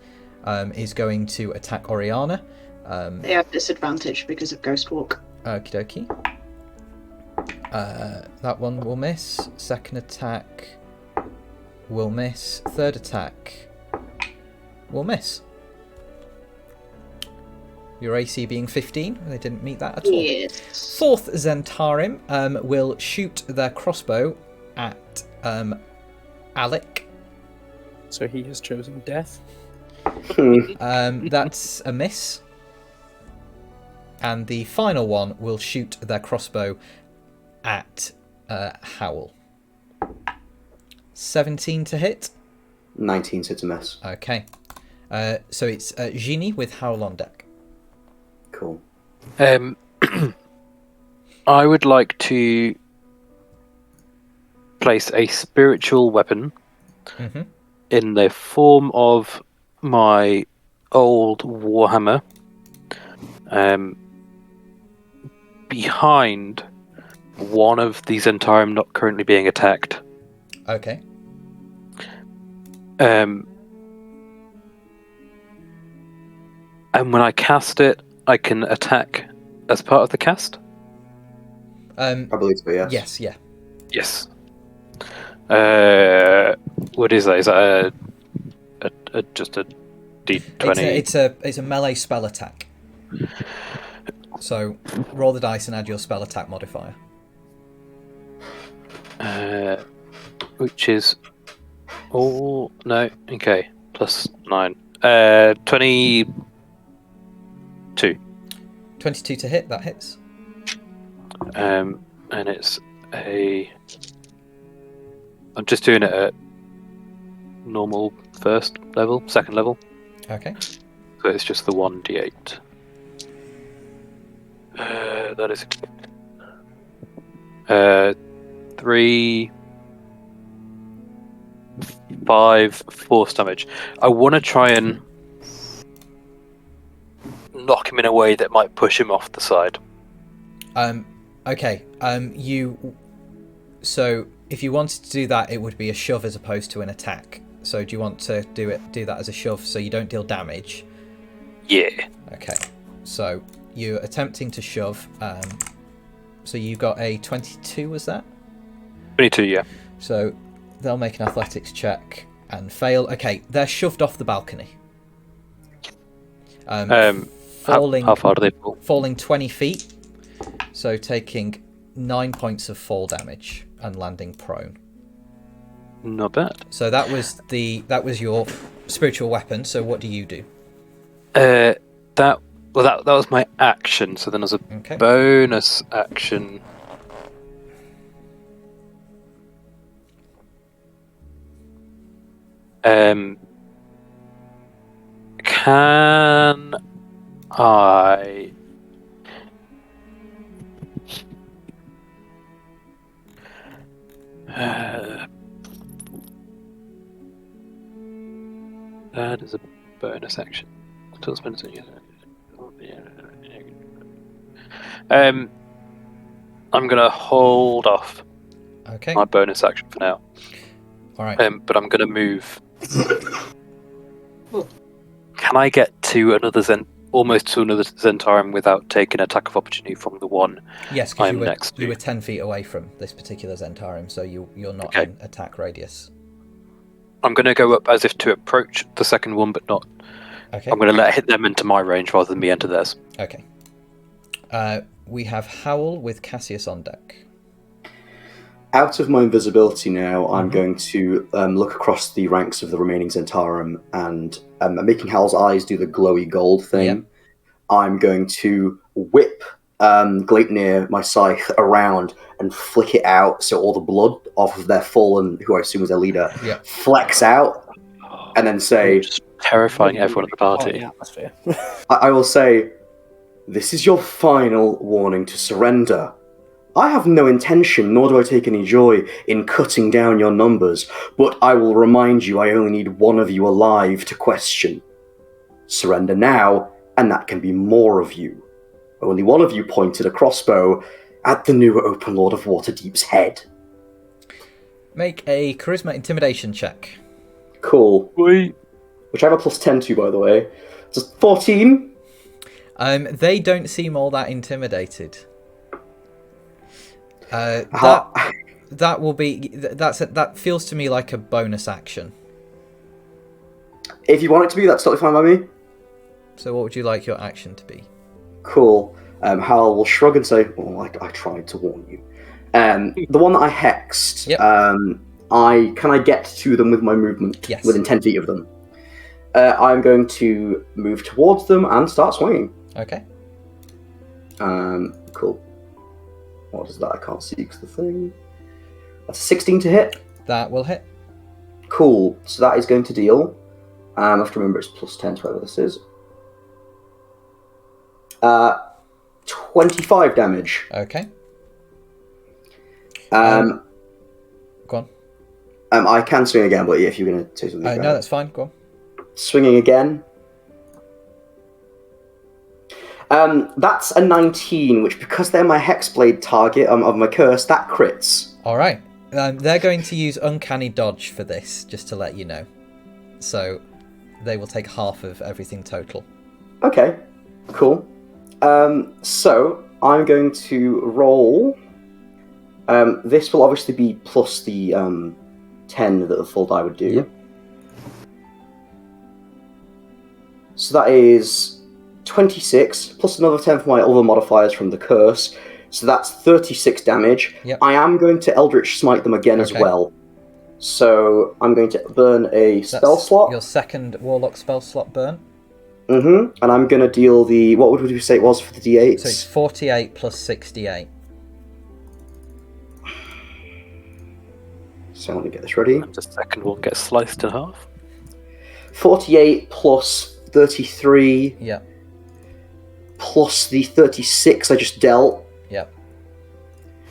is going to attack Oriana. They have disadvantage because of Ghost Walk. Okie dokie. That one will miss. Second attack will miss. Third attack will miss. Your AC being 15, they didn't meet that at all. Yes. Fourth Zentarim will shoot their crossbow at Alec. So he has chosen death. That's a miss. And the final one will shoot their crossbow at Howl. 17 to hit. 19 to miss. Okay. So it's Génie with Howl on deck. Cool. I would like to place a spiritual weapon in the form of my old Warhammer behind one of these Zentarim not currently being attacked. Okay. And when I cast it, I can attack as part of the cast? I believe so, yes. Yes, yeah. Yes. What is that? Is that just a D20? It's a melee spell attack. So roll the dice and add your spell attack modifier. Which is okay, plus 9. 22. 22 to hit, that hits. And it's I'm just doing it at normal second level. Okay. So it's just the 1d8. That is 3, 5 force damage. I want to try and knock him in a way that might push him off the side. Okay. So if you wanted to do that, it would be a shove as opposed to an attack. So do you want to do that as a shove so you don't deal damage? Yeah. Okay. So you're attempting to shove. So you got a 22, was that? 22, yeah. So they'll make an athletics check and fail. Okay, they're shoved off the balcony. Falling, how far do they fall? falling 20 feet. So taking 9 points of fall damage and landing prone. Not bad. So that was your spiritual weapon. So what do you do? That was my action. So then as a Okay. bonus action, can I? That is a bonus action. Still spends it. I'm gonna hold off Okay. my bonus action for now. All right. But I'm gonna move. Can I get to almost to another Zentarum without taking attack of opportunity from the one Yes, because I'm next to? you were 10 feet away from this particular Zentarum, so you're not Okay. in attack radius. I'm gonna go up as if to approach the second one, but not. Okay. I'm gonna let it hit them into my range rather than me enter theirs. Okay. We have Howl with Cassius on deck. Out of my invisibility now, I'm going to look across the ranks of the remaining Zentarum and making Hal's eyes do the glowy gold thing. Yep. I'm going to whip Gleipnir, my scythe, around and flick it out so all the blood off of their fallen, who I assume is their leader, Yep. flecks out, and then say, Just terrifying everyone in the party. Atmosphere. I will say, this is your final warning to surrender. I have no intention, nor do I take any joy, in cutting down your numbers, but I will remind you I only need one of you alive to question. Surrender now, and that can be more of you. Only one of you pointed a crossbow at the new Open Lord of Waterdeep's head. Make a charisma intimidation check. Cool. Wait. Which I have a plus 10 to, by the way. Just 14. They don't seem all that intimidated. That will be that feels to me like a bonus action. If you want it to be, that's totally fine by me. So what would you like your action to be? Cool. Hal will shrug and say, "Well, I tried to warn you." The one that I hexed. Yep. Can I get to them with my movement? Yes. Within 10 feet of them. I'm going to move towards them and start swinging. Okay. Cool. What is that? I can't see because the thing. That's a 16 to hit. That will hit. Cool. So that is going to deal. I have to remember it's plus 10 to whatever this is. 25 damage. Okay. Go on. I can swing again, but if you're going to say something. No, that's fine. Go on. Swinging again. That's a 19, which because they're my Hexblade target of my curse, that crits. All right. They're going to use Uncanny Dodge for this, just to let you know. So they will take half of everything total. Okay, cool. So I'm going to roll. This will obviously be plus the 10 that the full die would do. Yep. So that is 26, plus another 10 for my other modifiers from the curse. So that's 36 damage. Yep. I am going to Eldritch Smite them again as well. So I'm going to burn a spell slot. Your second Warlock spell slot burn. And I'm going to deal the... What would you say it was for the D8s? So it's 48 plus 68. So let me get this ready. And the second one gets sliced in half. 48 plus 33 Yep. plus the 36 I just dealt. Yep.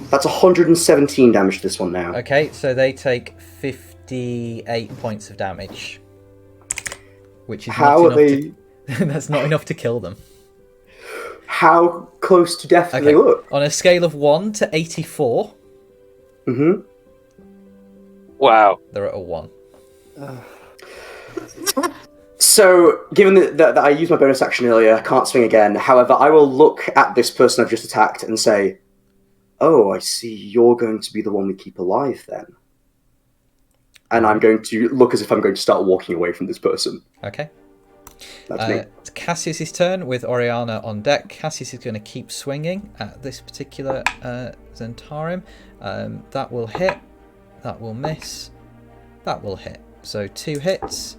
That's 117 damage to this one now. Okay, so they take 58 points of damage. Which is How not are enough they... to... That's not enough to kill them. How close to death do Okay. they look? On a scale of 1 to 84, Mm-hmm. Wow. they're at a 1. So, given that I used my bonus action earlier, I can't swing again. However, I will look at this person I've just attacked and say, "Oh, I see you're going to be the one we keep alive then." And I'm going to look as if I'm going to start walking away from this person. Okay. That's me. It's Cassius's turn with Oriana on deck. Cassius is going to keep swinging at this particular Zentarim. That will hit. That will miss. That will hit. So 2 hits.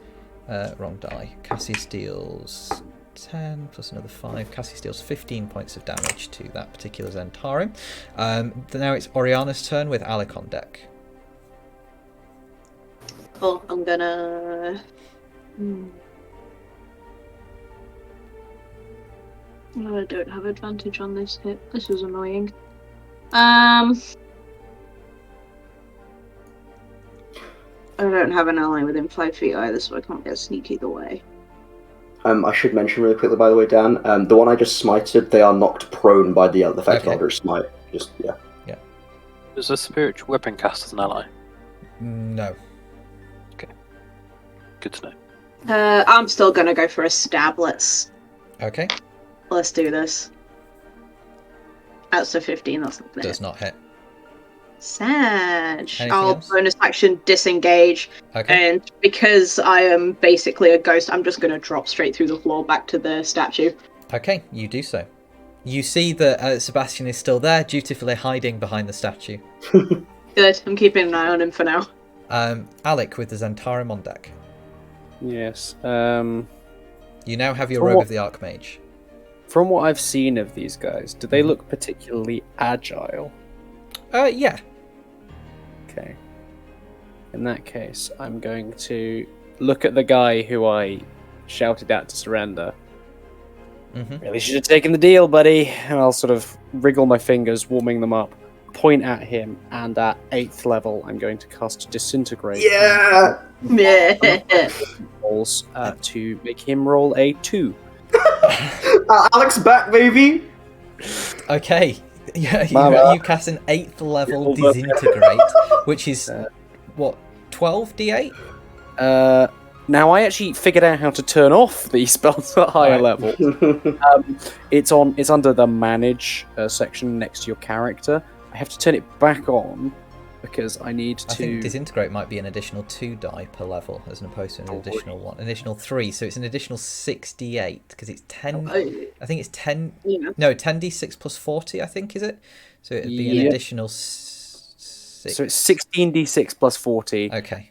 Wrong die. Cassius deals 10 plus another 5. Cassius deals 15 points of damage to that particular Zentarim. Now it's Oriana's turn with Alec on deck. Oh, I'm gonna... I don't have advantage on this hit. This is annoying. I don't have an ally within 5 feet either, so I can't get sneak either way. I should mention really quickly, by the way, Dan, the one I just smited, they are knocked prone by the effect of Eldritch Smite. Just, yeah. Does a spiritual weapon cast as an ally? No. Good to know. I'm still gonna go for a stab. Let's do this. That's a 15, that's not gonna Does hit. not hit. Sag. Anything I'll else? bonus action disengage, Okay. and because I am basically a ghost, I'm just gonna drop straight through the floor back to the statue. Okay, you do so. You see that Sebastian is still there, dutifully hiding behind the statue. Good, I'm keeping an eye on him for now. Alec with the Zentarim on deck. Yes. You now have your From Robe what- of the Archmage. From what I've seen of these guys, do they look particularly agile? Yeah. Okay. In that case, I'm going to look at the guy who I shouted at to surrender. Really should have taken the deal, buddy. And I'll sort of wriggle my fingers, warming them up, point at him, and at 8th level, I'm going to cast Disintegrate. Yeah! Rolls to make him roll a 2. Alex back, baby! Okay. Yeah, you cast an 8th level Yeah, Disintegrate, which is, what, 12 d8? Now I actually figured out how to turn off these spells at higher level. It's under the manage section next to your character. I have to turn it back on because I need to. I think Disintegrate might be an additional 2 die per level as opposed to an additional 1. An additional 3, so it's an additional 6d8 because it's 10. I think it's 10. Yeah. No, 10d6 plus 40. I think is it. So it'd be an additional 6. So it's 16d6 plus 40. Okay.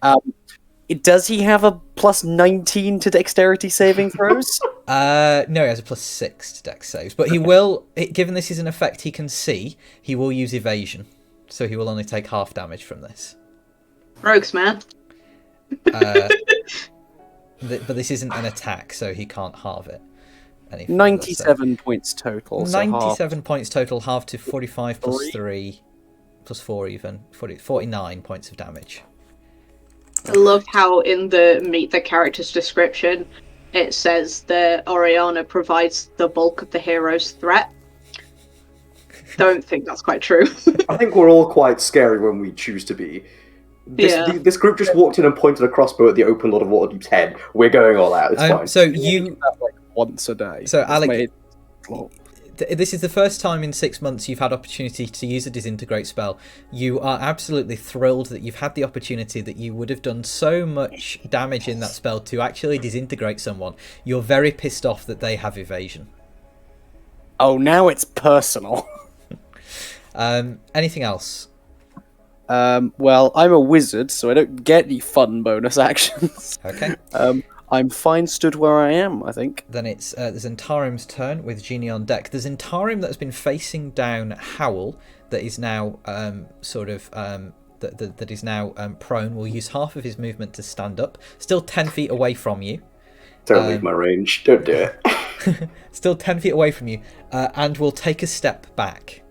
Does he have a plus 19 to dexterity saving throws? No, he has a plus 6 to dex saves, but he will. Given this is an effect he can see, he will use evasion, so he will only take half damage from this. Rogues, man. But this isn't an attack, so he can't halve it. Any further, 97 points total. so. So 97 points total, half to 45 plus 3. 3, plus 4 even. 49 points of damage. I love how in the Meet the Character's description it says that Oriana provides the bulk of the hero's threat. Don't think that's quite true. I think we're all quite scary when we choose to be. This group just walked in and pointed a crossbow at the open Lord of Waterdeep's head. We're going all out, it's fine. So that like once a day. So That's Alec, my- this is the first time in 6 months you've had opportunity to use a Disintegrate spell. You are absolutely thrilled that you've had the opportunity, that you would have done so much damage in that spell to actually disintegrate someone. You're very pissed off that they have evasion. Oh, now it's personal. Anything else? Well, I'm a wizard, so I don't get any fun bonus actions. Okay. I'm fine stood where I am, I think. Then it's the Zentarim's turn with Génie on deck. The Zentarim that has been facing down Howl, that is now that is now prone, will use half of his movement to stand up. Still 10 feet away from you. Don't leave my range. Don't do it. Still 10 feet away from you, and will take a step back.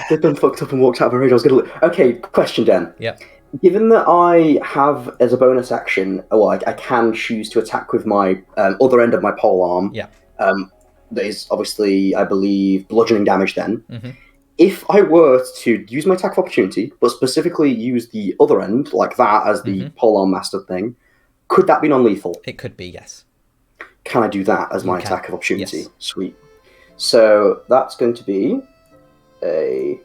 They've done fucked up and walked out of my range. I was going to look. Okay, question, Dan. Yeah. Given that I have, as a bonus action, I can choose to attack with my other end of my pole arm. Yeah. That is obviously, I believe, bludgeoning damage then. Mm-hmm. If I were to use my attack of opportunity, but specifically use the other end, like that, as the polearm master thing, could that be non-lethal? It could be, yes. Can I do that as You my can. attack of opportunity? Yes. Sweet. So that's going to be a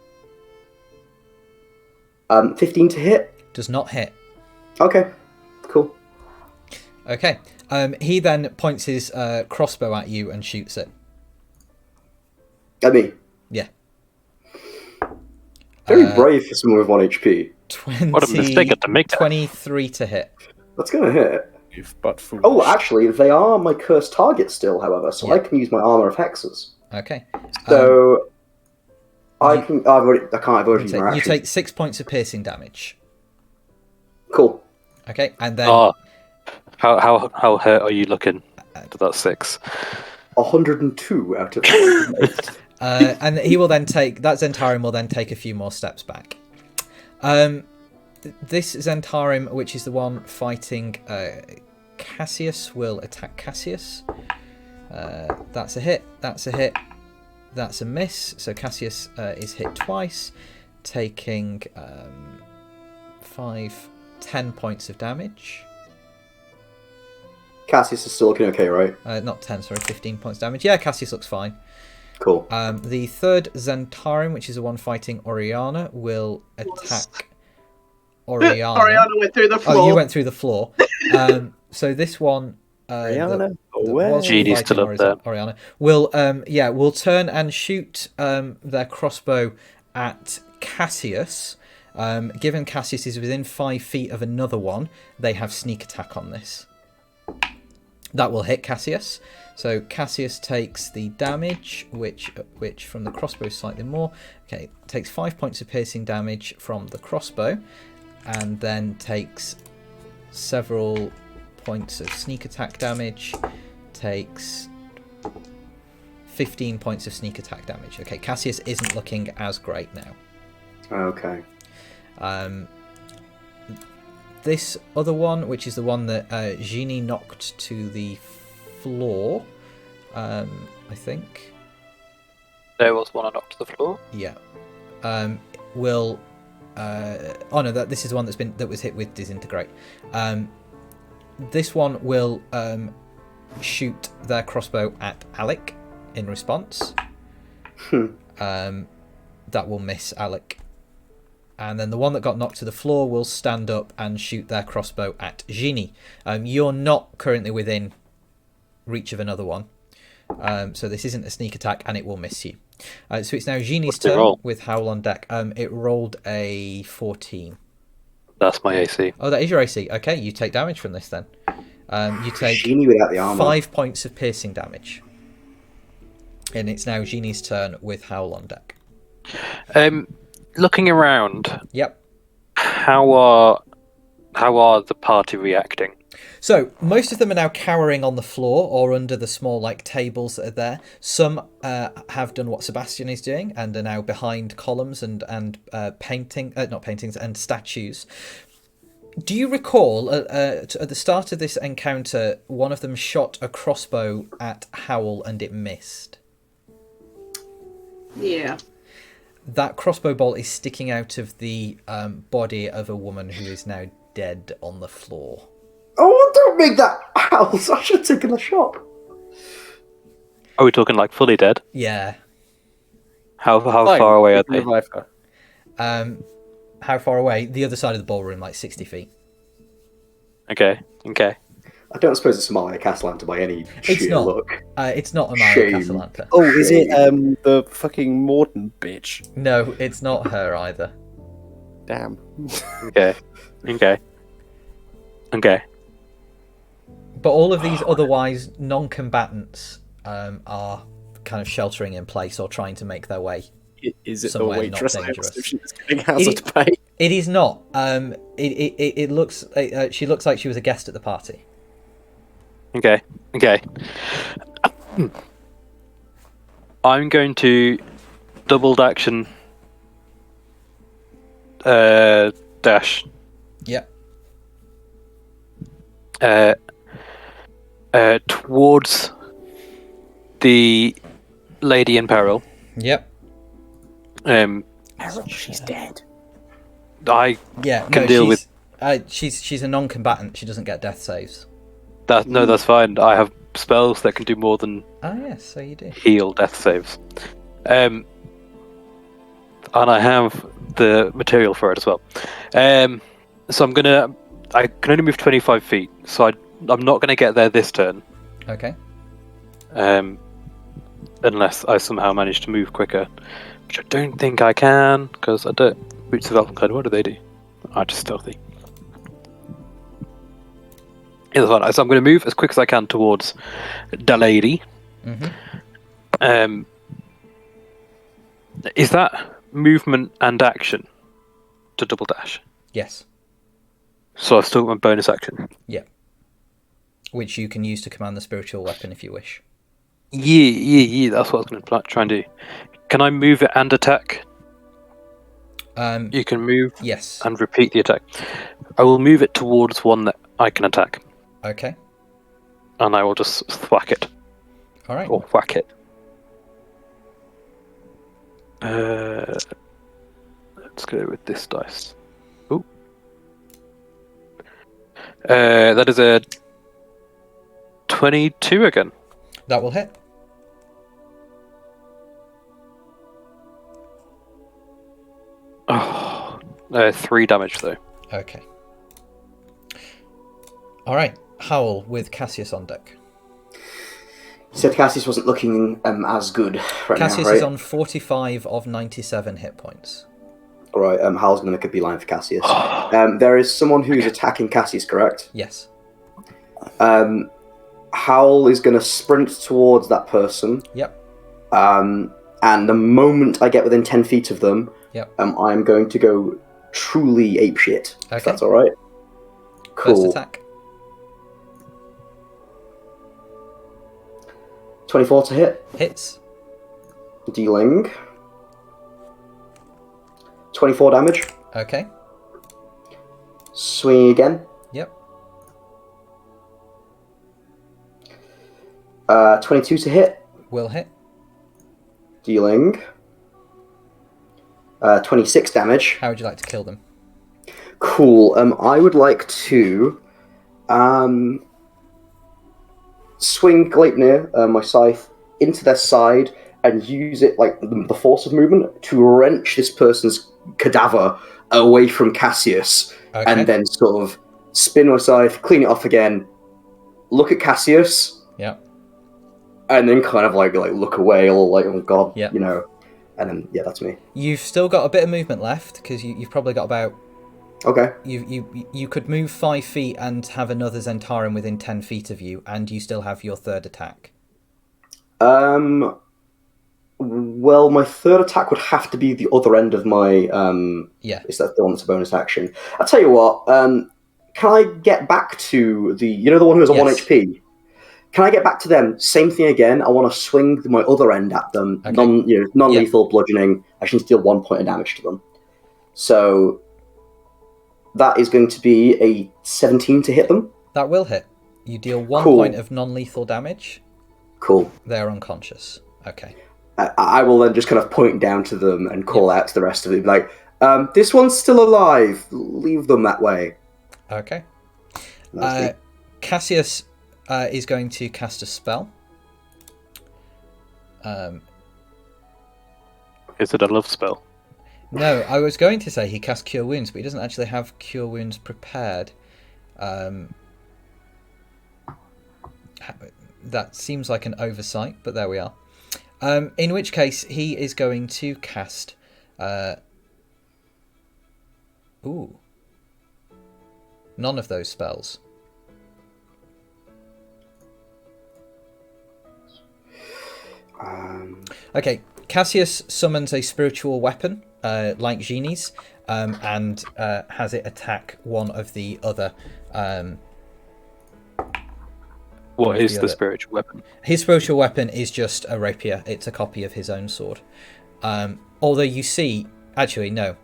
15 to hit. Does not hit. Okay, cool. Okay. He then points his crossbow at you and shoots it. At me. Yeah. Very brave for someone with 1 HP. What a mistake to make that. 23 to hit. That's going to hit. But foolish. Oh, actually, they are my cursed target still, however, so Yeah. I can use my armor of hexes. Okay. So I've already used my action. You take 6 points of piercing damage. Cool. Okay, and then Oh, how hurt are you looking? To that 6. 102 out of and he will then take that Zentarim will then take a few more steps back. This Zentarim, which is the one fighting Cassius, will attack Cassius. That's a hit. That's a hit. That's a miss. So Cassius is hit twice, taking 10 points of damage. Cassius is still looking okay, right? Not 10, sorry, 15 points damage. Yeah, Cassius looks fine. Cool. The third Zentarim, which is the one fighting Oriana, will attack Oriana. Oriana went through the floor. Oh, you went through the floor. So this one, Oriana, Genie's still up there. Oriana will turn and shoot their crossbow at Cassius. Given Cassius is within 5 feet of another one, they have sneak attack on this. That will hit Cassius. So Cassius takes the damage, which from the crossbow is slightly more. Okay, takes 5 points of piercing damage from the crossbow, and then takes several points of sneak attack damage. Takes 15 points of sneak attack damage. Okay, Cassius isn't looking as great now. Okay. This other one, which is the one that Génie knocked to the floor, I think. There was one I knocked to the floor. Yeah. Will. Oh no, this is the one that was hit with disintegrate. This one will shoot their crossbow at Alec in response. That will miss Alec. And then the one that got knocked to the floor will stand up and shoot their crossbow at Génie. You're not currently within reach of another one. So this isn't a sneak attack, and it will miss you. So it's now Génie's turn with Howl on deck. It rolled a 14. That's my AC. Oh, that is your AC. Okay, you take damage from this then. You take Génie without the armor. 5 points of piercing damage. And it's now Génie's turn with Howl on deck. Looking around. Yep. How are the party reacting? So most of them are now cowering on the floor or under the small tables that are there. Some have done what Sebastian is doing and are now behind columns and not paintings and statues. Do you recall at the start of this encounter, one of them shot a crossbow at Howl and it missed? Yeah. That crossbow bolt is sticking out of the body of a woman who is now dead on the floor. Oh, don't make that house! I should have taken the shot. Are we talking fully dead? Yeah. How far away are they? How far away? The other side of the ballroom, 60 feet. Okay. I don't suppose it's Amalia Castellanta by any sheer look. It's not Amalia Castellanta. Oh, is it the fucking Morden bitch? No, it's not her either. Damn. Okay. But all of these otherwise non-combatants are kind of sheltering in place or trying to make their way. Is it somewhere the waitress? not dangerous. If she's getting hazard to pay. It is not. It looks. She looks like she was a guest at the party. Okay. I'm going to doubled action dash. Yep. Towards the lady in peril. Yep. She's dead. I Yeah. can No, deal with she's a non-combatant. She doesn't get death saves. that. No, that's fine. I have spells that can do more than Oh yes, so you do. heal death saves. And I have the material for it as well. So I can only move 25 feet, so I'm not gonna get there this turn. Okay. Unless I somehow manage to move quicker, which I don't think I can, because I don't. Boots of Elfenclad, what do they do? I'm just stealthy. Yeah, that's fine. So I'm going to move as quick as I can towards the lady. Mm-hmm. Is that movement and action to double dash? Yes. So I've still got my bonus action. Yeah. Which you can use to command the spiritual weapon if you wish. Yeah. That's what I was going to try and do. Can I move it and attack? You can move Yes. and repeat the attack. I will move it towards one that I can attack. Okay. And I will just thwack it. All right. Or whack it. Let's go with this dice. Ooh. That is a 22 again. That will hit. Oh, 3 damage though. Okay. All right. Howl with Cassius on deck. You said Cassius wasn't looking as good right Cassius now, right? is on 45 of 97 hit points. All right, Hal's going to make a beeline for Cassius. There is someone who's attacking Cassius, correct? Yes. Howl is going to sprint towards that person. Yep. And the moment I get within 10 feet of them, Yep. I'm going to go truly apeshit. Okay. If that's all right. Cool. First attack. 24 to hit. Hits. Dealing 24 damage. Okay. Swinging again. Yep. 22 to hit. Will hit. Dealing 26 damage. How would you like to kill them? Cool. I would like to swing Gleipnir, my scythe, into their side and use it like the force of movement to wrench this person's cadaver away from Cassius, Okay. and then sort of spin my scythe, clean it off again, look at Cassius, Yep. and then kind of like look away, all like, oh god, Yep. you know, and then yeah, that's me. You've still got a bit of movement left because you've probably got about. Okay. You could move 5 feet and have another Zentarum within 10 feet of you, and you still have your third attack. Well, my third attack would have to be the other end of my Yeah. Is that the one that's a bonus action? I'll tell you what. Can I get back to the one who has a Yes. 1 HP? Can I get back to them? Same thing again. I want to swing my other end at them. Okay. Non-lethal bludgeoning. I should deal 1 point of damage to them. So that is going to be a 17 to hit them. That will hit. You deal 1 Cool. point of non-lethal damage. Cool. They're unconscious. Okay. I will then just kind of point down to them and call out to the rest of it, like, this one's still alive. Leave them that way. Okay. That's me. Cassius is going to cast a spell. Is it a love spell? No, I was going to say he casts Cure Wounds, but he doesn't actually have Cure Wounds prepared. That seems like an oversight, but there we are. In which case, he is going to cast... None of those spells. Okay, Cassius summons a spiritual weapon, like Génie's, and has it attack one of the other... What is the the other- spiritual weapon? His spiritual weapon is just a rapier. It's a copy of his own sword. Although you see... Actually, no.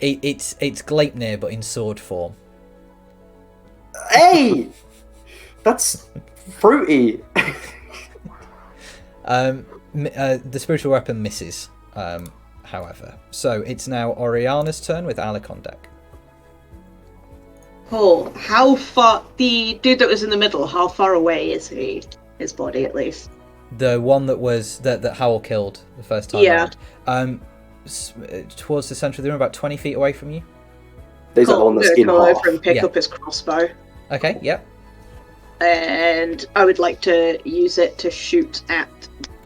It's Gleipnir, but in sword form. Hey! That's Fruity. The spiritual weapon misses, however. So it's now Oriana's turn with Alec on deck. Oh, how far... The dude that was in the middle, how far away is he? His body, at least. The one that was that Howell killed the first time Yeah. round. Towards the centre of the room, about 20 feet away from you. There's that one that's in go half. over and pick Yeah. up his crossbow. Okay, yep. And I would like to use it to shoot at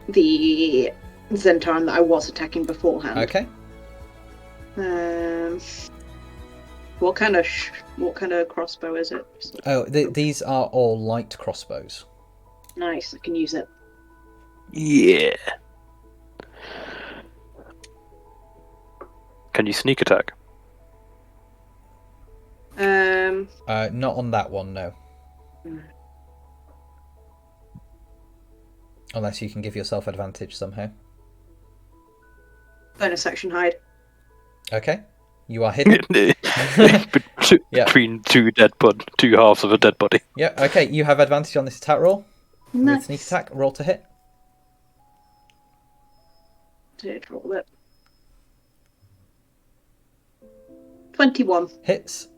the Zentarum that I was attacking beforehand. Okay. What kind of crossbow is it? Oh, these are all light crossbows. Nice, I can use it. Yeah. Can you sneak attack? Not on that one, no. Unless you can give yourself advantage somehow. Bonus action hide. Okay. You are hidden. Yeah. Between two halves of a dead body. Yeah, okay. You have advantage on this attack roll. Nice. With sneak attack, roll to hit. Did roll it. 21. Hits.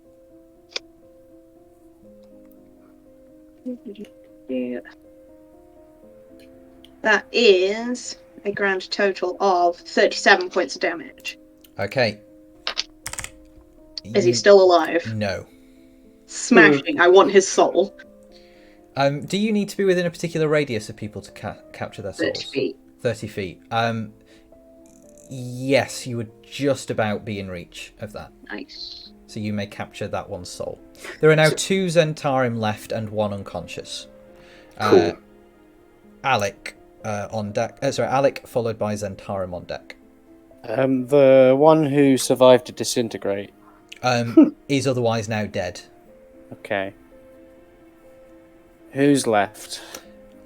That is a grand total of 37 points of damage. Okay. Is he still alive? No. Smashing. I want his soul. Do you need to be within a particular radius of people to capture their souls? 30 feet. 30 feet. Yes, you would just about be in reach of that. Nice. So you may capture that one's soul. There are now 2 Zentarim left and 1 unconscious. Cool. Alec on deck. Alec followed by Zentarim on deck. The one who survived to disintegrate. Is otherwise now dead. Okay. Who's left?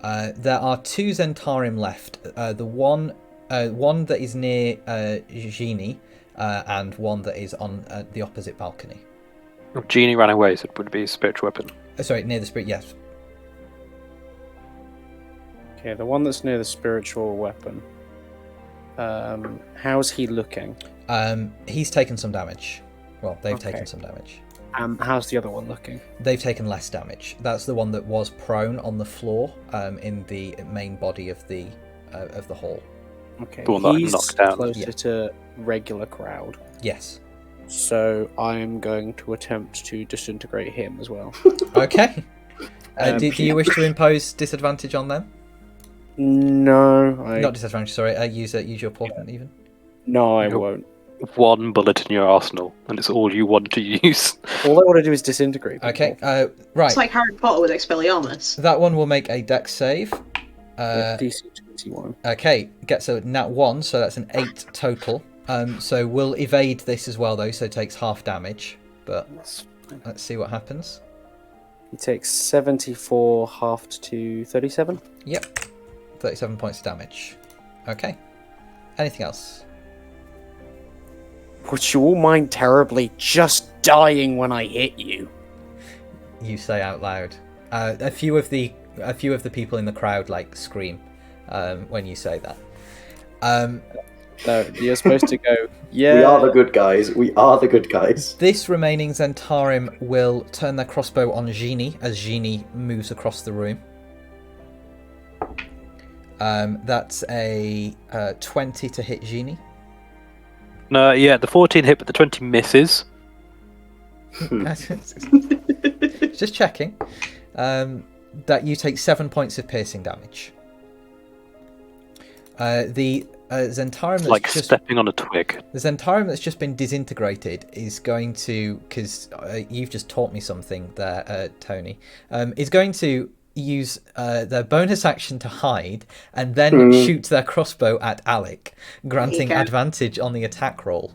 There are 2 Zentarim left. The one that is near Génie, and one that is on the opposite balcony. Genie ran away, so it would be a spiritual weapon. Sorry, near the spirit. Yes. Okay, the one that's near the spiritual weapon. How's he looking? He's taken some damage. Well, they've Okay. taken some damage. How's the other one looking? They've taken less damage. That's the one that was prone on the floor in the main body of the hall. Okay, The one that I he's knocked down. closer Yeah. to regular crowd. Yes. So I'm going to attempt to disintegrate him as well. Okay. Do you wish to impose disadvantage on them? No, Not disadvantage. Sorry. Use your portent even. No, I Nope. won't. One bullet in your arsenal, and it's all you want to use. All I want to do is disintegrate people. Okay. Right. It's like Harry Potter with Expelliarmus. That one will make a dex save. DC 21. Okay, gets a nat 1, so that's an 8 total. So we'll evade this as well, though, so it takes half damage. But let's see what happens. He takes 74 halved to 37. Yep, 37 points of damage. Okay. Anything else? Would you all mind terribly just dying when I hit you? You say out loud. A few of the people in the crowd scream when you say that. No, you're supposed to go, yeah. We are the good guys. We are the good guys. This remaining Zentarim will turn their crossbow on Génie as Génie moves across the room. That's a 20 to hit Génie. No, yeah, the 14 hit, but the 20 misses. Just checking. That you take 7 points of piercing damage. The Zentarim that's stepping on a twig. The Zentarim that's just been disintegrated is going to, because you've just taught me something there, Tony, is going to use their bonus action to hide and then shoot their crossbow at Alec, granting advantage on the attack roll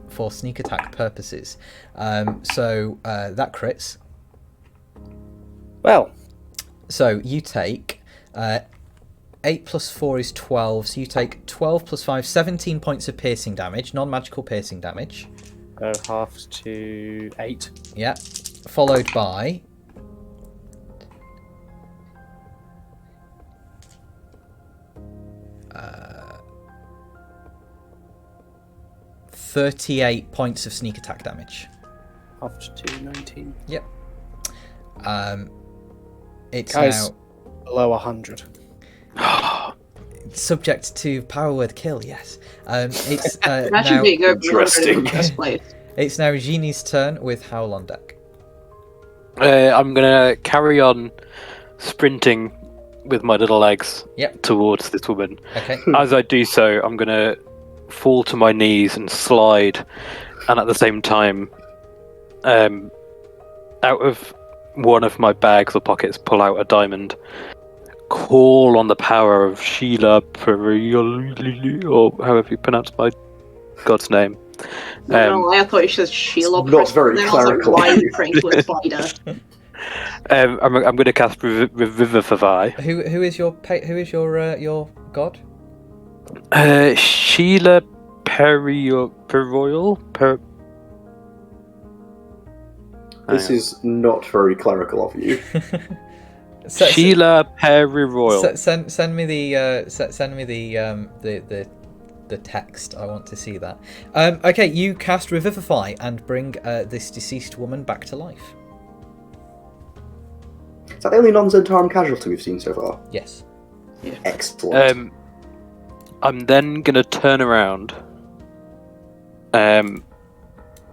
for sneak attack purposes. So that crits. Well. So you take 8 plus 4 is 12, so you take 12 plus 5, 17 points of piercing damage, non-magical piercing damage. So halved to 8. Yeah, followed by 38 points of sneak attack damage. Up to 19. Yep. It's Guys, now below 100. subject to power word kill. Yes. It's Imagine now. being over 100 in Interesting. the first place. It's now Génie's turn with Howl on deck. I'm gonna carry on sprinting with my little legs Yep. towards this woman. Okay. As I do so, I'm gonna fall to my knees and slide, and at the same time, out of one of my bags or pockets, pull out a diamond. Call on the power of Sheila Perioli, or however you pronounce my god's name. No, I thought you said Sheila. Not very Then I was like, clerical. why are you praying to a spider? I'm going to cast Revivify. Who is your your god? Sheila Periol. This is not very clerical of you. Sheila Periroyal. Send me the text. I want to see that. Okay, you cast Revivify and bring this deceased woman back to life. Is that the only non-Zentarum casualty we've seen so far? Yes. Excellent. I'm then gonna turn around.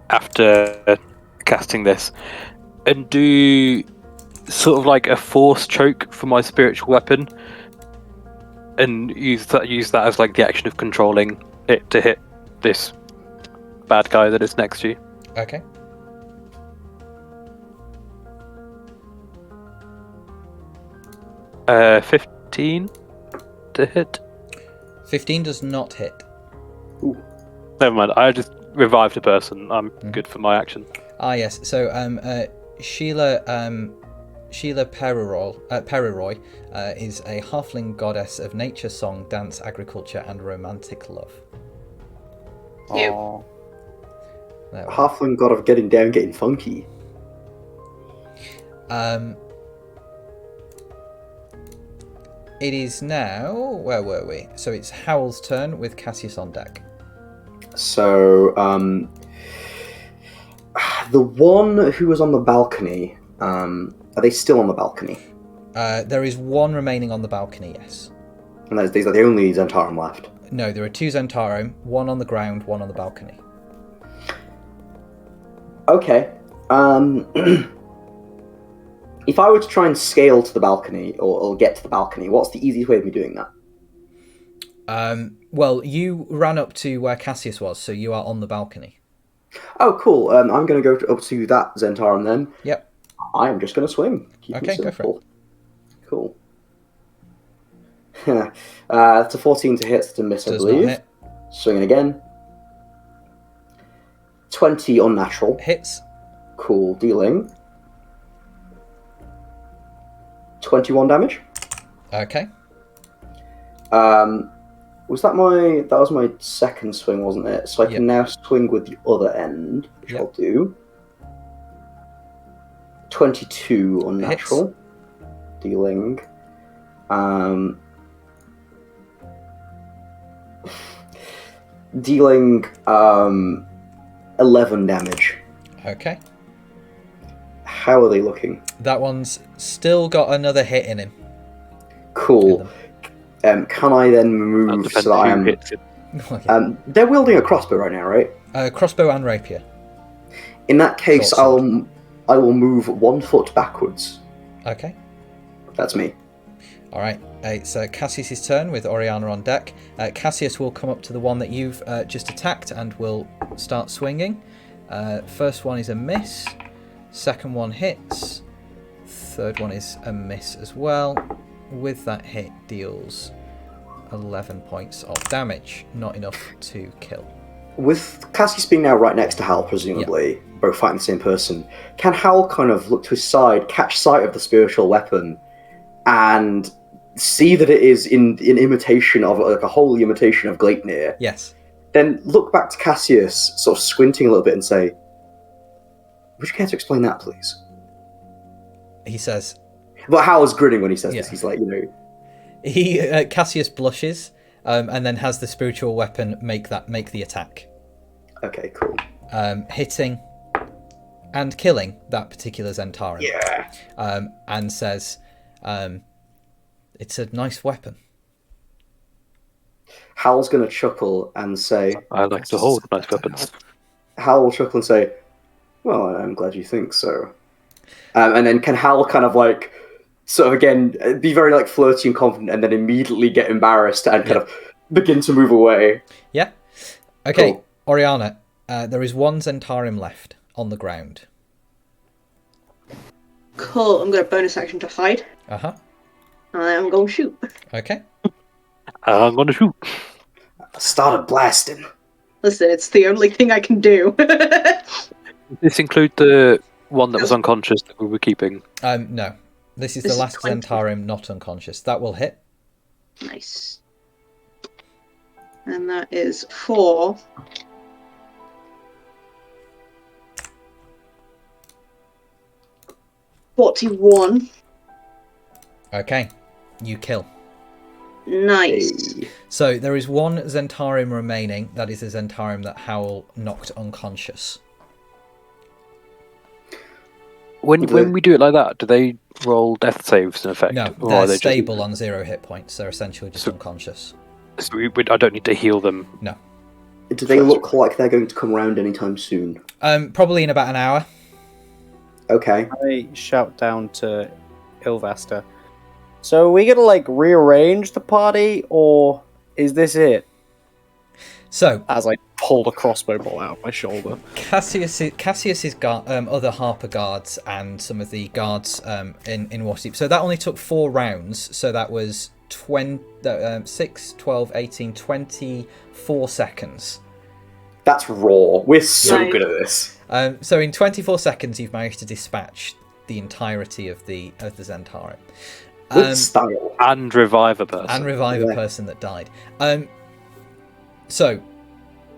After casting this, and do sort of like a force choke for my spiritual weapon, and use that as like the action of controlling it to hit this bad guy that is next to you. Okay. Uh, 15 to hit. 15 does not hit. Never mind. I just revived a person. I'm good for my action. Ah, yes. So, Sheila Periroy is a halfling goddess of nature, song, dance, agriculture, and romantic love. Aww. There we go. Halfling god of getting down, getting funky. It is now. Where were we? So it's Howl's turn with Cassius on deck. So, the one who was on the balcony, are they still on the balcony? There is one remaining on the balcony. Yes. And these are the only Zentarum left. No, there are two Zentarum. One on the ground. One on the balcony. Okay. If I were to try and scale to the balcony, or get to the balcony, what's the easiest way of me doing that? Well, you ran up to where Cassius was, so you are on the balcony. Oh, cool. I'm going to go up to that Zentarum then. Yep. I'm just going to swing. Keep Okay, it go for it. Cool. That's a 14 to hit, it's a miss, I Does believe. not hit. Swinging again. 20 unnatural. Hits. Cool. Dealing 21 damage. Okay. That was my second swing, wasn't it? So I can now swing with the other end, which I'll do. 22 unnatural. Hits. Dealing dealing 11 damage. Okay. How are they looking? That one's still got another hit in him. Cool. Can I then move so that I am... hits it. Okay. They're wielding a crossbow right now, right? Crossbow and rapier. In that case, Short sword. I will move 1 foot backwards. Okay. That's me. All right. It's Cassius's turn with Oriana on deck. Cassius will come up to the one that you've just attacked and will start swinging. First one is a miss. Second one hits. Third one is a miss as well. With that hit, deals 11 points of damage. Not enough to kill. With Cassius being now right next to Hal, presumably, both fighting the same person, can Hal kind of look to his side, catch sight of the spiritual weapon, and see that it is in imitation of, like a holy imitation of Gleipnir? Yes. Then look back to Cassius, sort of squinting a little bit, and say, "Would you care to explain that, please?" He says. But Hal is grinning when he says this. He's like, Cassius blushes and then has the spiritual weapon make the attack. Okay, cool. Hitting and killing that particular Zentarum. Yeah. And says, it's a nice weapon. Hal's going to chuckle and say... I like to hold nice weapons. Hal will chuckle and say, well, I'm glad you think so. And then can Hal kind of like, sort of again, be very like flirty and confident and then immediately get embarrassed and kind of begin to move away. Yeah. Okay, Cool. Oriana, there is one Zentarum left on the ground. Cool. I'm going to bonus action to hide. Uh-huh. And I'm going to shoot. Okay. I'm gonna shoot. Started blasting. Listen, it's the only thing I can do. This include the one that was unconscious that we were keeping. No. This is the last 20. Zentarum not unconscious. That will hit. Nice. And that is 4. $41. Okay. You kill. Nice. Hey. So there is one Zentarum remaining. That is a Zentarum that Howl knocked unconscious. When we do it like that, do they roll death saves in effect? No, Or they're are they stable on 0 hit points. They're essentially just unconscious. So I don't need to heal them. No. Do they look like they're going to come around anytime soon? Probably in about an hour. Okay. I shout down to Ilvasta. So are we gonna like rearrange the party, or is this it? So As I pull the crossbow bolt out of my shoulder. Cassius's other Harper guards and some of the guards in Waterdeep. So that only took 4 rounds. So that was 6, 12, 18, 24 seconds. That's raw. We're so Right. good at this. So in 24 seconds, you've managed to dispatch the entirety of the Zentarum. With style. And revive a person. And revive a Yeah. person that died. So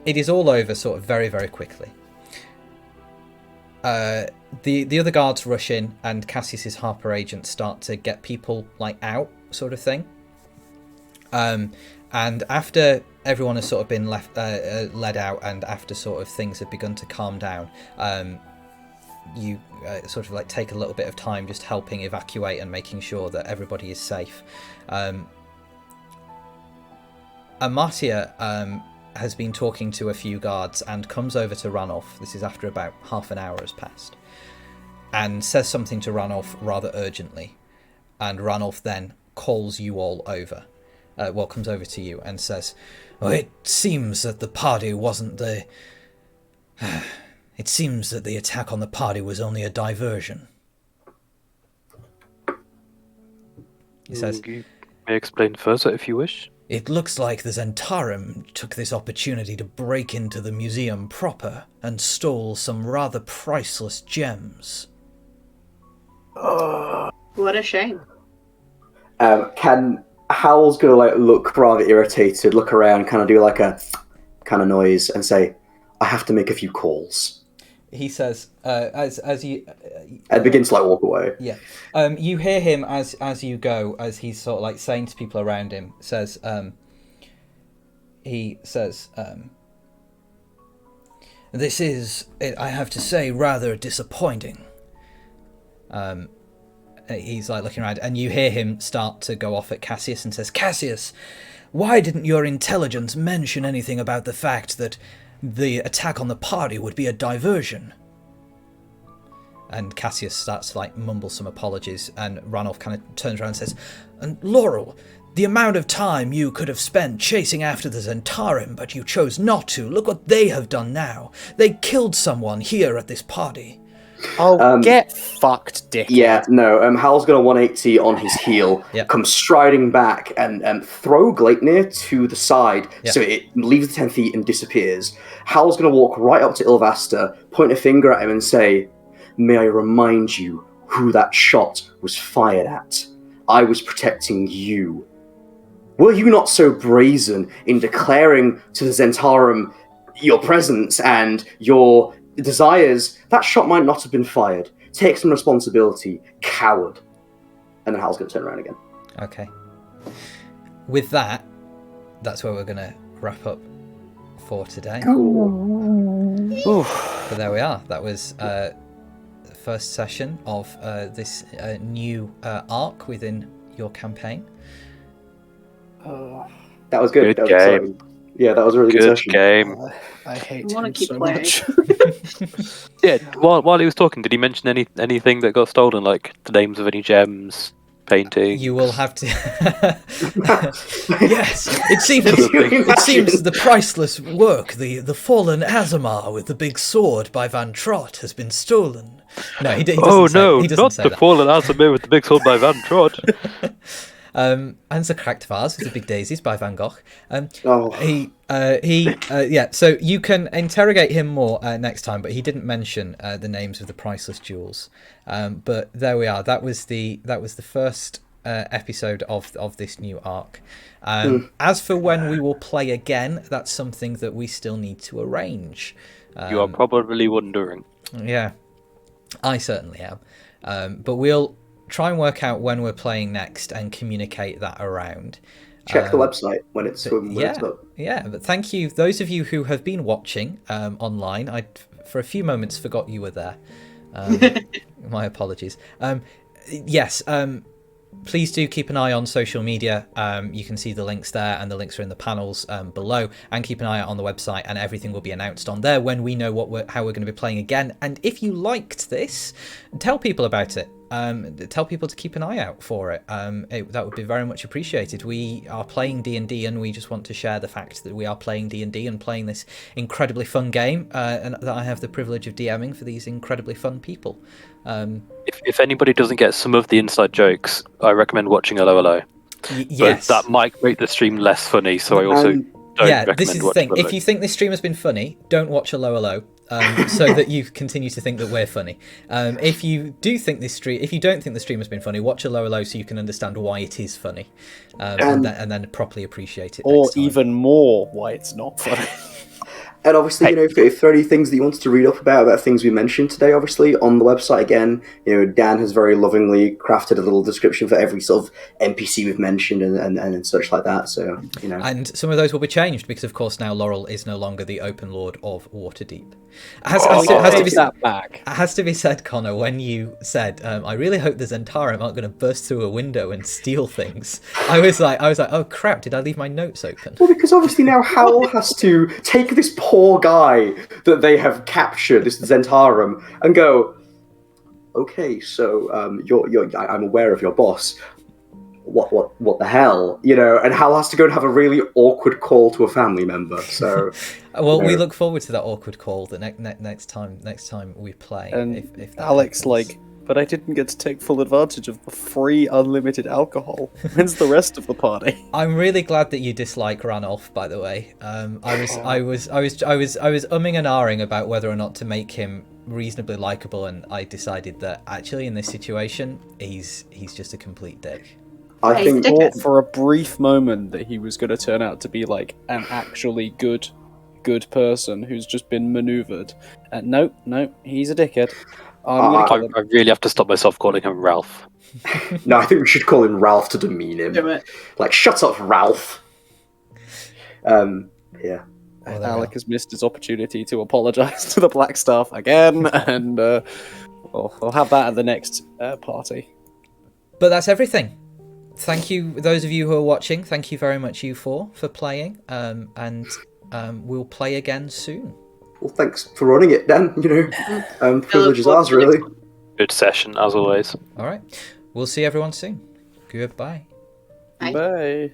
it is all over sort of very, very quickly. The other guards rush in and Cassius's Harper agents start to get people like out, sort of thing. And after everyone has sort of been led out, and after sort of things have begun to calm down, you sort of like take a little bit of time just helping evacuate and making sure that everybody is safe. Amartya has been talking to a few guards and comes over to Ranulph. This is after about half an hour has passed, and says something to Ranulph rather urgently. And Ranulph then calls you all over. Comes over to you and says, "Oh, it seems that the party wasn't the... It seems that the attack on the party was only a diversion." He says, You may explain further if you wish. "It looks like the Zentarum took this opportunity to break into the museum proper and stole some rather priceless gems." What a shame. Howl's gonna like look rather irritated, look around, kind of do like a kind of noise, and say, "I have to make a few calls." He says, as you... And begins to like walk away. Yeah. You hear him as you go, as he's sort of like saying to people around him, he says, "This is, I have to say, rather disappointing." He's like looking around, and you hear him start to go off at Cassius and says, "Cassius, why didn't your intelligence mention anything about the fact that the attack on the party would be a diversion?" And Cassius starts to like mumble some apologies, and Ranulph kind of turns around and says, "And Laurel, the amount of time you could have spent chasing after the Zentarum, but you chose not to. Look what they have done now. They killed someone here at this party." Oh, get fucked, dick. Yeah, no. Hal's gonna 180 on his heel, Yep. come striding back, and throw Gleipnir to the side, Yep. so it leaves the 10 feet and disappears. Hal's gonna walk right up to Ilvasta, point a finger at him, and say, "May I remind you who that shot was fired at? I was protecting you. Were you not so brazen in declaring to the Zentarum your presence and your desires? That shot might not have been fired. Take some responsibility, coward." And then Hal's going to turn around again. Okay. With that, that's where we're going to wrap up for today. Cool. But there we are. That was the first session of this new arc within your campaign. That was good. Good That was game. exciting. Yeah, that was a really good Good session. game. I hate I wanna him keep so playing. much. Yeah, while he was talking, did he mention anything that got stolen, like the names of any gems, paintings? You will have to. Yes, it seems. Can you It seems imagine? the priceless work, the fallen Azamar with the big sword by Van Trott, has been stolen. No, he doesn't Oh say, no, he doesn't not say the that. fallen Azamir with the big sword by Van Trott. And the cracked vase with the big daisies by Van Gogh. Oh. Yeah. So you can interrogate him more next time, but he didn't mention the names of the priceless jewels. But there we are. That was the first episode of this new arc. As for when we will play again, that's something that we still need to arrange. You are probably wondering. Yeah, I certainly am. But we'll try and work out when we're playing next and communicate that around. Check the website when it's up. Yeah, but thank you, those of you who have been watching online. I, for a few moments, forgot you were there. My apologies. Yes, please do keep an eye on social media. You can see the links there, and the links are in the panels below. And keep an eye out on the website, and everything will be announced on there when we know how we're going to be playing again. And if you liked this, tell people about it. Tell people to keep an eye out for it. That would be very much appreciated. We are playing D&D, and we just want to share the fact that we are playing D&D and playing this incredibly fun game, and that I have the privilege of DMing for these incredibly fun people. If anybody doesn't get some of the inside jokes, I recommend watching LOLO. Yes. But that might make the stream less funny, so I also don't recommend this is the watching thing. If you think this stream has been funny, don't watch a low low, so that you continue to think that we're funny. If you don't think the stream has been funny, watch a low low so you can understand why it is funny, and then properly appreciate it. Or next time. even more, why it's not funny. And obviously, if there are any things that you wanted to read up about things we mentioned today, obviously, on the website again, Dan has very lovingly crafted a little description for every sort of NPC we've mentioned and such like that. So, And some of those will be changed because, of course, now Laurel is no longer the Open Lord of Waterdeep. It has to be said, Connor, when you said, I really hope the Zentarum aren't going to burst through a window and steal things. I was like, oh crap, did I leave my notes open? Well, because obviously now Hal has to take this poor guy that they have captured, this Zentarum, and go, okay, so I'm aware of your boss. What the hell, And Hal has to go and have a really awkward call to a family member. So, well, we look forward to that awkward call the next time we play. And if that Alex, happens. but I didn't get to take full advantage of the free unlimited alcohol. When's the rest of the party? I'm really glad that you dislike Ranulph, by the way. I was umming and ahhing about whether or not to make him reasonably likable, and I decided that actually in this situation he's just a complete dick. I think for a brief moment that he was going to turn out to be like an actually good person who's just been maneuvered. No, he's a dickhead. I really have to stop myself calling him Ralph. No, I think we should call him Ralph to demean him. Do it. Like, shut up, Ralph. Yeah. Alec has missed his opportunity to apologise to the Black Staff again, and we'll have that at the next party. But that's everything. Thank you, those of you who are watching. Thank you very much, you four, for playing. And we'll play again soon. Well, thanks for running it, Dan. Privilege is ours, really. Good session, as always. All right. We'll see everyone soon. Goodbye. Bye. Bye.